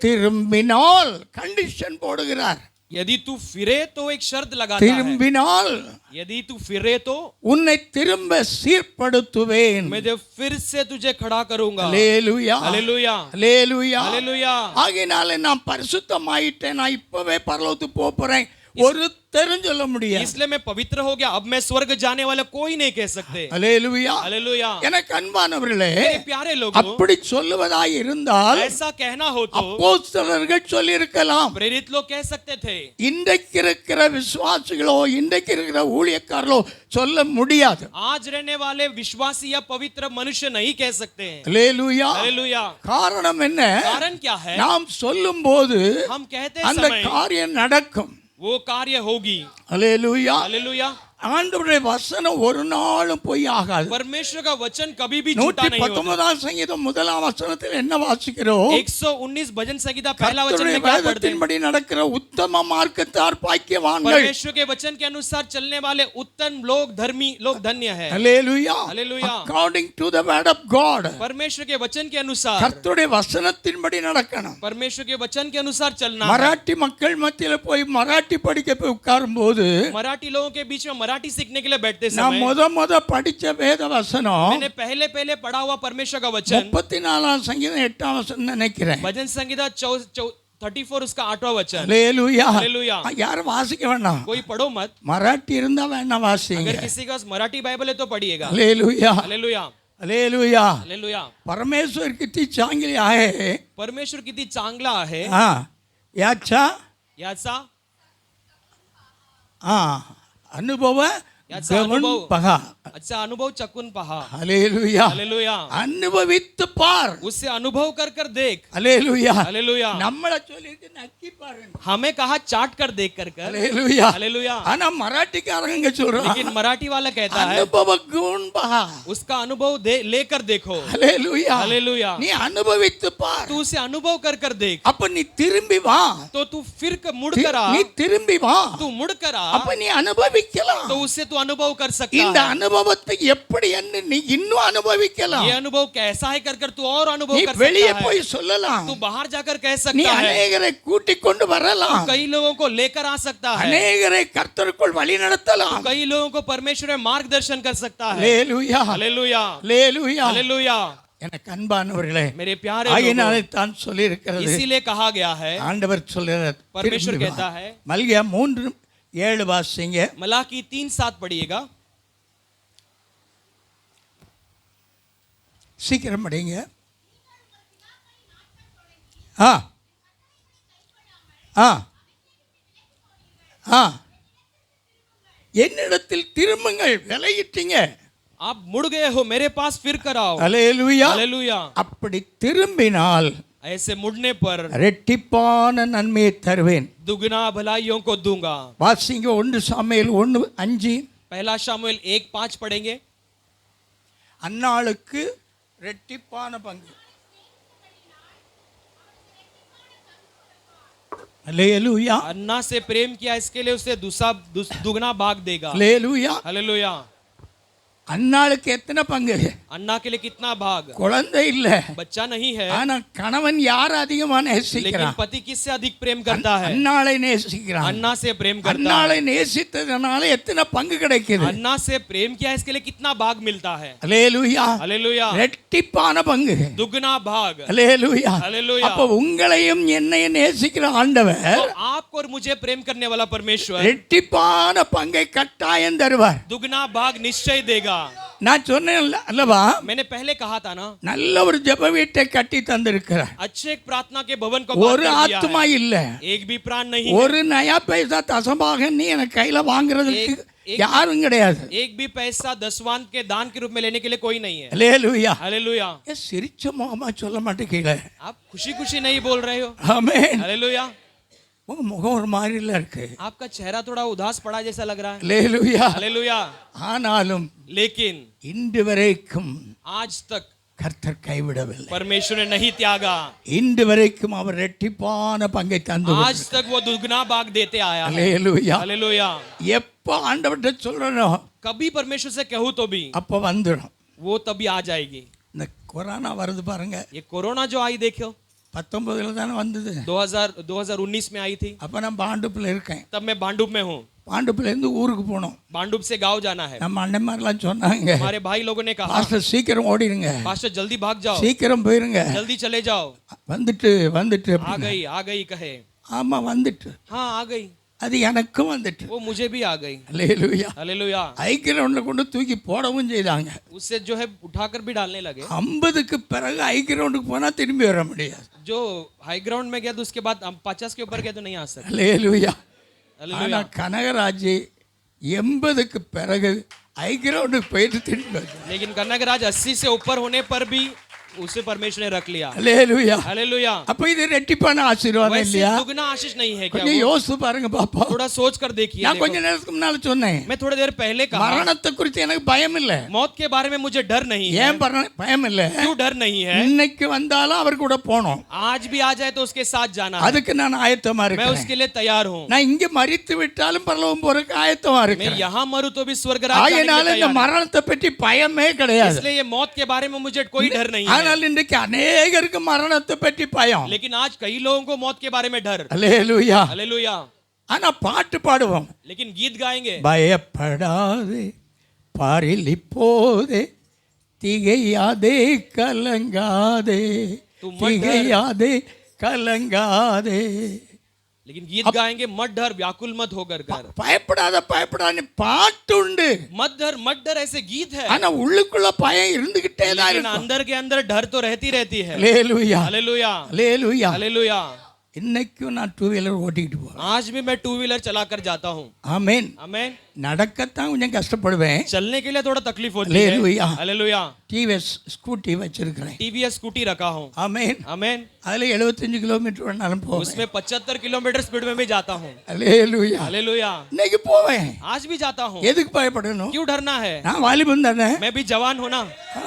திரும்பினால் கண்டிஷன் போடுகிறார். यदि तू फिरे तो एक शर्त लगाता है. திரும்பினால் यदि तू फिरे तो உன்னை திரும்ப சீர்படுத்துவேன். मैं फिर से तुझे खड़ा करूंगा. அல்லேலூயா. हालेलुया. அல்லேலூயா. हालेलुया. ஆகையினால நான் பரிசுத்தமாயிட்டேன், நான் இப்பவே பரலோகத்துக்கு போப் போறேன், ஒருத்தரும் சொல்ல முடியாது. इसलिए मैं पवित्र हो गया, अब मैं स्वर्ग जाने वाला कोई नहीं कह सकते. அல்லேலூயா. हालेलुया. எனக்கு அன்பானவர்களே, मेरे प्यारे लोगों, அப்படி சொல்லுவதாய் இருந்தால் ऐसा कहना हो तो அப்போஸ்தலர்கள் சொல்லி இருக்கலாம். प्रेरित लोग कह सकते थे. இன்றைக்கு இருக்கிற விசுவாசிகளோ இன்றைக்கு இருக்கிற ஊழியக்காரர்களோ சொல்ல முடியாது. आज रहने वाले विश्वासी या पवित्र मनुष्य नहीं कह सकते हैं. அல்லேலூயா. हालेलुया. காரணம் என்ன? कारण क्या है? நாம் சொல்லும்போது हम कहते அந்த समय காரியம் நடக்கும். वो कार्य होगी. அல்லேலூயா. हालेलुया. ஆண்டவருடைய வசனம் ஒரு நாளும் பொய் ஆகாது. परमेश्वर का वचन कभी भी झूठा नहीं होता. 119ஆம் சங்கீதம் 1ஆம் வசனத்தில் என்ன வாசிக்கிறோம்? 119 भजन संहिता पहला वचन में क्या पढ़ते हैं? வேதத்தின்படி நடக்கிற உத்தம மார்க்கத்தார் பாக்கியவான்கள். परमेश्वर के वचन के अनुसार चलने वाले उत्तम लोग, धर्मी लोग धन्य है. அல்லேலூயா. Hallelujah. According to the word of God. परमेश्वर के वचन के अनुसार, கர்த்தருடைய வசனத்தின்படி நடக்கணும். परमेश्वर के वचन के अनुसार चलना है. மராட்டி மக்கள் மத்தியில போய் மராட்டி படிக்க போய் உட்காரும்போது मराठी लोगों के बीच में मराठी सीखने के लिए बैठते நான் समय முத படிச்ச வேத வசனம் मैंने पहले पढ़ा हुआ परमेश्वर का वचन 34ஆம் சங்கீதம் 8ஆம் வசனம் நினைக்கிறேன். भजन संहिता 34 उसका 8वां वचन. அல்லேலூயா. हालेलुया. யாரும் வாசிக்க வேண்டாம். कोई पढ़ो मत. மராட்டி இருந்தா வேணா வாசிங்க. अगर किसी का मराठी बाइबल है तो पढ़िएगा. அல்லேலூயா. हालेलुया. அல்லேலூயா. हालेलुया. परमेश्वर किती चांगली आहे. परमेश्वर किती चांगला आहे. याचा अनुभव याचा अनुभव पहा. अच्छा अनुभव चकून पहा. हालेलुया. हालेलुया. अनुभवित पार. उससे अनुभव कर कर देख. हालेलुया. हालेलुया. நம்மள சொல்லிருக்கு நக்கி பாருங்க. हमें कहा चाट कर देख कर कर. हालेलुया. हालेलुया. ஆனா மராட்டிக்காரங்க சொல்றாங்க, लेकिन मराठी वाला कहता है अनुभव गुण पहा. उसका अनुभव लेकर देखो. हालेलुया. हालेलुया. நீ அனுபவித்து பார். तू उसे अनुभव कर कर देख. அப்ப நீ திரும்பி வா. तो तू फिर मुड़ कर आ. நீ திரும்பி வா. तू मुड़ कर आ. அப்ப நீ அனுபவிக்கலாம். तो उससे तू अनुभव कर सकता இந்த है. அனுபவத்தை எப்படி என்ன நீ இன்னும் அனுபவிக்கலாம். ये अनुभव कैसा है कर कर तू और अनुभव நீ कर வெளியே सकता போய் है. சொல்லலாம். तू बाहर जाकर कह நீ सकता है. अनेகரை கூட்டிக் கொண்டு வரலாம். कई लोगों को लेकर आ सकता है. अनेகரை கர்த்தருக்குள் வழி நடத்தலாம். कई लोगों को परमेश्वर में मार्गदर्शन कर सकता है. அல்லேலூயா. हालेलुया. அல்லேலூயா. हालेलुया. எனக்கு அன்பானவர்களே, मेरे प्यारे ஆகையினாலே लोगों, தான் சொல்லி இருக்கிறது, इसीलिए कहा गया है, ஆண்டவர் சொல்கிறார், परमेश्वर திரும்பி வா. कहता है. மல்கியா 3:7 வாசிங்க. मलाकी 3:7 पढ़िएगा. சீக்கிரம் படிங்க. என்னிடத்தில் திரும்புங்கள், விலையிட்டீங்க. आप मुड़ गए हो, मेरे पास फिर कर आओ. அல்லேலூயா. हालेलुया. அப்படி திரும்பினால் ऐसे मुड़ने पर ரெட்டிப்பான நன்மையை தருவேன். दुगना भलाइयों को दूंगा. வாசிங்க 1 சாமுவேல் 1:5. पहला शामुएल 1:5 पढ़ेंगे. அன்னாளுக்கு ரெட்டிப்பான பங்கு. हालेलुया. अन्ना से प्रेम किया इसके लिए उसे दूसरा दुगना भाग देगा. हालेलुया. हालेलुया. அன்னாளுக்கு எத்தனை பங்கு? अन्ना के लिए कितना भाग? குழந்தை இல்ல, बच्चा नहीं है, ஆனா கணவன் யார் அதிகமா लेकिन நேசிக்கிறான்? पति किससे अधिक प्रेम करता है? அன்னாளை நேசிக்கிறான். अन्ना से प्रेम करता है. அன்னாளை நேசித்ததனால எத்தனை பங்கு கிடைக்குது? अन्ना से प्रेम किया इसके लिए कितना भाग मिलता है? ஹalleluya. हालेलुया. ரெட்டிப்பான பங்கு. दुगना भाग. ஹalleluya. हालेलुया. அப்ப உங்களையும் என்னையும் நேசிக்கிற ஆண்டவர் तो आपको और मुझे प्रेम करने वाला परमेश्वर ரெட்டிப்பான பங்கை கட்டாயம் தருவார். दुगना भाग निश्चय देगा. நான் சொன்னேன் அல்லவா, मैंने पहले कहा था ना, நல்ல ஒரு ஜெப வீட்டை கட்டி தந்திருக்கிறார். अच्छे एक प्रार्थना के भवन को ஒரு बांध कर दिया ஆத்மா है. இல்ல, एक भी प्राण नहीं, ஒரு நயா பைசா தசமாக நீ எனக்கு கையில வாங்குறதுக்கு யாரும் கிடையாது. एक भी पैसा दसवांत के दान के रूप में लेने के लिए कोई नहीं है. ஹalleluya. हालेलुया. ஏ சிரிச்ச முகமா சொல்ல மாட்டேங்கீங்க. आप खुशी खुशी नहीं बोल रहे हो. ஆமென். हालेलुया. உங்க முகம் ஒரு மாதிரில இருக்கு. आपका चेहरा थोड़ा उदास पड़ा जैसा लग रहा है. ஹalleluya. हालेलुया. ஆனாலும் लेकिन இன்று வரைக்கும் आज तक கர்த்தர் கைவிடவில்லை. परमेश्वर ने नहीं त्यागा. இன்று வரைக்கும் அவர் ரெட்டிப்பான பங்கை தந்து आज तक वो दुगना भाग देते आया है. ஹalleluya. हालेलुया. எப்ப ஆண்டவர்ட்ட சொல்றனோ कभी परमेश्वर से कहूँ तो भी அப்ப வந்துடும். वो तभी आ जाएगी. இந்த கொரோனா வருது பாருங்க, ये कोरोना जो आई देखो 19 தானே வந்தது. 2019 में आई थी. அப்ப நான் பாண்டுப்புல இருக்கேன். तब मैं बांडुप में हूँ. பாண்டுப்புல இருந்து ஊருக்கு போனோம். बांडुप से गांव जाना है. நம்ம அண்ணன்மாரெல்லாம் சொன்னாங்க, हमारे भाई लोगों ने कहा, பாஸ்டர் சீக்கிரம் ஓடிடுங்க, पास्टर जल्दी भाग जाओ, சீக்கிரம் போயிருங்க, जल्दी चले जाओ. வந்துட்டு வந்துட்டு आ गई कहे. ஆமா வந்துட்டு, हाँ आ गई. அது எனக்கும் வந்துட்டு. वो मुझे भी आ गई. ஹalleluya. हालेलुया. ஐக்கிரவுண்ட்ல கொண்டு தூக்கி போடவும் செய்தாங்க. उससे जो है उठाकर भी डालने लगे. 50க்கு பிறகு ஐக்கிரவுண்டுக்கு போனா திரும்பி வர முடியாது. जो हाई ग्राउंड में गया तो उसके बाद 50 के ऊपर गया तो नहीं आ सकते. ஹalleluya. ஆனா हालेलुया. கனகராஜ் 80க்கு பிறகு ஐக்கிரவுண்டுக்கு போயிட்டு திரும்பி வந்தார். लेकिन कनकराज 80 से ऊपर होने पर भी उसे परमेश्वर ने रख लिया. ஹalleluya. हालेलुया. அப்ப இது ரெட்டிப்பான ஆசீர்வாதம் वैसे இல்லையா? दुगना आशीष नहीं है क्या? கொஞ்சம் யோசிச்சு பாருங்க பாப்பா. थोड़ा सोच कर देखिए. நான் देखो. கொஞ்ச நேரத்துக்கு முன்னால சொன்னேன், मैं थोड़ी देर पहले कहा, மரணத்தை குறித்து எனக்கு பயம் இல்ல. मौत के बारे में मुझे डर नहीं है. ஏன் பயம் இல்ல? क्यों डर नहीं है? இன்னைக்கு வந்தாலும் அவர் கூட போனோம். आज भी आ जाए तो उसके साथ जाना है. அதுக்கு நான் ஆயத்தமா मैं இருக்கேன். उसके लिए तैयार हूँ. நான் இங்க மரித்து விட்டாலும் பரலோகம் போறதுக்கு ஆயத்தமா मैं இருக்கேன். यहाँ मरूं तो भी स्वर्ग राज्य जाने के ஆகையினால लिए இந்த तैयार हूं. மரணத்தை பற்றி பயமே கிடையாது. इसलिए ये मौत के बारे में मुझे कोई डर नहीं है. ஆனால் இன்றைக்கு அநேகருக்கு மரணத்தை பற்றி பயம். लेकिन आज कई लोगों को मौत के बारे में डर. ஹalleluya. हालेलुया. ஆனா பாட்டு பாடுவோம், लेकिन गीत गाएंगे. பயப்படாதே பாரில் இப்போதே திகையாதே கலங்காதே, तू मत डर. திகையாதே கலங்காதே. लेकिन गीत गाएंगे, मत डर व्याकुल मत होकर कर. பயப்படாத பயப்படாத பாட்டு உண்டு, मत डर ऐसे गीत है. ஆனா உள்ளுக்குள்ள பயம் இருந்துகிட்டே தான் लेकिन இருக்கும். अंदर के अंदर डर तो रहती है. ஹalleluya. हालेलुया. ஹalleluya. हालेलुया. இன்னைக்கும் நான் 2 வீலர் ஓட்டிட்டு போறேன். आज भी मैं 2 व्हीलर चलाकर जाता हूँ. ஆமென். आमेन. நடக்கத்தான் கொஞ்சம் கஷ்டப்படுவேன். चलने के लिए थोड़ा तकलीफ होती हालेलुया. है. हालेलुया. டிவிஎஸ் ஸ்கூட்டி வச்சிருக்கிறேன். टीवीएस स्कूटी रखा हूँ. ஆமென். आमेन. அதுல 75 கிலோமீட்டர் வேணாலும் போவேன். उसमें 75 किलोमीटर स्पीड में भी जाता हूँ. ஹalleluya. हालेलुया. இன்னைக்கு போவேன். आज भी जाता हूँ. எதுக்கு பயப்படணும்? क्यों डरना है? நான் வாலிபன் தானே. मैं भी जवान हूँ ना.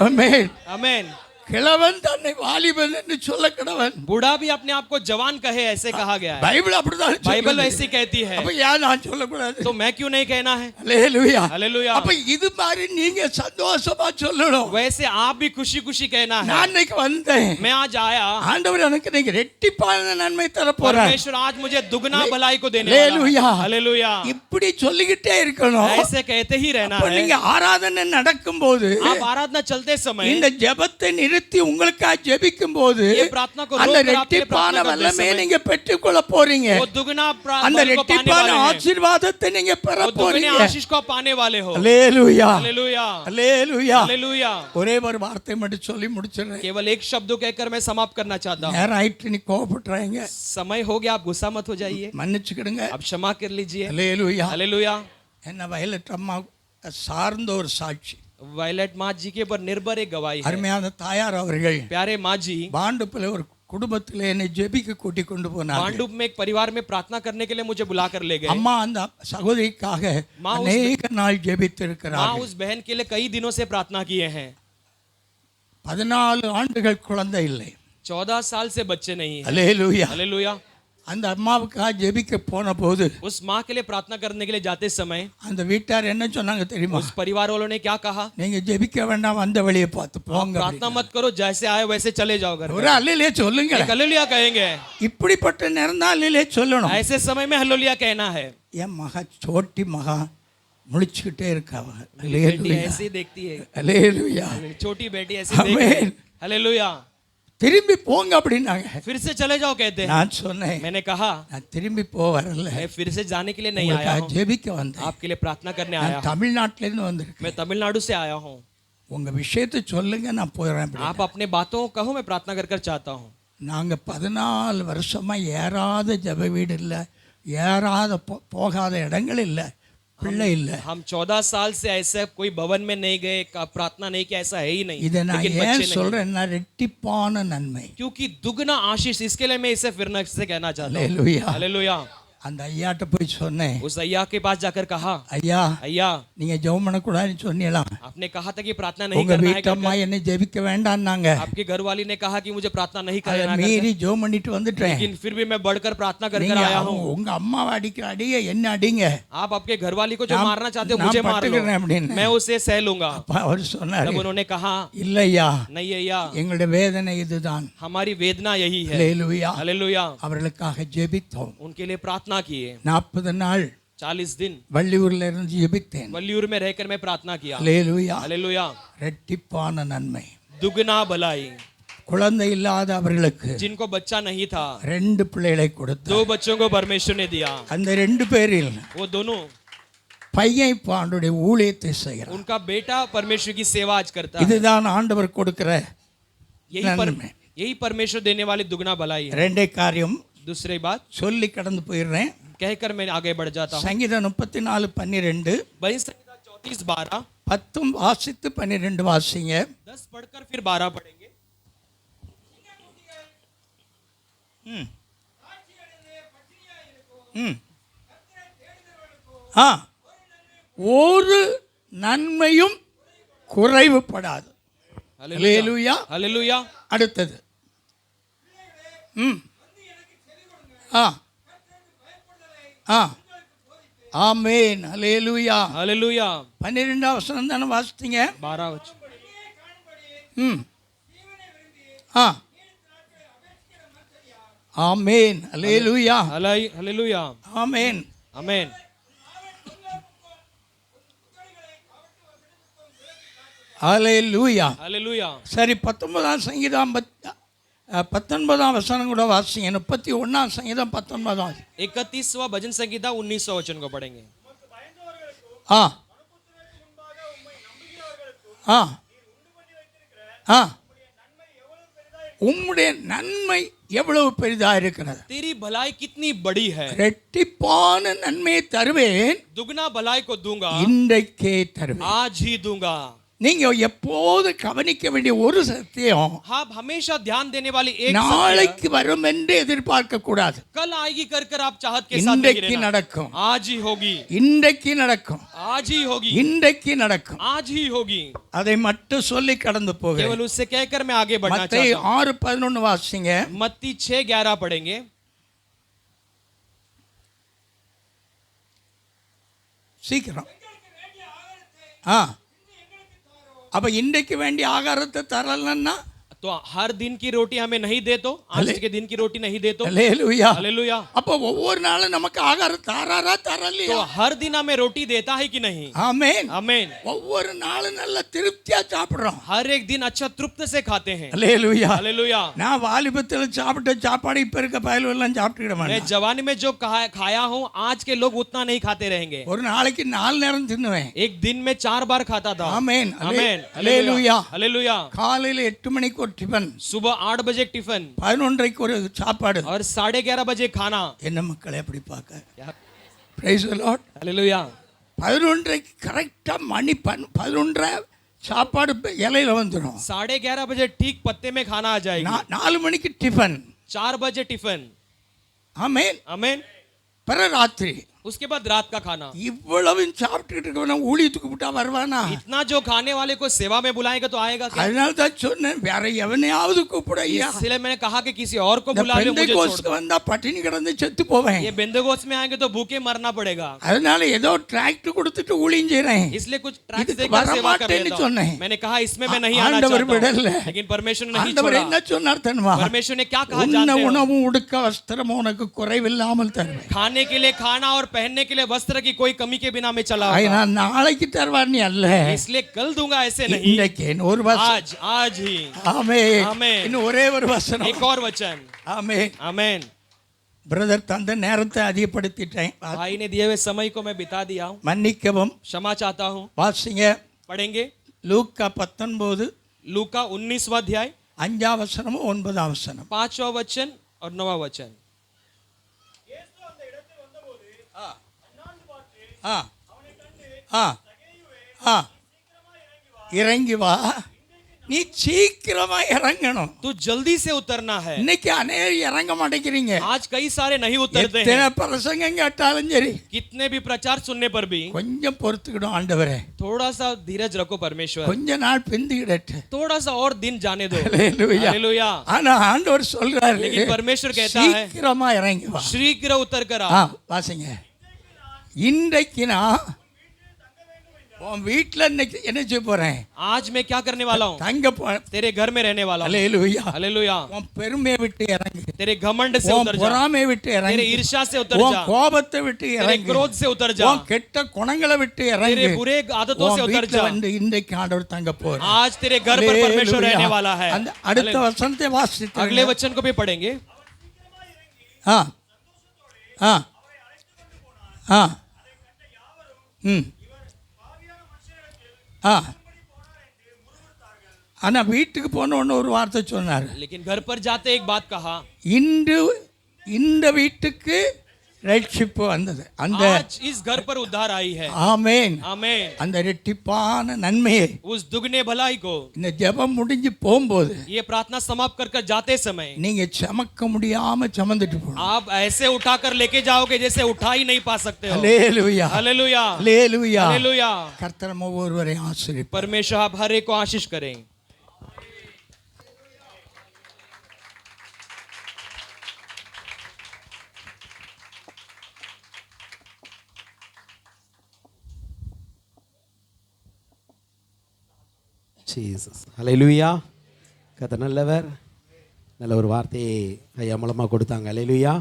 ஆமென். आमेन. கிழவன் தன்னை வாலிபன் என்று சொல்ல கிழவன். बूढ़ा भी अपने आप को जवान कहे, ऐसे कहा गया है. பைபிள் அப்படிதான் बाइबल சொல்லுது. ऐसी कहती है. அப்ப ஏன் நான் சொல்லக்கூடாது? तो मैं क्यों नहीं कहना है? ஹalleluya. हालेलुया. அப்ப இது மாதிரி நீங்க சந்தோஷமா சொல்லணும். वैसे आप भी खुशी खुशी कहना है. நான் இன்னைக்கு வந்தேன், मैं आज आया. ஆண்டவர் எனக்கு இன்னைக்கு ரெட்டிப்பான நன்மை தர போறார். परमेश्वर आज मुझे दुगना भलाई को देने वाला हालेलुया. है. हालेलुया. இப்படி சொல்லிக்கிட்டே இருக்கணும். ऐसे कहते ही रहना அப்ப है. நீங்க ஆராதனை நடக்கும்போது आप आराधना चलते समय இந்த ஜெபத்தை நிறுத்தி உங்களுக்காக ஜெபிக்கும் போது ये प्रार्थना को அந்த रोक कर आपके ரெட்டிப்பான प्रार्थना करते வல்லமையை समय நீங்க பெற்றுக்கொள்ள போறீங்க. वो दुगना அந்த बल को पाने ரெட்டிப்பான वाले हैं. ஆசீர்வாதத்தை நீங்க பெற वो दुगने போறீங்க. आशीष को पाने वाले हो. ஹalleluya. हालेलुया. ஹalleluya. हालेलुया. ஒரே ஒரு வார்த்தை மட்டும் சொல்லி முடிச்சிடுறேன். केवल एक शब्द कहकर मैं समाप्त करना चाहता हूँ. நேரம் ஆயிட்டு, நீ கோபப்படுறாங்க, समय हो गया, आप गुस्सा मत हो जाइए. மன்னிச்சுக்கிடுங்க. अब क्षमा कर लीजिए. ஹalleluya. हालेलुया. என்ன வயலட் அம்மா சார்ந்த ஒரு சாட்சி. वायलेट माँ जी के ऊपर निर्भर एक गवाही है. அருமையான தாயார் அவர்கள் प्यारे माँ जी பாண்டுப்புல ஒரு குடும்பத்தில் என்னை ஜெபிக்க கூட்டி கொண்டு போனாங்க. मांडूप में एक परिवार में प्रार्थना करने के लिए मुझे बुला कर ले गए। அம்மா அந்த சகோதரிக்காக माँ அநேக நாள் ஜெபித்திருக்கிறார்கள். उस बहन के लिए कई दिनों से प्रार्थना किए हैं। 14 ஆண்டுகள் குழந்தை இல்லை. 14 साल से बच्चे नहीं है। அல்லேலூயா. हालेलुया। அந்த அம்மாவுக்காக ஜெபிக்க போன போது उस माँ के लिए प्रार्थना करने के लिए जाते समय அந்த வீட்டார் என்ன சொன்னாங்க தெரியுமா? उस परिवार वालों ने क्या कहा? நீங்க ஜெபிக்க வேண்டாம், அந்த வழியை பார்த்து போங்க. प्रार्थना मत करो, जैसे आए वैसे चले जाओ घर। ஒரு அல்லேலூயா சொல்லுங்க. एक हालेलुया कहेंगे। இப்படிப்பட்ட நேரம் தான் அல்லேலூயா சொல்லணும். ऐसे समय में हालेलुया कहना है। என் மகா சோட்டி மகா முழிச்சுக்கிட்டே இருக்காவ. बेटी அல்லேலூயா. ऐसे ही देखती है। அல்லேலூயா. छोटी बेटी ऐसे देख रही है। हालेलुया। திரும்பி போங்க அப்படின்னாங்க. फिर से चले जाओ कहते हैं। நான் சொன்னேன், मैंने कहा நான் திரும்பி போக வரல, मैं फिर से जाने के लिए नहीं आया हूँ, ஜெபிக்க வந்தேன். आपके लिए प्रार्थना करने आया நான் हूँ। தமிழ்நாட்டுல இருந்து வந்திருக்கேன். मैं तमिलनाडु से आया हूँ। உங்க விஷயத்தை சொல்லுங்க, நான் போறேன் அப்படி. आप अपने बातों को कहो, मैं प्रार्थना कर चाहता हूँ। நாங்க 14 வருஷமா ஏறாத ஜெப வீடு இல்லை, ஏறாத போகாத இடங்கள் இல்லை, பிள்ளை இல்லை. हम 14 साल से ऐसे कोई भवन में नहीं गए, प्रार्थना नहीं किया, ऐसा है ही नहीं। இதை நான் लेकिन ஏன் बच्चे नहीं। சொல்றேன்னா ரெட்டிப்பான நன்மை. क्योंकि दुगना आशीष, इसके लिए मैं इसे फिर से कहना चाहता हूँ। அல்லேலூயா. हालेलुया। அந்த ஐயாட்ட போய் சொன்னேன், उस अय्या के पास जाकर कहा, ஐயா अय्या நீங்க ஜெபம் பண்ணக்கூடாதுன்னு சொன்னீங்களா? आपने कहा था कि प्रार्थना नहीं உங்க करना है, வீட்டம்மா என்னை ஜெபிக்க வேண்டாம்னாங்க. आपकी घरवाली ने कहा कि मुझे प्रार्थना नहीं அதை करना है, மீறி ஜெபம் பண்ணிட்டு வந்துட்டேன். लेकिन फिर भी मैं बढ़कर प्रार्थना कर நீங்க आया हूँ। உங்க அம்மாவை அடிக்கிற அடிய என்ன அடிங்க, आप आपके घरवाली को जो नाम- मारना चाहते हो नाम मुझे मार पटकना है लो, अपने। मैं उसे सह लूंगा। அப்ப அவர் சொன்னாரு, तब उन्होंने कहा, இல்லையா नहीं अय्या, எங்களுடைய வேதனை இதுதான். हमारी वेदना यही है। அல்லேலூயா. हालेलुया। அவர்களுக்காக ஜெபித்தோம். उनके लिए प्रार्थना किए। 40 நாள் 40 दिन வள்ளியூர்ல இருந்து ஜெபித்தேன். वल्लियूर में रहकर मैं प्रार्थना किया। அல்லேலூயா. हालेलुया। ரெட்டிப்பான நன்மை. दुगना भलाई। குழந்தை இல்லாத அவர்களுக்கு जिनको बच्चा नहीं था, 2 பிள்ளைகளை கொடுத்தார். 2 बच्चों को परमेश्वर ने दिया। அந்த 2 பேரில் वो दोनों, பையன் இப்ப ஆண்டவருடைய ஊழியத்தை செய்கிறார். उनका बेटा परमेश्वर की सेवा आज करता है। இதுதான் ஆண்டவர் கொடுக்கிற நன்மை. यही परमेश्वर देने वाली दुगना भलाई है। 2 காரியம் दूसरी बात சொல்லி கடந்து போயிடுறேன். कहकर मैं आगे बढ़ जाता हूँ। சங்கீதம் 34:12 वही संहिता 34:12, 10 வாசித்து 12 வாசிங்க. 10 पढ़कर फिर 12 पढ़ेंगे। ம். ம். ஆ, ஒரு நன்மையும் குறைவுபடாது. அல்லேலூயா. हालेलुया। அடுத்தது ம். ஆ ஆ ஆமென். அல்லேலூயா. हालेलुया। 12ஆம் வசனம் தானே வாசித்தீங்க? 12 वचन। ம். ஆ ஆமென். அல்லேலூயா. हालेलुया। ஆமென். आमेन। அல்லேலூயா. हालेलुया। சரி, 19ஆம் சங்கீதம் 19ஆம் வசனம் கூட வாசிங்க. 31ஆம் சங்கீதம் 19ஆம். 31वां भजन संहिता 19वां वचन को पढ़ेंगे। ஆ ஆ ஆ உம்முடைய நன்மை எவ்வளவு பெரிதா இருக்கிறது. तेरी भलाई कितनी बड़ी है। ரெட்டிப்பான நன்மையை தருவேன், दुगना भलाई को दूंगा, இன்றைக்கே தருவேன். आज ही दूंगा। நீங்க எப்போது கவனிக்க வேண்டிய ஒரு சத்தியம், आप हमेशा ध्यान देने वाली एक நாளைக்கு வரும் என்று எதிர்பார்க்க கூடாது. कल आएगी कर कर आप चाहत के साथ नहीं இன்றைக்கு रहना। நடக்கும். आज ही होगी। இன்றைக்கு நடக்கும். आज ही होगी। இன்றைக்கு நடக்கும். आज ही होगी। அதை மட்டும் சொல்லி கடந்து போக. केवल उससे कहकर मैं आगे बढ़ना மத்தேயு चाहता हूँ। 6:11 வாசிங்க. मत्ती 6:11 पढ़ेंगे। சீக்கிரம். ஆ, அப்ப இன்றைக்கு வேண்டிய ஆகாரத்தை தரலன்னா तो हर दिन की रोटी हमें नहीं दे तो, आज के दिन की रोटी नहीं दे तो। அல்லேலூயா. हालेलुया। அப்ப ஒவ்வொரு நாளும் நமக்கு ஆகாரம் தாராரா தரலையா? तो हर दिन हमें रोटी देता है कि नहीं? ஆமென். आमेन। ஒவ்வொரு நாளும் நல்ல திருப்தியா சாப்பிடுறோம். हर एक दिन अच्छा तृप्त से खाते हैं। அல்லேலூயா. हालेलुया। நான் வாலிபத்தில் சாப்பிட்ட சாப்பாடு இப்ப இருக்க பயலுவெல்லாம் சாப்பிட்டுக்கிட मैं மாட்டேன். जवानी में जो खाया हूँ, आज के लोग उतना नहीं खाते रहेंगे। ஒரு நாளைக்கு 4 நேரம் தின்னுவேன். एक दिन में 4 बार खाता था। ஆமென். आमेन। அல்லேலூயா. हालेलुया। காலையில 8 மணிக்கு ஒரு டிபன், सुबह 8 बजे टिफिन 11:30க்கு ஒரு சாப்பாடு. और 11:30 बजे खाना। என்ன மக்களை எப்படி பார்க்க? Praise the Lord. हालेलुया। 11:30க்கு கரெக்டா மணி 11:30 சாப்பாடு இலையில வந்துடும். 11:30 बजे ठीक पत्ते में खाना आ जाएगी. 4 மணிக்கு டிஃபன். 4 बजे टिफिन. ஆமென். आमेन. பிற ராத்திரி. उसके बाद रात का खाना. இவ்வளவு சாப்பிட்டுட்டு இருக்கவன ஊழியத்துக்கு விட்டா வருவானா? इतना जो खाने वाले को सेवा में बुलाएगा तो आएगा क्या? அதனால தான் சொன்னேன் வேற எவனையாவது கூப்பிடு ஐயா. इसलिए मैंने कहा कि किसी और को बुला ले, मुझे छोड़ दो. வந்தா பட்டினி கிடந்து செத்து போவேன். ये बेंदगोस में आएंगे तो भूखे मरना पड़ेगा. அதனால ஏதோ டிராக்ட் கொடுத்துட்டு ஊழியம் செய்றேன். इसलिए कुछ ट्रैक्स देकर सेवा कर लेता हूं. मैंने कहा इसमें मैं नहीं आना चाहता हूं. लेकिन परमेश्वर ने नहीं ஆண்டவர் छोड़ा. என்ன சொன்னார் தெரியுமா? परमेश्वर ने क्या कहा जानते हो? உணவும் உடுக்க வஸ்திரம் உனக்கு குறைவில்லாமல் தருவேன். खाने के लिए खाना और पहनने के लिए वस्त्र की कोई कमी के बिना मैं चला. நான் நாளைக்கு தருவார் நீ அல்ல. इसलिए कल दूंगा ऐसे नहीं. இன்றைக்கு ஒரு வசனம். आज ही. ஆமென். आमेन. இன்னும் ஒரே ஒரு வசனம். एक और वचन. ஆமென். आमेन. பிரதர் தந்த நேரத்தை அதிகப்படுத்திட்டேன். भाई ने दिए हुए समय को मैं बिता दिया हूं. மன்னிக்கவும். क्षमा चाहता हूं. வாசிங்க. पढ़ेंगे லூக்கா 19 लूका 19वां अध्याय 5ஆம் வசனமும் 9ஆம் வசனம். 5वां वचन और 9वां वचन. ஆ ஆ ஆ இறங்கி வா. நீ சீக்கிரமா இறங்கணும். तू जल्दी से उतरना है. இன்னைக்கு अनेक இறங்க மாட்டேங்கிறீங்க. आज कई सारे नहीं उतरते हैं. எத்தனை பிரசங்கம் கேட்டாலும் சரி कितने भी प्रचार सुनने पर भी கொஞ்சம் பொறுத்துக்கிடும் ஆண்டவரே. थोड़ा सा धीरज रखो परमेश्वर. கொஞ்ச நாள் பிந்திக்கிடட்டு. थोड़ा सा और दिन जाने दो. ஹalleluya. हालेलुया. ஆனா ஆண்டவர் சொல்றாரு लेकिन परमेश्वर कहता है சீக்கிரமா இறங்கி வா. शीघ्र उतर कर आ. வாசிங்க. இன்றைக்கு நான் உன் வீட்ல இன்னைக்கு என்ன செய்ய போறேன்? आज मैं क्या करने वाला हूँ? தங்க तेरे घर में रहने वाला हूँ. ஹalleluya. हालेलुया. உன் பெருமையை விட்டு இறங்கு. तेरे घमंड से உன் उतर जा. பொறாமை விட்டு तेरे இறங்கு. ईर्ष्या से उतर உன் जा. கோபத்தை விட்டு तेरे இறங்கு. क्रोध से उतर जा. உன் கெட்ட குணங்களை விட்டு तेरे இறங்கு. बुरे आदतों से உன் उतर வீட்ல जा. வந்து இன்றைக்கு ஆண்டவர் தங்க போறார். आज तेरे घर पर परमेश्वर रहने वाला है. அந்த அடுத்த வசனத்தை வாசித்து अगले वचन को भी पढ़ेंगे. ஆ ஆ ஆ ம் ஆ ஆனா வீட்டுக்கு போன உடனே ஒரு வார்த்தை சொன்னார். लेकिन घर पर जाते एक बात कहा. இன்று இந்த வீட்டுக்கு ரட்சிப்பு வந்தது. அந்த आज इस घर पर उद्धार आई है. ஆமென். आमेन. அந்த இரட்டிப்பான நன்மையை उस दुगने भलाई को இந்த ஜெபம் முடிஞ்சு போகும்போது ये प्रार्थना समाप्त कर जाते समय நீங்க சுமக்க முடியாம சுமந்துட்டு போகணும். आप ऐसे उठाकर लेके जाओगे जैसे उठा ही नहीं पा सकते हो. ஹalleluya. हालेलुया. ஹalleluya. हालेलुया. கர்த்தர் ஒவ்வொருவரையும் ஆசீர்வதிப்பார். परमेश्वर आप हर एक को आशीष करें. ஜீசஸ் ஹalleluya. கர்த்தர் நல்லவர். நல்ல ஒரு வார்த்தையை ஐயா மூலமா கொடுத்தாங்க. ஹalleluya.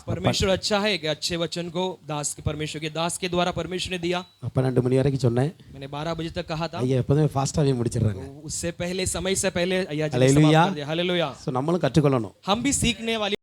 परमेश्वर अच्छा है कि अच्छे वचन को दास के परमेश्वर के दास के द्वारा परमेश्वर ने दिया. 12 மணி வரைக்கும் சொன்னேன். मैंने 12 बजे तक कहा था. ஐயா எப்பவுமே ஃபாஸ்டாவே முடிச்சிடுறாங்க. उससे पहले समय से पहले अय्या जी ने हालेलुया. समाप्त कर दिया. हालेलुया. ஸோ நம்மளும் கற்றுக்கொள்ளணும். हम भी सीखने वाली